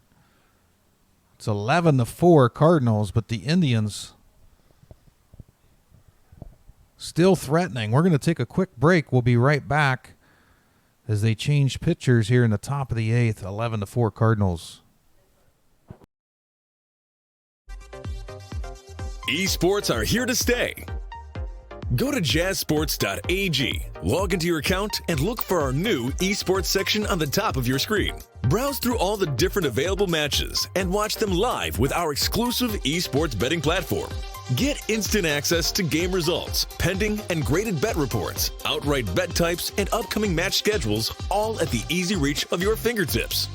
S1: It's 11-4 Cardinals, but the Indians still threatening. We're going to take a quick break. We'll be right back as they change pitchers here in the top of the 8th. 11-4 Cardinals.
S2: Esports are here to stay. Go to jazzsports.ag, log into your account, and look for our new esports section on the top of your screen. Browse through all the different available matches and watch them live with our exclusive esports betting platform. Get instant access to game results, pending and graded bet reports, outright bet types, and upcoming match schedules, all at the easy reach of your fingertips.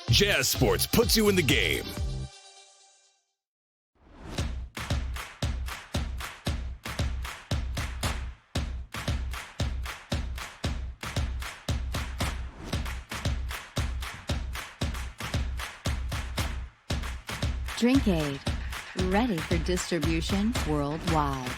S2: Jazz Sports puts you in the game.
S3: Drink Aid, ready for distribution worldwide.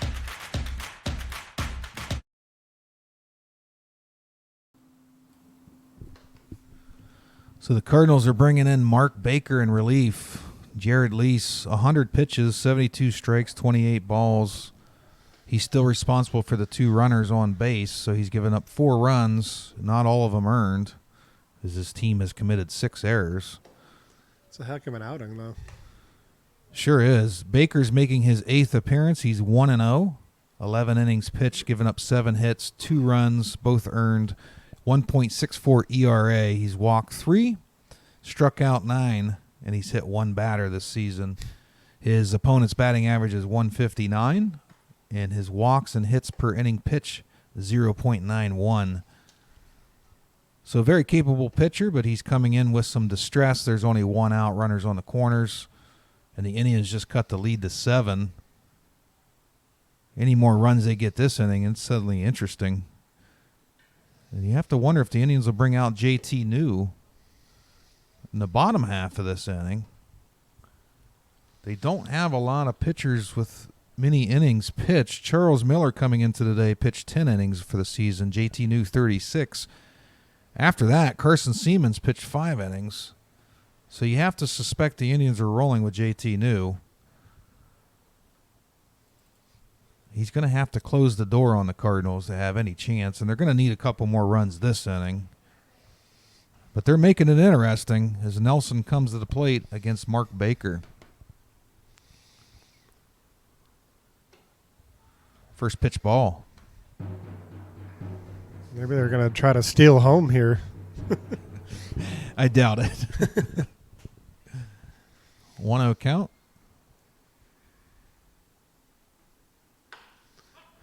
S1: So the Cardinals are bringing in Mark Baker in relief. Jared Lease, 100 pitches, 72 strikes, 28 balls. He's still responsible for the 2 runners on base, so he's given up 4 runs, not all of them earned, as his team has committed 6 errors.
S4: It's a heck of an outing, though.
S1: Sure is. Baker's making his 8th appearance. He's 1-0. 11 innings pitched, given up 7 hits, 2 runs, both earned, 1.64 ERA. He's walked 3, struck out 9, and he's hit 1 batter this season. His opponent's batting average is 159, and his walks and hits per inning pitch 0.91. So a very capable pitcher, but he's coming in with some distress. There's only 1 out, runners on the corners, and the Indians just cut the lead to 7. Any more runs they get this inning, it's suddenly interesting. And you have to wonder if the Indians will bring out JT New in the bottom half of this inning. They don't have a lot of pitchers with many innings pitched. Charles Miller coming into today pitched 10 innings for the season. JT New 36. After that, Carson Siemens pitched 5 innings. So you have to suspect the Indians are rolling with JT New. He's going to have to close the door on the Cardinals to have any chance, and they're going to need a couple more runs this inning. But they're making it interesting as Nelson comes to the plate against Mark Baker. First pitch ball.
S4: Maybe they're going to try to steal home here.
S1: I doubt it. 1-0 count.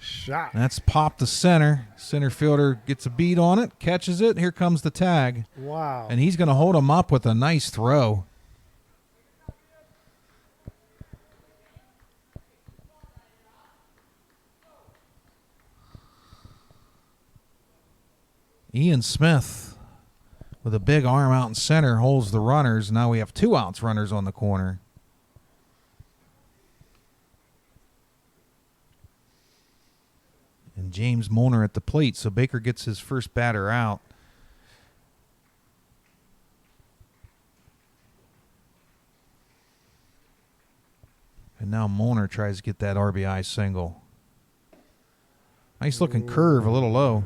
S4: Shot.
S1: That's popped to center. Center fielder gets a beat on it, catches it. Here comes the tag.
S4: Wow.
S1: And he's going to hold him up with a nice throw. Ian Smith with a big arm out in center holds the runners. Now we have 2 outs, runners on the corner. And James Molnar at the plate, so Baker gets his first batter out. And now Molnar tries to get that RBI single. Nice looking curve, a little low.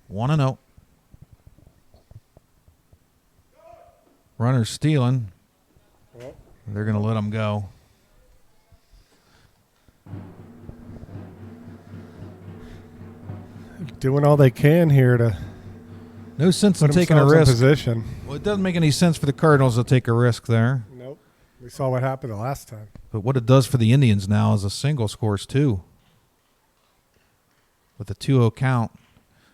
S1: One and 0. Runner's stealing. They're going to let him go.
S4: Doing all they can here to
S1: No sense in
S4: put
S1: taking a
S4: themselves in
S1: risk.
S4: position.
S1: Well, it doesn't make any sense for the Cardinals to take a risk there.
S4: Nope. We saw what happened the last time.
S1: But what it does for the Indians now is a single scores 2. With a 2-0 count.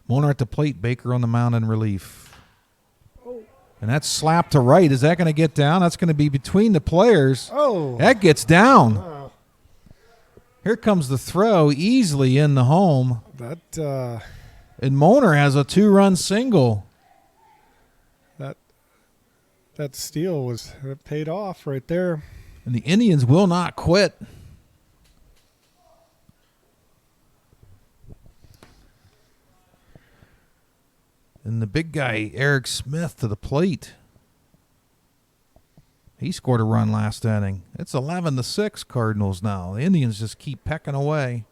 S1: Molnar at the plate, Baker on the mound in relief. And that's slapped to right. Is that going to get down? That's going to be between the players.
S4: Oh.
S1: That gets down.
S4: Wow.
S1: Here comes the throw, easily in the home.
S4: That
S1: And Molnar has a 2-run single.
S4: that steal was paid off right there.
S1: And the Indians will not quit. And the big guy, Eric Smith, to the plate. He scored a run last inning. It's 11-6 Cardinals now. The Indians just keep pecking away.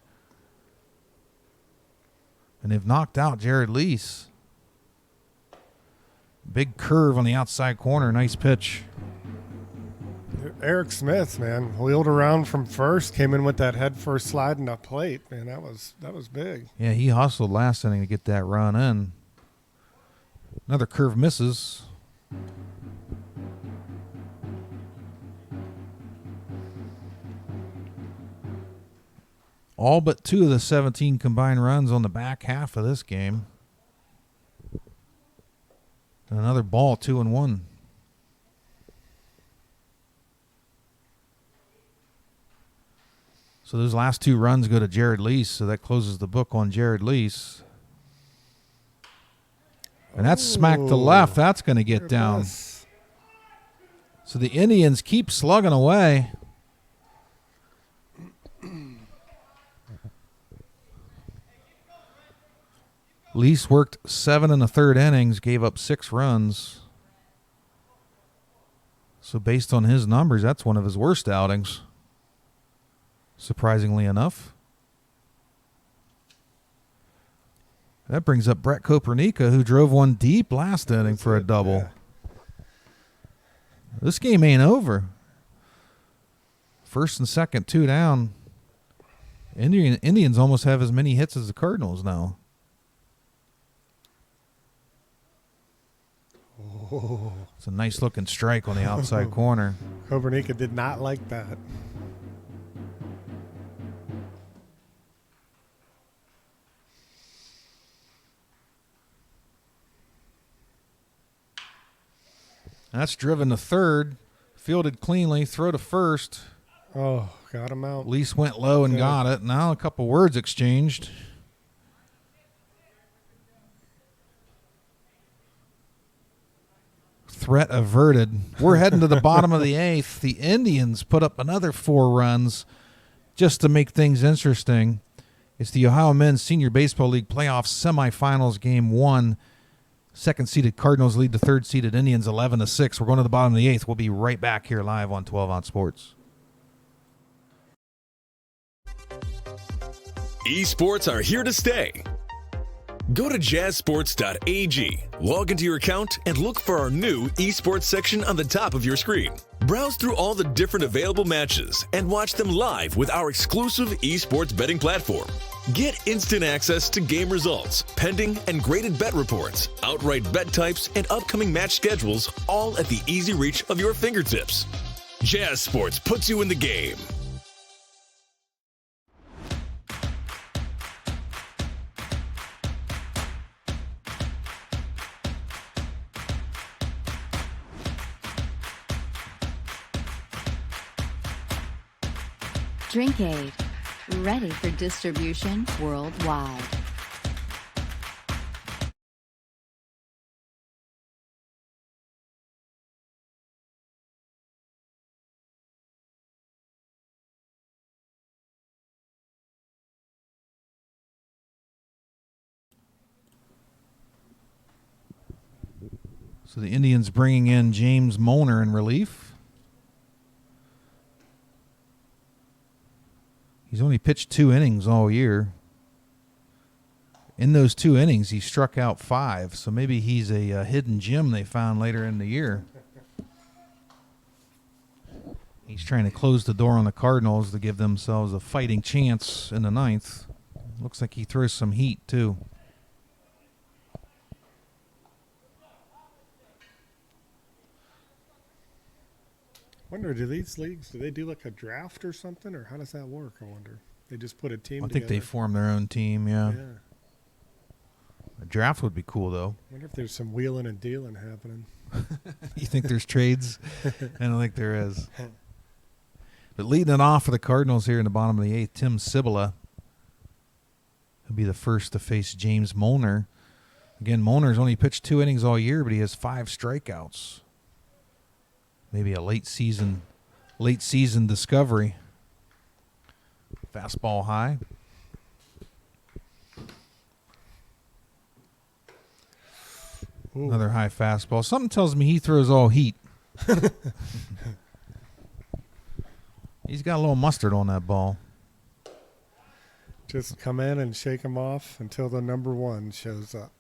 S1: And they've knocked out Jared Lease. Big curve on the outside corner. Nice pitch.
S4: Eric Smith, man, wheeled around from first, came in with that head first slide in the plate. Man, that was big.
S1: Yeah, he hustled last inning to get that run in. Another curve misses. All but 2 of the 17 combined runs on the back half of this game. And another ball, 2-1. So those last 2 runs go to Jared Lease, so that closes the book on Jared Lease. And that's smacked to left. That's going to get down. So the Indians keep slugging away. Lease worked 7 1/3 innings, gave up 6 runs. So based on his numbers, that's one of his worst outings, surprisingly enough. That brings up Brett Kopernika, who drove one deep last inning for a double.
S4: Yeah.
S1: This game ain't over. First and second, 2 down. Indians almost have as many hits as the Cardinals now.
S4: Oh.
S1: It's a nice looking strike on the outside corner.
S4: Kopernika did not like that.
S1: That's driven to third. Fielded cleanly, throw to first.
S4: Oh, got him out.
S1: Lease went low and got it. Now a couple words exchanged. Threat averted. We're heading to the bottom of the 8th. The Indians put up another 4 runs just to make things interesting. It's the Ohio Men's Senior Baseball League Playoffs semifinals game 1. Second-seeded Cardinals lead the third-seeded Indians 11-6. We're going to the bottom of the 8th. We'll be right back here live on 12 Ounce Sports.
S2: Esports are here to stay. Go to jazzsports.ag, log into your account, and look for our new esports section on the top of your screen. Browse through all the different available matches and watch them live with our exclusive esports betting platform. Get instant access to game results, pending and graded bet reports, outright bet types, and upcoming match schedules, all at the easy reach of your fingertips. Jazz Sports puts you in the game.
S3: Drink Aid, ready for distribution worldwide.
S1: So the Indians bringing in James Molnar in relief. He's only pitched 2 innings all year. In those 2 innings, he struck out 5. So maybe he's a hidden gem they found later in the year. He's trying to close the door on the Cardinals to give themselves a fighting chance in the 9th. Looks like he throws some heat, too.
S4: Wonder, do these leagues, do they do like a draft or something, or how does that work? I wonder. They just put a team
S1: I
S4: together.
S1: think they form their own team, yeah. A draft would be cool, though.
S4: Wonder if there's some wheeling and dealing happening.
S1: You think there's trades? I don't think there is. But leading it off for the Cardinals here in the bottom of the 8th, Tim Cibula. He'll be the first to face James Molnar. Again, Molnar's only pitched 2 innings all year, but he has 5 strikeouts. Maybe a late season discovery. Fastball high.
S4: Ooh.
S1: Another high fastball. Something tells me he throws all heat. He's got a little mustard on that ball.
S4: Just come in and shake him off until the number 1 shows up.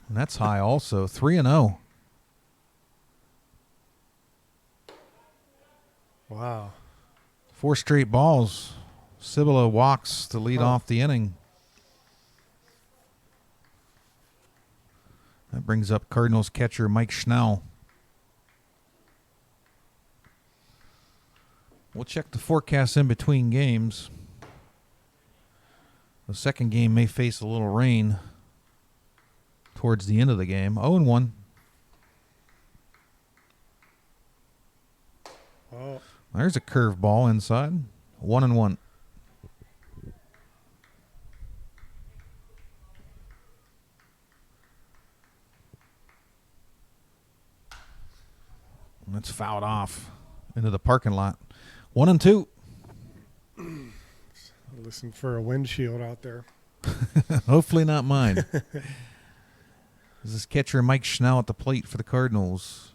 S1: And that's high also. 3-0.
S4: Wow.
S1: 4 straight balls. Cibula walks to lead off the inning. That brings up Cardinals catcher Mike Schnell. We'll check the forecast in between games. The second game may face a little rain towards the end of the game. 0-1.
S4: Oh.
S1: There's a curve ball inside. 1-1. That's fouled off into the parking lot. 1-2.
S4: Listen for a windshield out there.
S1: Hopefully not mine. This is catcher Mike Schnell at the plate for the Cardinals.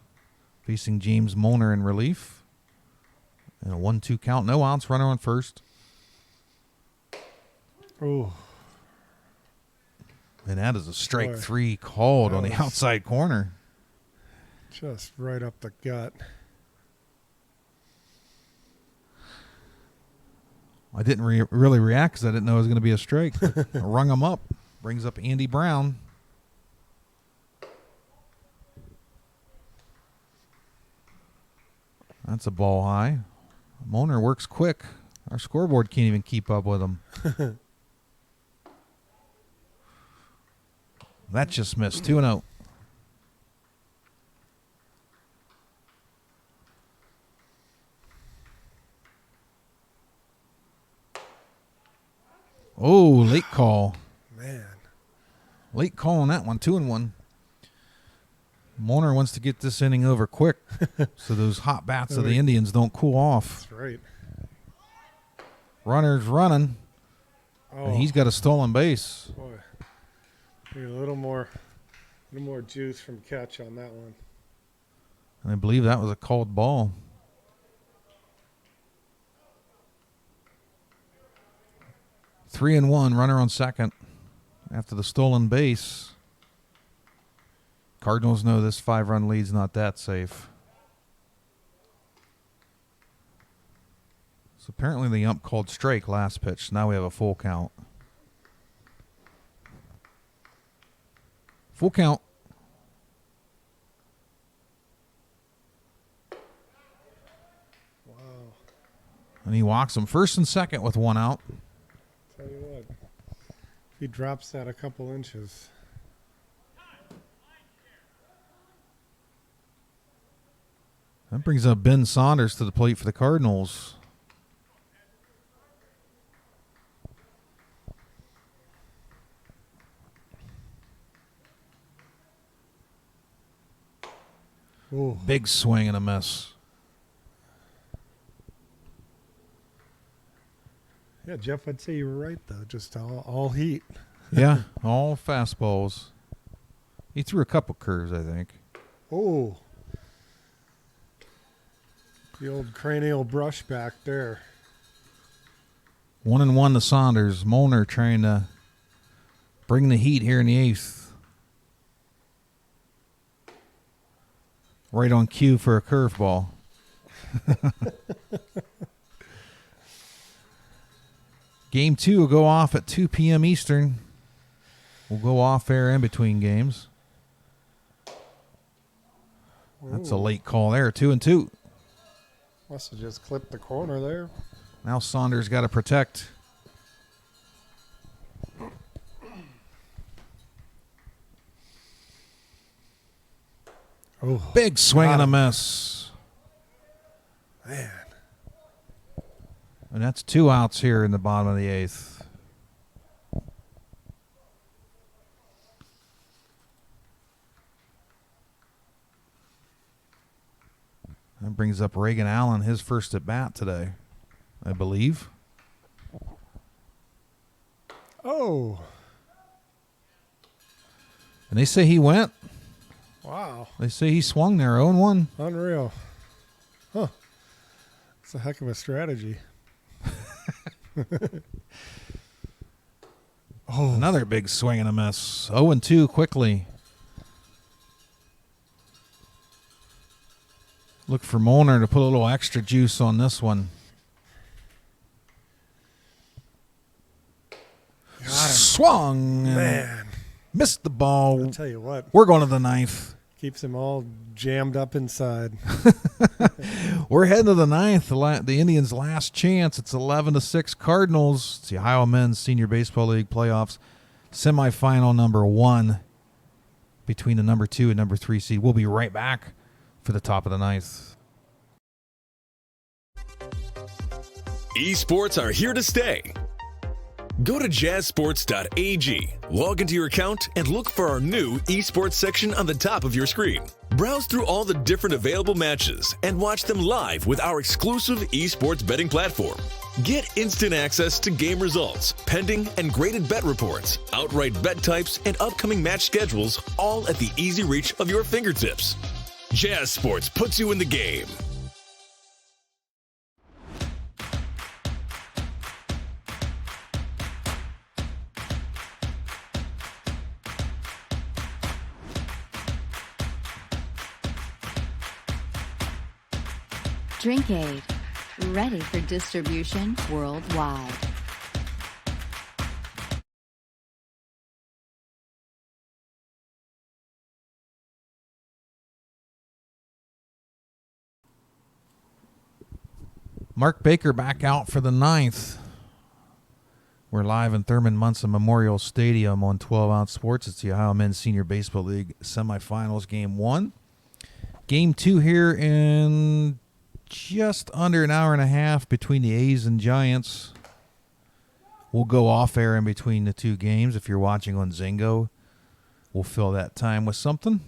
S1: Facing James Molnar in relief. And a 1-2 count. No outs. Runner on first.
S4: Oh.
S1: And that is a strike
S4: Boy.
S1: 3 called
S4: That
S1: on the
S4: was-
S1: outside corner.
S4: Just right up the gut.
S1: I didn't really react because I didn't know it was going to be a strike. I rung him up. Brings up Andy Brown. That's a ball high. Molnar works quick. Our scoreboard can't even keep up with him. That just missed. 2-0. Oh, late call.
S4: Man.
S1: Late call on that one. 2-1. Molnar wants to get this inning over quick so those hot bats of the Indians don't cool off.
S4: That's right.
S1: Runner's running.
S4: Oh,
S1: And he's got a stolen base.
S4: boy. Need a little more juice from catch on that one.
S1: And I believe that was a called ball. Three and one, runner on second after the stolen base. Cardinals know this 5-run lead's not that safe. So apparently the ump called strike last pitch. Now we have a full count. Full count.
S4: Wow.
S1: And he walks him first and second with one out.
S4: Tell you what, if he drops that a couple inches.
S1: That brings up Ben Saunders to the plate for the Cardinals.
S4: Ooh.
S1: Big swing and a miss.
S4: Yeah, Jeff, I'd say you were right, though. Just all heat.
S1: Yeah, all fastballs. He threw a couple curves, I think.
S4: Oh. The old cranial brush back there.
S1: 1-1 to Saunders. Molnar trying to bring the heat here in the eighth. Right on cue for a curveball. Game 2 will go off at 2 p.m. Eastern. We'll go off air in between games. That's a late call there. 2-2.
S4: Must have just clipped the corner there.
S1: Now Saunders got to protect.
S4: Oh,
S1: Big swing and a miss.
S4: man.
S1: And that's 2 outs here in the bottom of the eighth. That brings up Reagan Allen, his first at bat today, I believe.
S4: Oh,
S1: And they say he went.
S4: wow.
S1: They say he swung there, 0-1.
S4: Unreal. Huh. It's a heck of a strategy.
S1: Oh, another big swing and a miss. 0-2 quickly. Look for Molnar to put a little extra juice on this one.
S4: Got him.
S1: Swung. and
S4: Man,
S1: Missed the ball.
S4: I'll tell you what.
S1: We're going to the ninth.
S4: Keeps him all jammed up inside.
S1: We're heading to the ninth. The Indians' last chance. It's 11-6 Cardinals. It's the Ohio Men's Senior Baseball League playoffs semifinal number 1 between the number 2 and number 3 seed. We'll be right back for the top of the ninth.
S2: Esports are here to stay. Go to jazzsports.ag, log into your account, and look for our new esports section on the top of your screen. Browse through all the different available matches and watch them live with our exclusive esports betting platform. Get instant access to game results, pending and graded bet reports, outright bet types, and upcoming match schedules, all at the easy reach of your fingertips. Jazz Sports puts you in the game.
S3: Drink Aid, ready for distribution worldwide.
S1: Mark Baker back out for the ninth. We're live in Thurman Munson Memorial Stadium on 12 Ounce Sports. It's the Ohio Men's Senior Baseball League semifinals, game 1. Game 2 here in just under an hour and a half between the A's and Giants. We'll go off air in between the two games. If you're watching on Zingo, we'll fill that time with something.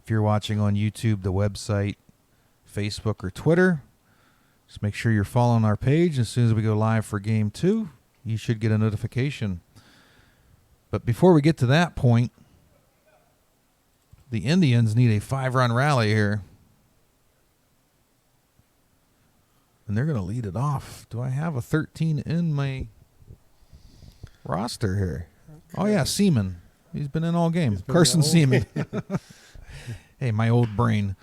S1: If you're watching on YouTube, the website, Facebook, or Twitter, just make sure you're following our page. As soon as we go live for Game 2, you should get a notification. But before we get to that point, the Indians need a 5-run rally here. And they're going to lead it off. Do I have a 13 in my roster here? Okay. Oh, yeah, Seaman. He's been in all game. Carson Seaman. Hey, my old brain.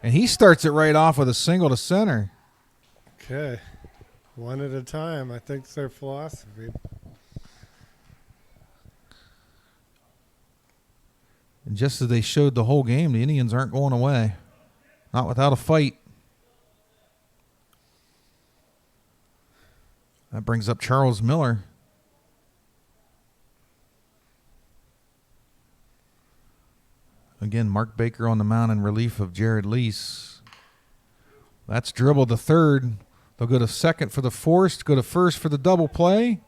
S1: And he starts it right off with a single to center.
S4: Okay. One at a time. I think it's their philosophy.
S1: And just as they showed the whole game, the Indians aren't going away. Not without a fight. That brings up Charles Miller. Again, Mark Baker on the mound in relief of Jared Lease. That's dribbled to third. They'll go to second for the force, go to first for the double play.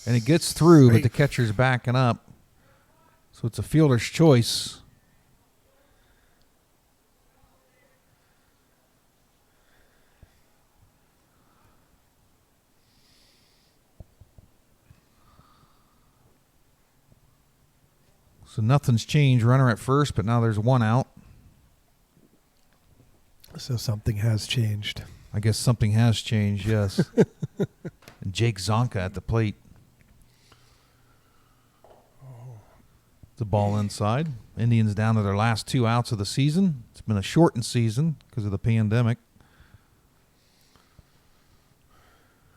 S1: And it gets through, but the catcher's backing up. So it's a fielder's choice. So nothing's changed. Runner at first, but now there's one out.
S4: So something has changed.
S1: I guess something has changed, yes. And Jake Zonka at the plate. The ball inside. Indians down to their last 2 outs of the season. It's been a shortened season because of the pandemic.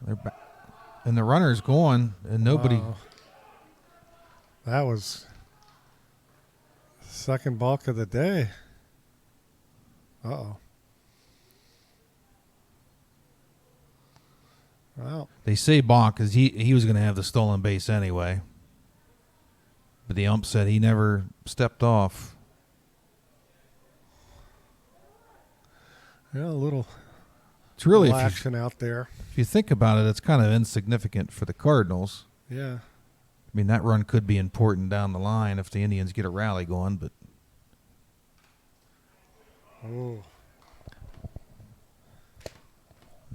S1: They're back. And the runner's going, and nobody.
S4: Wow. That was second balk of the day. Uh-oh. Wow.
S1: They say balk because he was going to have the stolen base anyway. But the ump said he never stepped off.
S4: Yeah, a little,
S1: it's really
S4: little action out there.
S1: If you think about it, it's kind of insignificant for the Cardinals.
S4: Yeah.
S1: I mean, that run could be important down the line if the Indians get a rally going, but.
S4: Oh.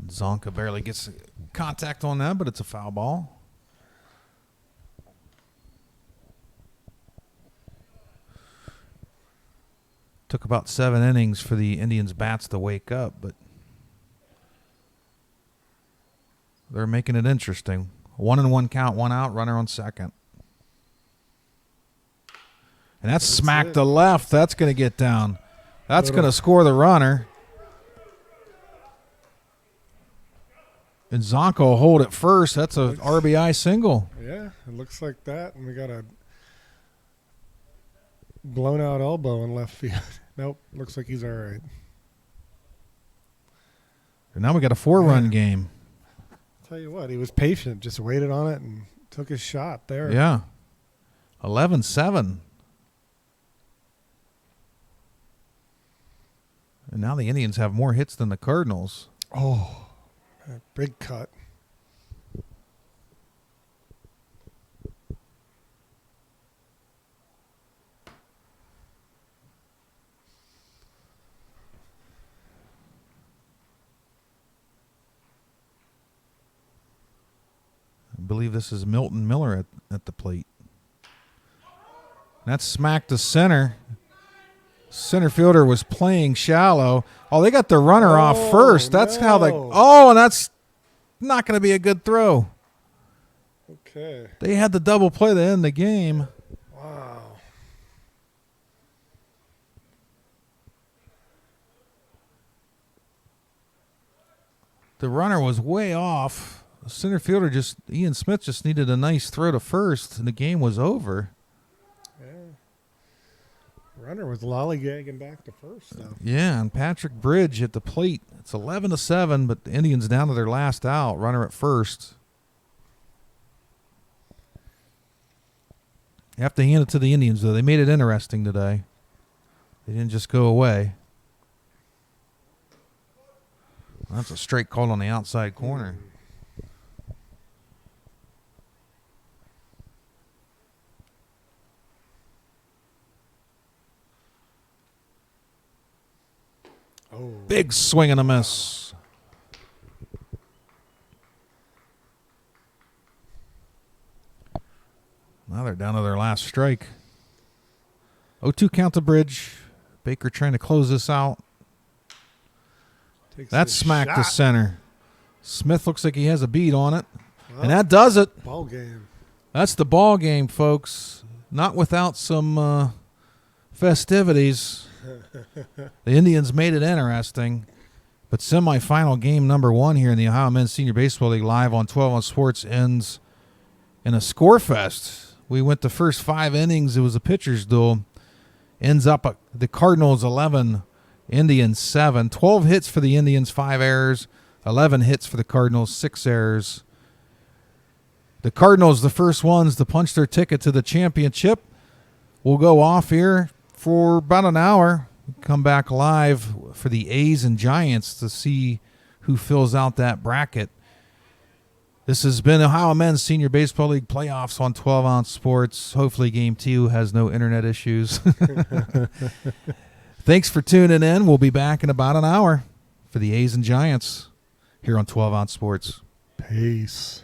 S1: Zonka barely gets contact on that, but it's a foul ball. Took about 7 innings for the Indians' bats to wake up, but they're making it interesting. 1-1 count, 1 out, runner on second. And that's smack
S4: it.
S1: to left. That's going to get down. That's going to score the runner. And Zonka will hold it first. That's a RBI single.
S4: Yeah, it looks like that. And we got a blown out elbow in left field. Nope, looks like he's all right.
S1: And now we got a 4-run game.
S4: Tell you what, he was patient, just waited on it and took his shot there.
S1: Yeah. 11-7. And now the Indians have more hits than the Cardinals.
S4: Oh, big cut.
S1: I believe this is Milton Miller at the plate. That's smack to center. Center fielder was playing shallow. Oh, they got the runner off first. That's how the. Oh, and that's not going to be a good throw.
S4: Okay.
S1: They had the double play to end the game.
S4: Wow.
S1: The runner was way off. The center fielder Ian Smith just needed a nice throw to first, and the game was over.
S4: Yeah. Runner was lollygagging back to first, though.
S1: Yeah, and Patrick Bridge at the plate. It's 11-7, but the Indians down to their last out. Runner at first. You have to hand it to the Indians, though. They made it interesting today. They didn't just go away. That's a straight call on the outside corner. big swing and a miss. Now they're down to their last strike. 0-2 count to Bridge. Baker trying to close this out. That's smacked to center. Smith looks like he has a beat on it. Well, and that does it.
S4: Ball game.
S1: That's the ball game, folks. Not without some festivities. The Indians made it interesting. But semifinal game number 1 here in the Ohio Men's Senior Baseball League live on 12 on Sports ends in a score fest. We went the first 5 innings. It was a pitcher's duel. Ends up at the Cardinals 11, Indians 7. 12 hits for the Indians, 5 errors. 11 hits for the Cardinals, 6 errors. The Cardinals, the first ones to punch their ticket to the championship. We'll go off here for about an hour. Come back live for the A's and Giants to see who fills out that bracket. This has been Ohio Men's Senior Baseball League playoffs on 12 Ounce Sports. Hopefully Game 2 has no internet issues. Thanks for tuning in. We'll be back in about an hour for the A's and Giants here on 12 Ounce Sports.
S4: Peace.